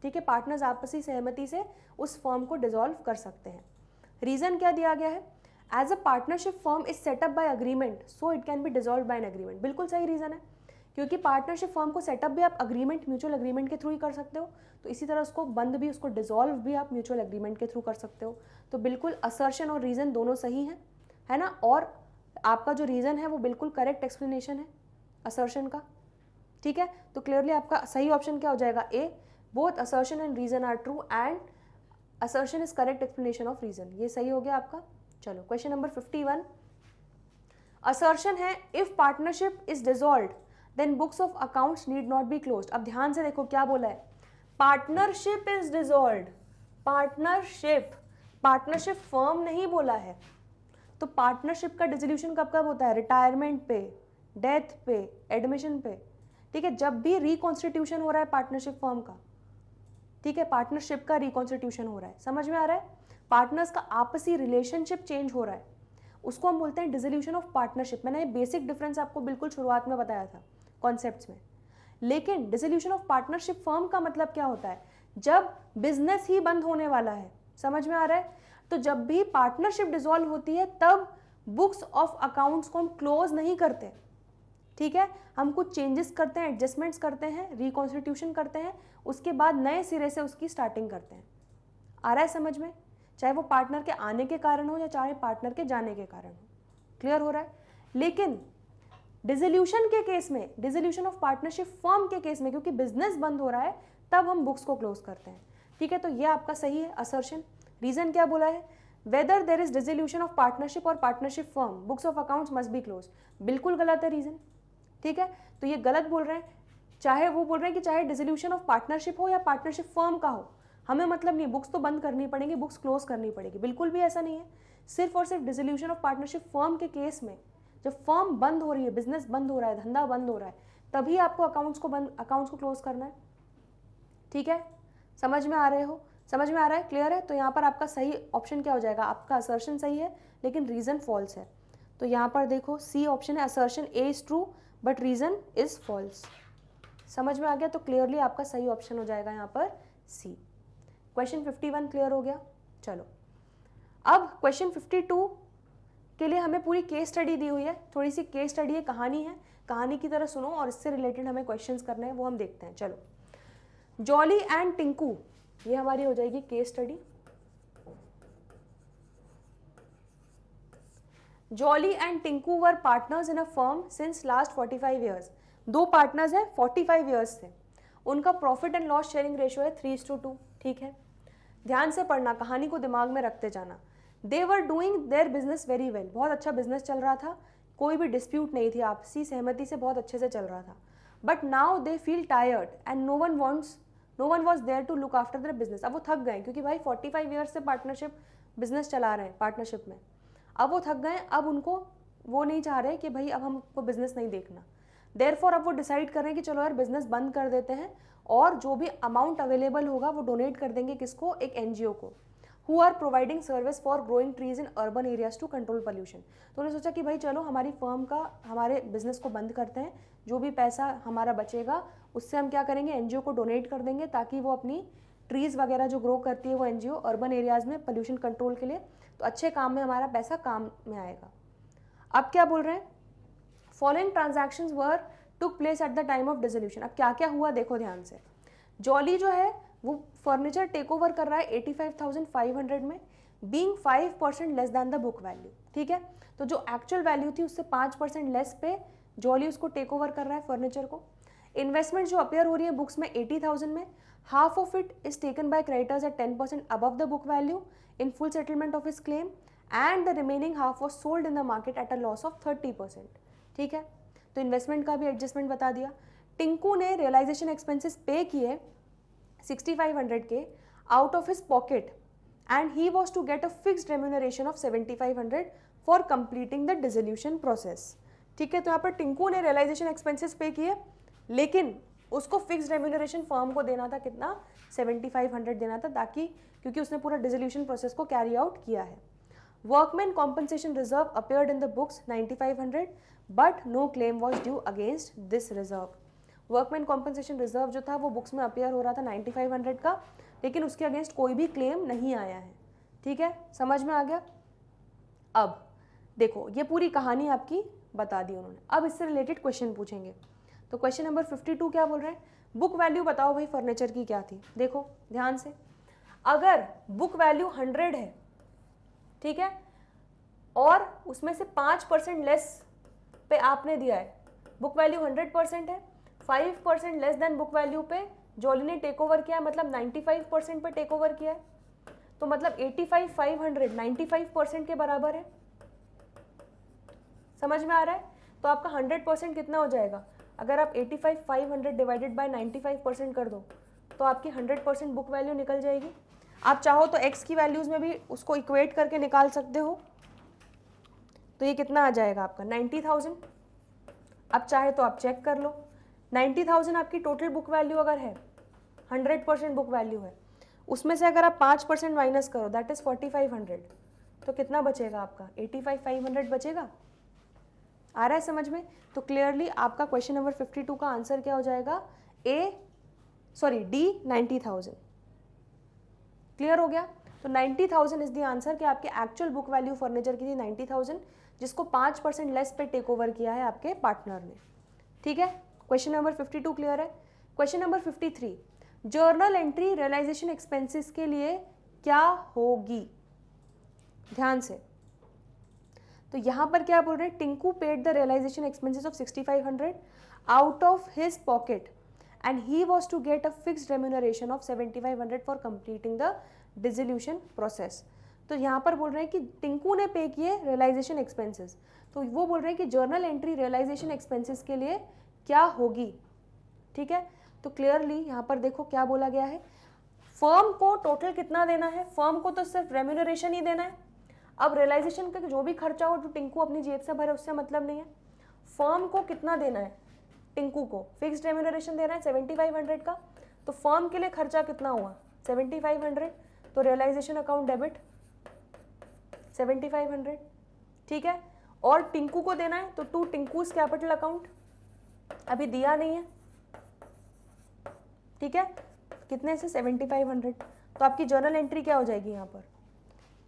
ठीक है, पार्टनर्स आपसी सहमति से उस फर्म को डिसॉल्व कर सकते हैं। रीजन क्या दिया गया है, as a partnership firm is set up by agreement so it can be dissolve by an agreement. बिल्कुल सही रीजन है, क्योंकि पार्टनरशिप फर्म को सेटअप भी आप अग्रीमेंट, म्यूचुअल अग्रीमेंट के थ्रू ही कर सकते हो, तो इसी तरह उसको बंद भी, उसको डिसॉल्व भी आप म्यूचुअल अग्रीमेंट के थ्रू कर सकते हो। तो बिल्कुल असर्शन और रीजन दोनों सही हैं, है ना। और आपका जो रीजन है वो बिल्कुल करेक्ट एक्सप्लेनेशन है असर्शन का। ठीक है, तो क्लियरली आपका सही ऑप्शन क्या हो जाएगा, A. Both assertion and reason are true and assertion is correct explanation of reason. ये सही हो गया आपका। चलो, क्वेश्चन नंबर 51। असर्शन है if partnership is dissolved then books of accounts need not be closed. अब ध्यान से देखो क्या बोला है, partnership is dissolved, partnership, partnership firm नहीं बोला है। तो पार्टनरशिप का डिसोल्यूशन कब कब होता है, रिटायरमेंट पे, डेथ पे, एडमिशन पे, ठीक है, जब भी रिकॉन्स्टिट्यूशन हो रहा है पार्टनरशिप फर्म का, ठीक है, पार्टनरशिप का रिकॉन्स्टिट्यूशन हो रहा है, समझ में आ रहा है, पार्टनर्स का आपसी रिलेशनशिप चेंज हो रहा है, उसको हम बोलते हैं डिसोल्यूशन ऑफ पार्टनरशिप। मैंने ये बेसिक डिफरेंस आपको बिल्कुल शुरुआत में बताया था कॉन्सेप्ट्स में। लेकिन डिसोल्यूशन ऑफ पार्टनरशिप फर्म का मतलब क्या होता है, जब बिजनेस ही बंद होने वाला है, समझ में आ रहा है। तो जब भी पार्टनरशिप डिसॉल्व होती है तब बुक्स ऑफ अकाउंट्स को हम क्लोज नहीं करते, ठीक है, हम कुछ चेंजेस करते हैं, एडजस्टमेंट्स करते हैं, रिकॉन्स्टिट्यूशन करते हैं, उसके बाद नए सिरे से उसकी स्टार्टिंग करते हैं। आ रहा है समझ में, चाहे वो पार्टनर के आने के कारण हो या चाहे पार्टनर के जाने के कारण हो, क्लियर हो रहा है। लेकिन डिसोल्यूशन के केस में, डिसोल्यूशन ऑफ पार्टनरशिप फर्म के केस में, क्योंकि बिजनेस बंद हो रहा है तब हम बुक्स को क्लोज करते हैं, ठीक है। तो ये आपका सही है असर्शन। रीजन क्या बोला है, whether there is dissolution of partnership और partnership firm books of accounts must be close, बिल्कुल गलत है रीजन, ठीक है। तो ये गलत बोल रहे हैं, चाहे वो बोल रहे हैं कि चाहे डिसोल्यूशन ऑफ पार्टनरशिप हो या पार्टनरशिप फर्म का हो, हमें मतलब नहीं, बुक्स तो बंद करनी पड़ेगी, बुक्स क्लोज करनी पड़ेगी, बिल्कुल भी ऐसा नहीं है। सिर्फ और सिर्फ डिसोल्यूशन ऑफ पार्टनरशिप फर्म के केस में, जब फर्म बंद हो रही है, बिजनेस बंद हो रहा है, धंधा बंद हो रहा है, तभी आपको अकाउंट्स को क्लोज करना है, ठीक है। समझ में आ रहे हो, समझ में आ रहा है, क्लियर है। तो यहाँ पर आपका सही ऑप्शन क्या हो जाएगा, आपका असर्शन सही है लेकिन रीजन फॉल्स है। तो यहाँ पर देखो सी ऑप्शन है, assertion A is true but reason is false. समझ में आ गया, तो क्लियरली आपका सही ऑप्शन हो जाएगा यहाँ पर सी। क्वेश्चन 51 क्लियर हो गया। चलो अब क्वेश्चन 52 के लिए हमें पूरी केस स्टडी दी हुई है, थोड़ी सी केस स्टडी है, कहानी है, कहानी की तरह सुनो और इससे रिलेटेड हमें क्वेश्चंस करने हैं, वो हम देखते हैं। चलो, जॉली एंड टिंकू, ये हमारी हो जाएगी case study. Jolly and Tinku were partners in a firm since last 45 years. दो पार्टनर्स हैं 45 ईयर्स से, उनका profit and loss sharing ratio है 3:2, ठीक है। ध्यान से पढ़ना, कहानी को दिमाग में रखते जाना। They were doing their business very well, बहुत अच्छा बिजनेस चल रहा था, कोई भी डिस्प्यूट नहीं थी, आपसी सहमति से बहुत अच्छे से चल रहा था। But now they feel tired and no one was there to look after their business. अब वो थक गए, क्योंकि भाई 45 ईयर्स से पार्टनरशिप बिजनेस चला रहे हैं पार्टनरशिप में, अब वो थक गए, अब उनको वो नहीं चाह रहे कि भाई अब हमको बिजनेस नहीं देखना। देयरफॉर अब वो डिसाइड कर रहे हैं कि चलो यार बिजनेस बंद कर देते हैं और जो भी अमाउंट अवेलेबल होगा वो डोनेट कर देंगे किसको, एक एनजीओ को, who are providing service for growing trees in urban areas to control pollution. तो उन्होंने सोचा कि भाई चलो हमारी फर्म का, हमारे बिजनेस को बंद करते हैं, जो भी पैसा हमारा बचेगा उससे हम क्या करेंगे, एनजीओ को डोनेट कर देंगे ताकि वो अपनी ट्रीज वगैरह जो ग्रो करती है वो एनजीओ अर्बन एरियाज में पोल्यूशन कंट्रोल के लिए, तो अच्छे काम में हमारा पैसा काम में आएगा। अब क्या बोल रहे हैं, following transactions were took place at the time of dissolution. अब क्या क्या हुआ देखो ध्यान से। जॉली जो है वो फर्नीचर टेक ओवर कर रहा है 85,500 में, being 5% less than the book value, ठीक है। तो जो एक्चुअल वैल्यू थी उससे 5% लेस पे जॉली उसको टेक ओवर कर रहा है फर्नीचर को। इन्वेस्टमेंट जो अपेयर हो रही है बुक्स में 80,000 में, half of it is taken by creditors at 10% above the book value in full settlement of his claim and the remaining half was sold in the market at a loss of 30%, ठीक है। तो investment का भी adjustment बता दिया। टिंकू ने realisation expenses पे किए 6500 के out of his pocket and he was to get a fixed remuneration of 7500 for completing the dissolution process, ठीक है। तो यहाँ पर टिंकू ने रियलाइजेशन एक्सपेंसेस पे किए लेकिन उसको फिक्स्ड रेम्यूनरेशन फर्म को देना था, कितना, 7500 देना था, ताकि क्योंकि उसने पूरा डिसोल्यूशन प्रोसेस को कैरी आउट किया है। Workman compensation reserve appeared in the books 9500 but no claim was due against this reserve. Workman compensation reserve जो था वो बुक्स में अपेयर हो रहा था 9500 का, लेकिन उसके अगेंस्ट कोई भी क्लेम नहीं आया है, ठीक है। समझ में आ गया। अब देखो ये पूरी कहानी आपकी बता दी उन्होंने, अब इससे रिलेटेड क्वेश्चन पूछेंगे। तो क्वेश्चन नंबर 52 क्या बोल रहे हैं, बुक वैल्यू बताओ भाई फर्नीचर की क्या थी। देखो ध्यान से, अगर बुक वैल्यू 100 है, ठीक है, और उसमें से 5% लेस पे आपने दिया है, बुक वैल्यू 100% है, 5% लेस देन बुक वैल्यू पे जॉली ने टेक ओवर किया है, मतलब 95% पे टेक ओवर किया है, तो मतलब 85,500 95% के बराबर है, समझ में आ रहा है? तो आपका 100% कितना हो जाएगा? अगर आप 85,500 डिवाइडेड बाय 95% कर दो तो आपकी 100% बुक वैल्यू निकल जाएगी। आप चाहो तो x की वैल्यूज़ में भी उसको इक्वेट करके निकाल सकते हो। तो ये कितना आ जाएगा आपका 90,000। अब चाहे तो आप चेक कर लो, 90,000 आपकी टोटल बुक वैल्यू अगर है, 100% बुक वैल्यू है, उसमें से अगर आप 5% माइनस करो दैट इज़ 4,500, तो कितना बचेगा आपका? 85,500 बचेगा। आ रहा है समझ में? तो क्लियरली आपका क्वेश्चन नंबर 52 का आंसर क्या हो जाएगा? डी 90,000। क्लियर हो गया? तो 90,000 इज द आंसर कि आपके एक्चुअल बुक वैल्यू फर्नीचर की थी 90,000, जिसको 5% लेस पे टेक ओवर किया है आपके पार्टनर ने। ठीक है, क्वेश्चन नंबर 52 क्लियर है। Question number 53, journal entry realisation expenses के लिए क्या होगी? ध्यान से, तो यहां पर क्या बोल रहे हैं? Tinku paid the realisation expenses of 6,500 out of his pocket and he was to get a fixed remuneration of 7,500 for completing the dissolution process। तो यहाँ पर बोल रहे हैं कि टिंकू ने पे किए रियलाइजेशन एक्सपेंसेस, तो वो बोल रहे हैं कि जर्नल एंट्री रियलाइजेशन एक्सपेंसेस के लिए क्या होगी। ठीक है, तो क्लियरली यहाँ पर देखो क्या बोला गया है, फर्म को टोटल कितना देना है? फर्म को तो सिर्फ रेम्यूनरेशन ही देना है। अब रियलाइजेशन का जो भी खर्चा हो जो टिंकू अपनी जेब से भरे उससे मतलब नहीं है। फर्म को कितना देना है? टिंकू को फिक्स्ड रेम्यूनरेशन देना है 7,500 का, तो फर्म के लिए खर्चा कितना हुआ? 7,500, तो रियलाइजेशन अकाउंट डेबिट 7,500। ठीक है, और टिंकू को देना है तो टू टिंकूज कैपिटल अकाउंट, अभी दिया नहीं है। ठीक है, कितने से? 7,500, तो आपकी जर्नल एंट्री क्या हो जाएगी यहाँ पर?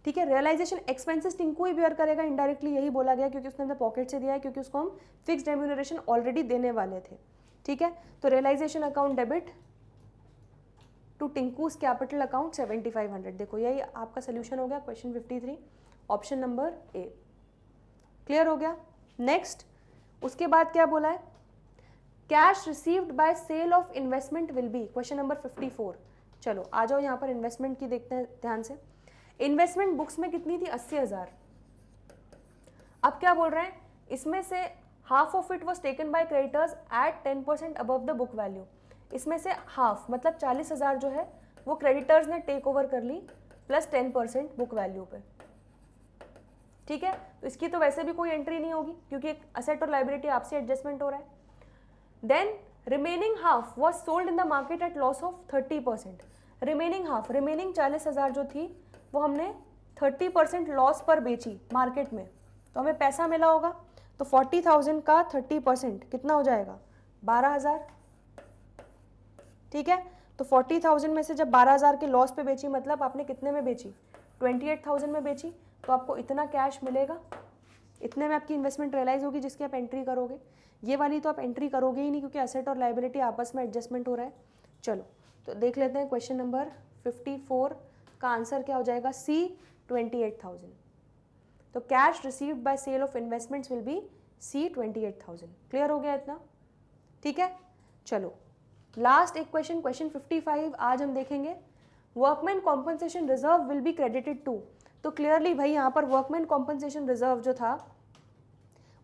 ठीक है, रियलाइजेशन एक्सपेंसेस टिंकू ही बियर करेगा, इनडायरेक्टली यही बोला गया क्योंकि उसने अपने पॉकेट से दिया है, क्योंकि उसको हम फिक्स्ड रेम्यूनरेशन ऑलरेडी देने वाले थे। ठीक है, तो realisation account debit to Tinku's capital account 7,500। देखो यही आपका सोल्यूशन हो गया question 53, option number A. Clear हो गया? नेक्स्ट, उसके बाद क्या बोला है? Cash received by sale of investment will be, question number 54। चलो आ जाओ यहाँ पर इन्वेस्टमेंट की देखते हैं ध्यान से। इन्वेस्टमेंट बुक्स में कितनी थी? 80,000। अब क्या बोल रहे हैं? इसमें से half of it was taken by creditors at 10% above the book value. इसमें से हाफ मतलब 40,000 जो है वो क्रेडिटर्स ने टेक ओवर कर ली प्लस 10% बुक वैल्यू पे। ठीक है, तो इसकी तो वैसे भी कोई एंट्री नहीं होगी क्योंकि एक असेट और लाइबिलिटी आपसे एडजस्टमेंट हो रहा है। Then remaining half was sold in the market at loss of 30%। Remaining half, remaining 40,000 जो थी वो हमने 30% लॉस पर बेची मार्केट में, तो हमें पैसा मिला होगा। तो 40,000 का 30% कितना हो जाएगा? 12,000। ठीक है, तो 40,000 में से जब 12,000 के लॉस पे बेची मतलब आपने कितने में बेची? 28,000 में बेची, तो आपको इतना कैश मिलेगा। इतने में आपकी इन्वेस्टमेंट रियलाइज होगी जिसकी आप एंट्री करोगे। ये वाली तो आप एंट्री करोगे ही नहीं क्योंकि एसेट और लाइबिलिटी आपस में एडजस्टमेंट हो रहा है। चलो तो देख लेते हैं क्वेश्चन नंबर 54 का आंसर क्या हो जाएगा? सी 28,000। तो cash received by sale of investments will be C 28,000। Clear हो गया इतना? ठीक है, चलो लास्ट एक क्वेश्चन, क्वेश्चन 55 आज हम देखेंगे। Workman compensation reserve will be credited to. तो क्लियरली भाई यहाँ पर वर्कमैन कॉम्पनसेशन रिजर्व जो था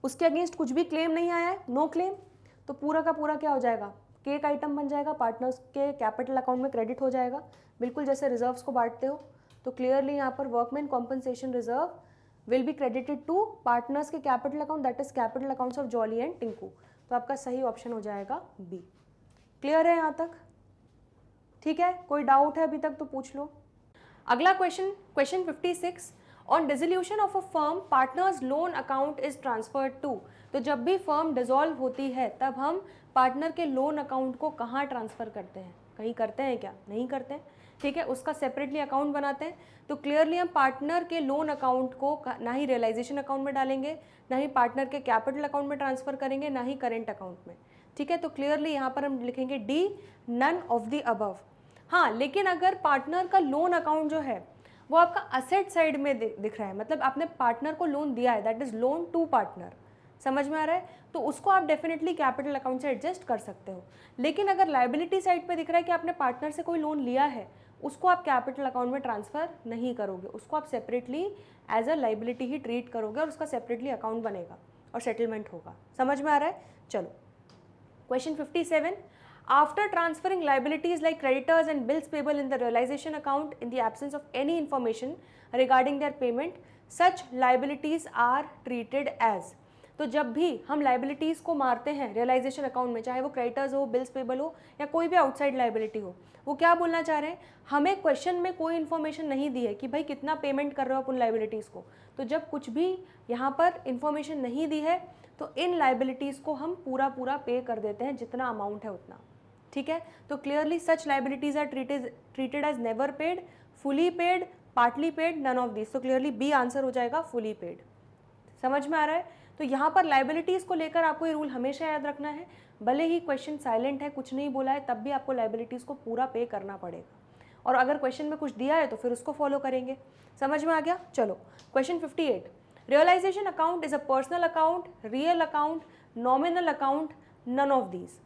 उसके अगेंस्ट कुछ भी क्लेम नहीं आया है, नो क्लेम, तो पूरा का पूरा क्या हो जाएगा? केक आइटम बन जाएगा, पार्टनर्स के कैपिटल अकाउंट में क्रेडिट हो जाएगा, बिल्कुल जैसे रिजर्व्स को बांटते हो। तो क्लियरली यहाँ पर workmen compensation reserve will be credited to partners के capital account, that is capital accounts of jolly and Tinku. तो आपका सही ऑप्शन हो जाएगा बी। क्लियर है यहाँ तक? ठीक है, कोई डाउट है अभी तक तो पूछ लो। अगला question, question 56, on dissolution of a firm partners loan account is transferred to. तो जब भी फर्म डिसॉल्व होती है तब हम पार्टनर के लोन अकाउंट को कहाँ ट्रांसफ़र करते हैं? कहीं करते हैं क्या? नहीं करते हैं। ठीक है, उसका सेपरेटली अकाउंट बनाते हैं। तो क्लियरली हम पार्टनर के लोन अकाउंट को ना ही रियलाइजेशन अकाउंट में डालेंगे, ना ही पार्टनर के कैपिटल अकाउंट में ट्रांसफ़र करेंगे, ना ही करेंट अकाउंट में। ठीक है, तो क्लियरली यहाँ पर हम लिखेंगे D, none of the above. हाँ, लेकिन अगर पार्टनर का लोन अकाउंट जो है वो आपका असेट साइड में दिख रहा है, मतलब आपने पार्टनर को लोन दिया है, that is loan to partner, समझ में आ रहा है, तो उसको आप डेफिनेटली कैपिटल अकाउंट से एडजस्ट कर सकते हो। लेकिन अगर लाइबिलिटी साइड पे दिख रहा है कि आपने पार्टनर से कोई लोन लिया है, उसको आप कैपिटल अकाउंट में ट्रांसफ़र नहीं करोगे, उसको आप सेपरेटली एज अ लाइबिलिटी ही ट्रीट करोगे और उसका सेपरेटली अकाउंट बनेगा और सेटलमेंट होगा। समझ में आ रहा है? चलो question 57, after transferring liabilities like creditors and bills payable in the realisation account in the absence of any information regarding their payment such liabilities are treated as. तो जब भी हम लाइबिलिटीज़ को मारते हैं रियलाइजेशन अकाउंट में, चाहे वो क्रेडिटर्स हो, बिल्स पेबल हो या कोई भी आउटसाइड लाइबिलिटी हो, वो क्या बोलना चाह रहे हैं, हमें क्वेश्चन में कोई इन्फॉर्मेशन नहीं दी है कि भाई कितना पेमेंट कर रहे हो आप उन लाइबिलिटीज़ को। तो जब कुछ भी यहाँ पर इन्फॉर्मेशन नहीं दी है तो इन लाइबिलिटीज़ को हम पूरा पे कर देते हैं, जितना अमाउंट है उतना। ठीक है, तो clearly such liabilities are treated as never paid, fully paid, partly paid, none of this. तो क्लियरली बी आंसर हो जाएगा फुली पेड। समझ में आ रहा है? तो यहाँ पर लाइबिलिटीज़ को लेकर आपको ये रूल हमेशा याद रखना है, भले ही क्वेश्चन साइलेंट है, कुछ नहीं बोला है, तब भी आपको लाइबिलिटीज़ को पूरा पे करना पड़ेगा। और अगर क्वेश्चन में कुछ दिया है तो फिर उसको फॉलो करेंगे। समझ में आ गया? चलो question 58, realisation account is a personal account, real account, nominal account, none of these.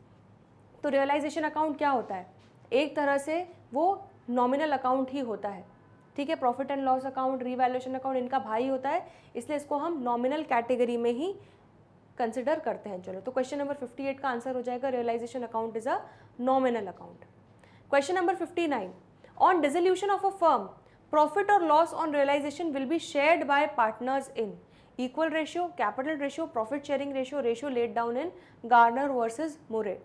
तो रियलाइजेशन अकाउंट क्या होता है? एक तरह से वो नॉमिनल अकाउंट ही होता है। ठीक है, profit and loss account, revaluation account इनका भाई होता है, इसलिए इसको हम नॉमिनल कैटेगरी में ही कंसिडर करते हैं। चलो तो क्वेश्चन नंबर 58 का आंसर हो जाएगा realisation account is a nominal account. Question number 59, on dissolution of a firm profit और loss on realisation will be shared by partners in equal ratio, capital ratio, profit sharing ratio, ratio laid down in Garner versus Murray.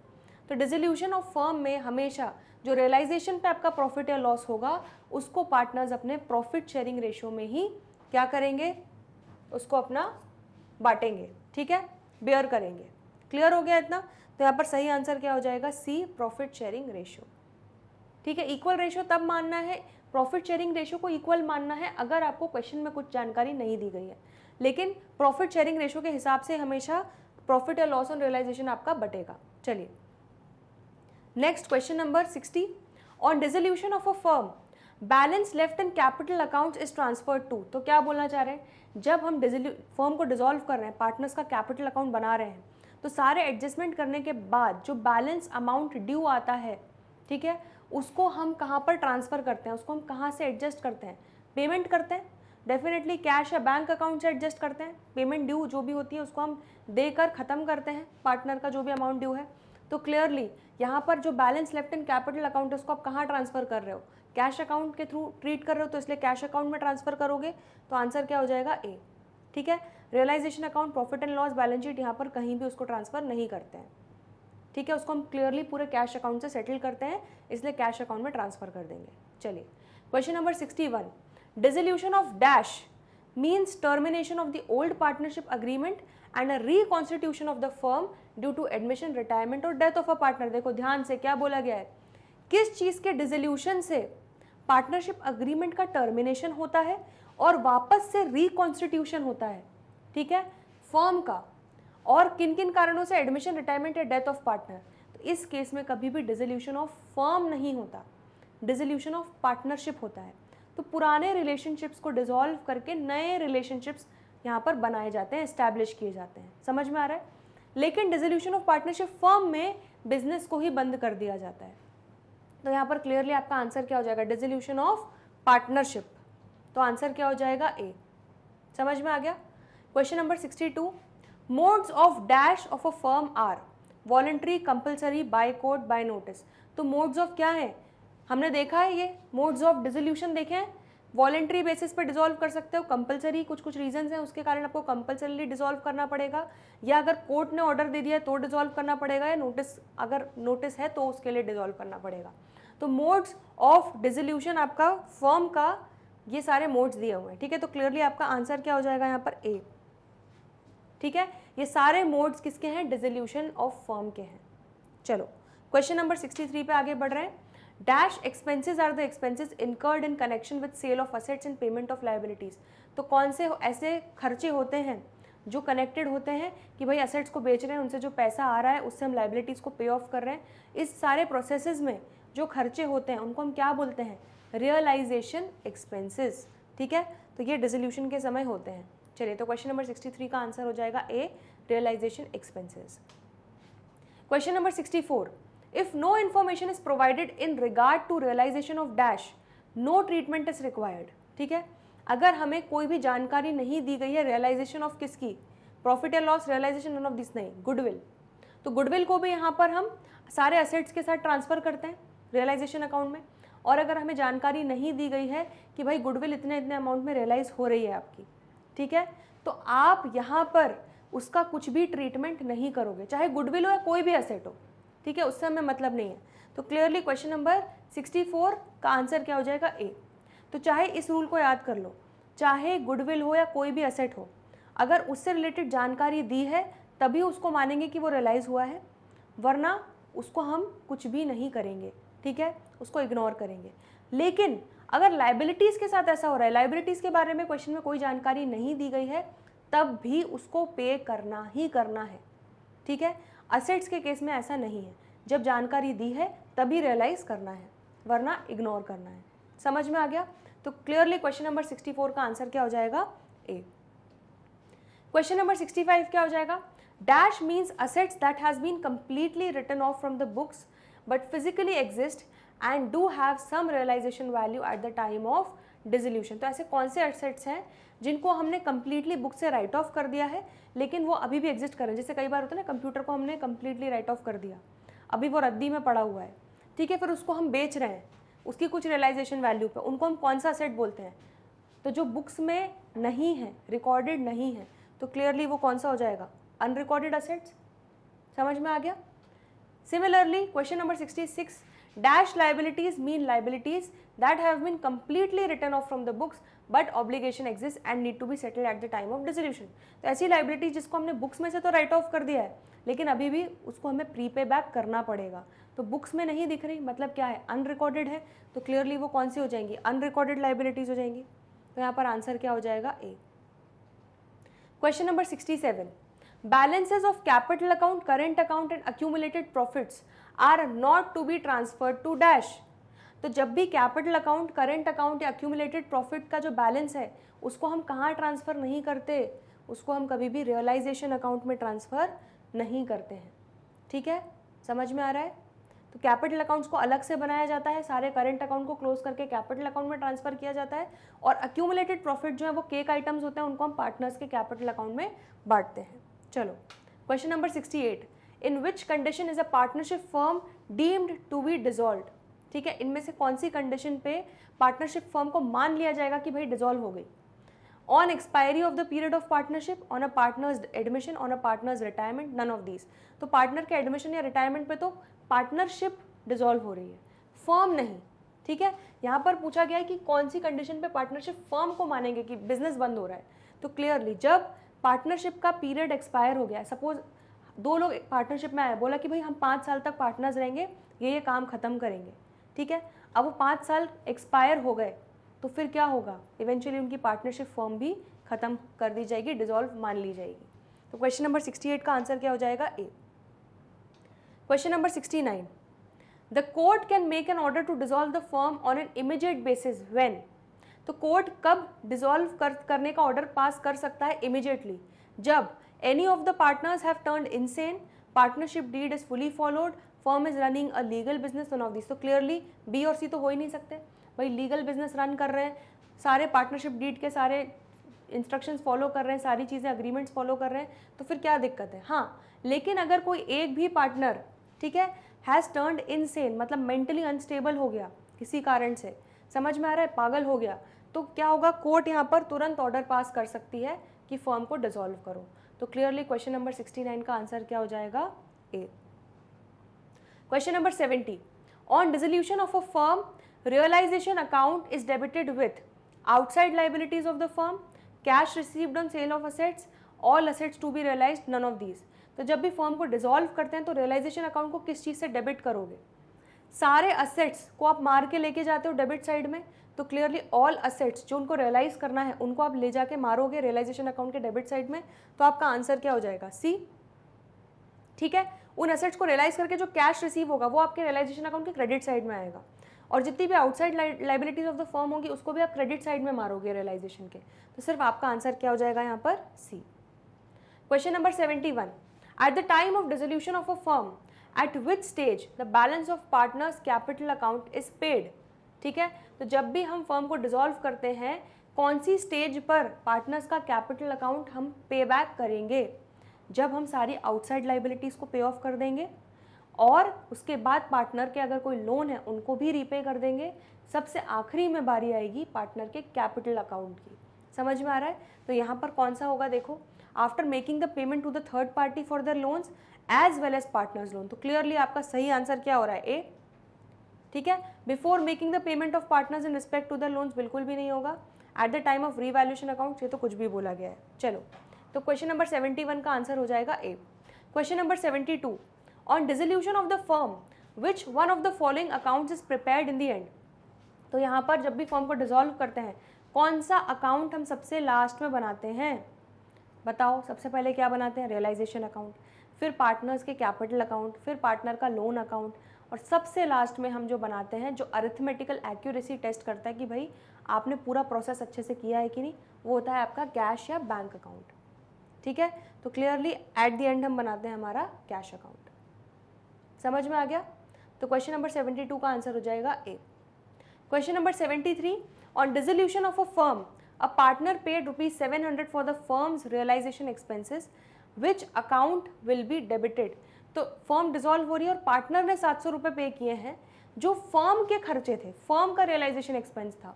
तो dissolution of firm में हमेशा जो realisation पे आपका profit या loss होगा उसको पार्टनर्स अपने प्रॉफिट शेयरिंग रेशियो में ही क्या करेंगे, उसको अपना बांटेंगे। ठीक है, बेयर करेंगे। क्लियर हो गया इतना? तो यहाँ पर सही आंसर क्या हो जाएगा? सी, प्रॉफिट शेयरिंग रेशियो। ठीक है, इक्वल रेशियो तब मानना है, प्रॉफिट शेयरिंग रेशियो को इक्वल मानना है अगर आपको क्वेश्चन में कुछ जानकारी नहीं दी गई है, लेकिन प्रॉफिट शेयरिंग रेशियो के हिसाब से हमेशा प्रॉफिट या लॉस ऑन रियलाइजेशन आपका बटेगा। चलिए next question number 60, on dissolution of a firm balance left in capital accounts is transferred to. तो क्या बोलना चाह रहे हैं, जब हम फर्म को डिसॉल्व कर रहे हैं, पार्टनर्स का कैपिटल अकाउंट बना रहे हैं, तो सारे एडजस्टमेंट करने के बाद जो बैलेंस अमाउंट ड्यू आता है, ठीक है, उसको हम कहाँ पर ट्रांसफ़र करते हैं, उसको हम कहाँ से एडजस्ट करते हैं? पेमेंट करते हैं, डेफिनेटली कैश या बैंक अकाउंट से एडजस्ट करते हैं। पेमेंट ड्यू जो भी होती है उसको हम देकर ख़त्म करते हैं, पार्टनर का जो भी अमाउंट ड्यू है। तो क्लियरली यहाँ पर जो balance left in capital account है उसको आप कहाँ ट्रांसफ़र कर रहे हो? कैश अकाउंट के थ्रू ट्रीट कर रहे हो, तो इसलिए कैश अकाउंट में ट्रांसफ़र करोगे। तो आंसर क्या हो जाएगा? ए। ठीक है, realisation account, profit and loss, balance sheet, यहाँ पर कहीं भी उसको ट्रांसफ़र नहीं करते हैं। ठीक है, उसको हम क्लियरली पूरे कैश अकाउंट से सेटल करते हैं, इसलिए कैश अकाउंट में ट्रांसफ़र कर देंगे। चलिए question number 61, dissolution of dash means termination of the old partnership agreement and a reconstitution of the firm due to admission, retirement और डेथ ऑफ अ पार्टनर। देखो ध्यान से क्या बोला गया है, किस चीज़ के डिसोल्यूशन से पार्टनरशिप अग्रीमेंट का टर्मिनेशन होता है और वापस से रिकॉन्स्टिट्यूशन होता है। ठीक है, फर्म का, और किन किन कारणों से? एडमिशन, रिटायरमेंट या डेथ ऑफ पार्टनर। तो इस केस में कभी भी डिसोल्यूशन ऑफ फर्म नहीं होता, डिसोल्यूशन ऑफ पार्टनरशिप होता है। तो पुराने रिलेशनशिप्स को डिसॉल्व करके नए रिलेशनशिप्स यहाँ पर बनाए जाते हैं, एस्टैब्लिश किए जाते हैं। समझ में आ रहा है? लेकिन डिसोल्यूशन ऑफ पार्टनरशिप फर्म में बिजनेस को ही बंद कर दिया जाता है। तो यहाँ पर क्लियरली आपका आंसर क्या हो जाएगा? Dissolution of partnership. तो आंसर क्या हो जाएगा? ए। समझ में आ गया? Question number 62, modes of dash of a firm are voluntary, compulsory, by court, by notice. तो मोड्स ऑफ क्या है? हमने देखा है ये मोड्स ऑफ डिसोल्यूशन देखे हैं। वॉलंटरी बेसिस पे डिसॉल्व कर सकते हो, कंपलसरी कुछ रीजंस हैं उसके कारण आपको कंपलसरीली डिसॉल्व करना पड़ेगा, या अगर कोर्ट ने ऑर्डर दे दिया है तो डिसॉल्व करना पड़ेगा, या नोटिस, अगर नोटिस है तो उसके लिए डिसॉल्व करना पड़ेगा। तो मोड्स ऑफ डिसोल्यूशन आपका फर्म का ये सारे मोड्स दिए हुए हैं। ठीक है, तो क्लियरली आपका आंसर क्या हो जाएगा यहाँ पर? ए। ठीक है, ये सारे मोड्स किसके हैं? डिसोल्यूशन ऑफ फर्म के हैं। चलो क्वेश्चन नंबर 63 पे आगे बढ़ रहे हैं। Dash expenses are the expenses incurred in connection with sale of assets and payment of liabilities. तो कौन से ऐसे खर्चे होते हैं जो कनेक्टेड होते हैं कि भाई असेट्स को बेच रहे हैं, उनसे जो पैसा आ रहा है उससे हम लायबिलिटीज़ को पे ऑफ कर रहे हैं। इस सारे प्रोसेसेस में जो खर्चे होते हैं उनको हम क्या बोलते हैं? Realisation expenses. ठीक है, तो ये डिसोल्यूशन के समय होते हैं। चलिए, तो क्वेश्चन नंबर 63 का आंसर हो जाएगा A, realisation expenses. Question number 64, if no information is provided in regard to realisation of dash no treatment is required. ठीक है, अगर हमें कोई भी जानकारी नहीं दी गई है रियलाइजेशन ऑफ किसकी? प्रॉफिट या loss, realisation, none of this नहीं, गुडविल। तो गुडविल को भी यहाँ पर हम सारे असेट्स के साथ ट्रांसफर करते हैं रियलाइजेशन अकाउंट में। और अगर हमें जानकारी नहीं दी गई है कि भाई गुडविल इतने इतने अमाउंट में रियलाइज हो रही है आपकी, ठीक है, तो आप यहाँ पर उसका कुछ भी ट्रीटमेंट नहीं करोगे, चाहे गुडविल हो या कोई भी असेट हो, ठीक है, उससे हमें मतलब नहीं है। तो क्लियरली क्वेश्चन नंबर 64 का आंसर क्या हो जाएगा? ए। तो चाहे इस रूल को याद कर लो, चाहे गुडविल हो या कोई भी असेट हो, अगर उससे रिलेटेड जानकारी दी है तभी उसको मानेंगे कि वो रियलाइज़ हुआ है, वरना उसको हम कुछ भी नहीं करेंगे, ठीक है, उसको इग्नोर करेंगे। लेकिन अगर लाइबिलिटीज़ के साथ ऐसा हो रहा है, लाइबिलिटीज़ के बारे में क्वेश्चन में कोई जानकारी नहीं दी गई है, तब भी उसको पे करना ही करना है, ठीक है। असेट्स के केस में ऐसा नहीं है, जब जानकारी दी है तभी रियलाइज करना है, वरना इग्नोर करना है। समझ में आ गया? तो क्लियरली क्वेश्चन नंबर 64 का आंसर क्या हो जाएगा? ए। क्वेश्चन नंबर 65 क्या हो जाएगा? Dash means assets that has been completely written off from the books but physically exist and do have some realisation value at the time of dissolution. तो ऐसे कौन से असेट्स हैं जिनको हमने कंप्लीटली बुक से राइट ऑफ कर दिया है लेकिन वो अभी भी एग्जिस्ट कर रहे हैं? जैसे कई बार होता है ना, कंप्यूटर को हमने कंप्लीटली राइट ऑफ कर दिया, अभी वो रद्दी में पड़ा हुआ है, ठीक है, फिर उसको हम बेच रहे हैं उसकी कुछ रियलाइजेशन वैल्यू पे, उनको हम कौन सा असेट बोलते हैं? तो जो बुक्स में नहीं है, रिकॉर्डेड नहीं है, तो क्लियरली वो कौन सा हो जाएगा? Unrecorded assets. समझ में आ गया? Similarly question number 66, dash liabilities mean liabilities that have been completely written off from the books but obligation exist and need to be settled at the time of dissolution. तो ऐसी liabilities जिसको हमने books में से तो right off कर दिया है लेकिन अभी भी उसको हमें प्रीपे बैक करना पड़ेगा, तो बुक्स में नहीं दिख रही, मतलब क्या है? अनरिकॉर्डेड है, तो क्लियरली वो कौन सी हो जाएंगी? अनरिकॉर्डेड लाइबिलिटीज हो जाएंगी। तो यहाँ पर आंसर क्या हो जाएगा? A. Question number 67, balances of capital account, current account and accumulated profits are not to be transferred to dash। तो जब भी कैपिटल अकाउंट, करेंट अकाउंट या accumulated profit का जो बैलेंस है उसको हम कहाँ ट्रांसफ़र नहीं करते? उसको हम कभी भी रियलाइजेशन अकाउंट में ट्रांसफ़र नहीं करते हैं, ठीक है, समझ में आ रहा है? तो कैपिटल अकाउंट्स को अलग से बनाया जाता है, सारे करंट अकाउंट को क्लोज करके कैपिटल अकाउंट में ट्रांसफर किया जाता है, और अक्यूमुलेटेड प्रॉफिट जो है वो केक आइटम्स होते हैं, उनको हम पार्टनर्स के कैपिटल अकाउंट में बांटते हैं। चलो question number 68, in which condition is a partnership firm deemed to be dissolved. ठीक है, इनमें से कौन सी कंडीशन पे पार्टनरशिप फर्म को मान लिया जाएगा कि भाई डिसॉल्व हो गई? On expiry of the period of partnership, on a partner's admission, on a partner's retirement, none of these. तो पार्टनर के एडमिशन या रिटायरमेंट पे तो पार्टनरशिप डिसॉल्व हो रही है, फर्म नहीं। ठीक है, यहाँ पर पूछा गया है कि कौन सी कंडीशन पे पार्टनरशिप फर्म को मानेंगे कि बिजनेस बंद हो रहा है। तो क्लियरली जब पार्टनरशिप का पीरियड एक्सपायर हो गया, सपोज दो लोग पार्टनरशिप में आए, बोला कि भाई हम 5 साल तक पार्टनर्स रहेंगे, ये काम खत्म करेंगे। ठीक है, अब वो 5 साल एक्सपायर हो गए तो फिर क्या होगा? इवेंचुअली उनकी पार्टनरशिप फर्म भी खत्म कर दी जाएगी, डिसॉल्व मान ली जाएगी। तो क्वेश्चन नंबर 68 का आंसर क्या हो जाएगा? A. Question number 69, the court can make an order to dissolve the firm on an immediate basis when. तो कोर्ट कब डिसॉल्व करने का ऑर्डर पास कर सकता है? इमीडिएटली, जब any of the partners have turned insane, partnership deed is fully followed, firm is running a legal business, one of this. तो clearly B और सी तो हो ही नहीं सकते। भाई लीगल बिजनेस रन कर रहे हैं, सारे पार्टनरशिप डीड के सारे इंस्ट्रक्शंस फॉलो कर रहे हैं, सारी चीज़ें अग्रीमेंट्स फॉलो कर रहे हैं, तो फिर क्या दिक्कत है? हाँ, लेकिन अगर कोई एक भी पार्टनर, ठीक है, हैज़ टर्न्ड इनसेन, मतलब मेंटली अनस्टेबल हो गया किसी कारण से, समझ में आ रहा है, पागल हो गया, तो क्या होगा? कोर्ट यहाँ पर तुरंत ऑर्डर पास कर सकती है कि फर्म को डिसॉल्व करो। तो क्लियरली क्वेश्चन नंबर 69 का आंसर क्या हो जाएगा? A. Question number 70, on dissolution of a firm, realization account is debited with outside liabilities of the firm, cash received on sale of assets, all assets to be realized, none of these। तो जब भी firm को dissolve करते हैं तो realisation account को किस चीज़ से डेबिट करोगे? सारे असेट्स को आप मार के लेके जाते हो डेबिट साइड में, तो क्लियरली ऑल असेट्स जो उनको रियलाइज करना है उनको आप ले जाके मारोगे रियलाइजेशन अकाउंट के डेबिट साइड में। तो आपका आंसर क्या हो जाएगा? सी। ठीक है, उन असेट्स को रियलाइज करके जो कैश रिसीव होगा वो आपके रियलाइजेशन अकाउंट के क्रेडिट साइड में आएगा, और जितनी भी outside liabilities of the firm होंगी उसको भी आप क्रेडिट साइड में मारोगे रियलाइजेशन के। तो सिर्फ आपका आंसर क्या हो जाएगा यहाँ पर? C. Question number 71, at the time of dissolution of a firm, at which stage the balance of partners capital account is paid. ठीक है, तो जब भी हम फर्म को डिसॉल्व करते हैं कौन सी स्टेज पर पार्टनर्स का कैपिटल अकाउंट हम पे बैक करेंगे? जब हम सारी आउटसाइड लाइबिलिटीज़ को पे ऑफ कर देंगे और उसके बाद पार्टनर के अगर कोई लोन है उनको भी रीपे कर देंगे। सबसे आखिरी में बारी आएगी पार्टनर के कैपिटल अकाउंट की। समझ में आ रहा है? तो यहाँ पर कौन सा होगा देखो, after making the payment to the third party for their loans as well as partners loan. तो क्लियरली आपका सही आंसर क्या हो रहा है? ए। ठीक है, before making the payment of partners in respect to the loans बिल्कुल भी नहीं होगा। At the time of revaluation account ये तो कुछ भी बोला गया है। चलो, तो क्वेश्चन नंबर 71 का आंसर हो जाएगा A. Question number 72, on dissolution of the firm which one of the following accounts is prepared in the end. तो यहाँ पर जब भी फर्म को डिसॉल्व करते हैं कौन सा अकाउंट हम सबसे लास्ट में बनाते हैं? बताओ, सबसे पहले क्या बनाते हैं? रियलाइजेशन अकाउंट, फिर पार्टनर्स के कैपिटल अकाउंट, फिर पार्टनर का लोन अकाउंट, और सबसे लास्ट में हम जो बनाते हैं जो अरिथमेटिकल एक्यूरेसी टेस्ट करता है कि भाई आपने पूरा प्रोसेस अच्छे से किया है कि नहीं, वो होता है आपका कैश या बैंक अकाउंट। ठीक है, तो क्लियरली एट द एंड हम बनाते हैं हमारा कैश अकाउंट। समझ में आ गया? तो क्वेश्चन नंबर 72 का आंसर हो जाएगा A. Question number 73, on dissolution of a firm a partner paid ₹700 for the firm's realization expenses which account will be debited। तो फर्म डिसॉल्व हो रही है और पार्टनर ने 700 रुपये पे किए हैं जो फर्म के खर्चे थे, फर्म का रियलाइजेशन एक्सपेंस था,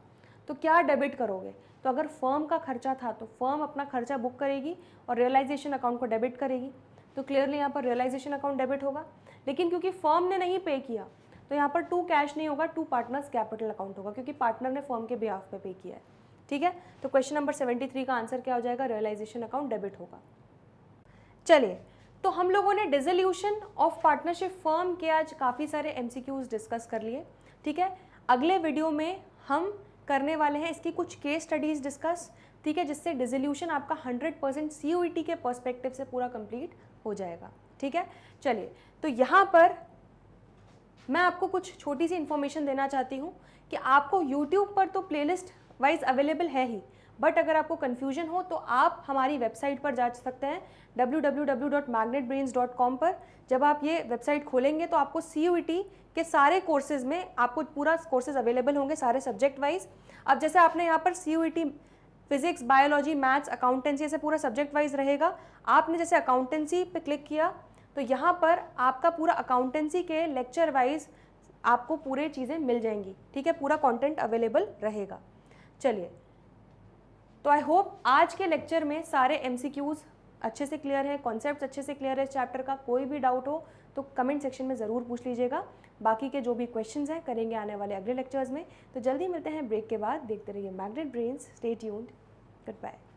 तो क्या डेबिट करोगे? तो अगर फर्म का खर्चा था तो फर्म अपना खर्चा बुक करेगी और रियलाइजेशन अकाउंट को डेबिट करेगी। तो क्लियरली यहाँ पर रियलाइजेशन अकाउंट डेबिट होगा, लेकिन क्योंकि फर्म ने नहीं पे किया तो यहाँ पर टू कैश नहीं होगा, टू पार्टनर्स कैपिटल अकाउंट होगा, क्योंकि पार्टनर ने फर्म के बिहाफ पे किया है। ठीक है, तो क्वेश्चन नंबर 73 का आंसर क्या हो जाएगा? रियलाइजेशन अकाउंट डेबिट होगा। चलिए, तो हम लोगों ने डिसोल्यूशन ऑफ पार्टनरशिप फर्म के आज काफ़ी सारे एमसीक्यूज डिस्कस कर लिए। ठीक है, अगले वीडियो में हम करने वाले हैं इसकी कुछ केस स्टडीज़ डिस्कस। ठीक है, जिससे डिसोल्यूशन आपका 100% CUET के पर्सपेक्टिव से पूरा कंप्लीट हो जाएगा। ठीक है, चलिए, तो यहाँ पर मैं आपको कुछ छोटी सी इन्फॉर्मेशन देना चाहती हूँ कि आपको यूट्यूब पर तो प्लेलिस्ट वाइज अवेलेबल है ही, बट अगर आपको कन्फ्यूजन हो तो आप हमारी वेबसाइट पर जा सकते हैं www.magnetbrains.com पर। जब आप ये वेबसाइट खोलेंगे तो आपको CUET के सारे कोर्सेज में आपको पूरा कोर्सेज अवेलेबल होंगे, सारे सब्जेक्ट वाइज। अब जैसे आपने यहाँ पर CUET physics, biology, maths, accountancy ऐसे पूरा सब्जेक्ट वाइज रहेगा। आपने जैसे अकाउंटेंसी पे क्लिक किया तो यहाँ पर आपका पूरा अकाउंटेंसी के लेक्चर वाइज आपको पूरे चीज़ें मिल जाएंगी। ठीक है, पूरा कंटेंट अवेलेबल रहेगा। चलिए, तो आई होप आज के लेक्चर में सारे MCQs अच्छे से क्लियर है, कॉन्सेप्ट्स अच्छे से क्लियर है इस चैप्टर का। कोई भी डाउट हो तो कमेंट सेक्शन में ज़रूर पूछ लीजिएगा। बाकी के जो भी क्वेश्चंस हैं करेंगे आने वाले अगले लेक्चर्स में। तो जल्दी मिलते हैं ब्रेक के बाद। देखते रहिए magnet brains, stay tuned, good bye.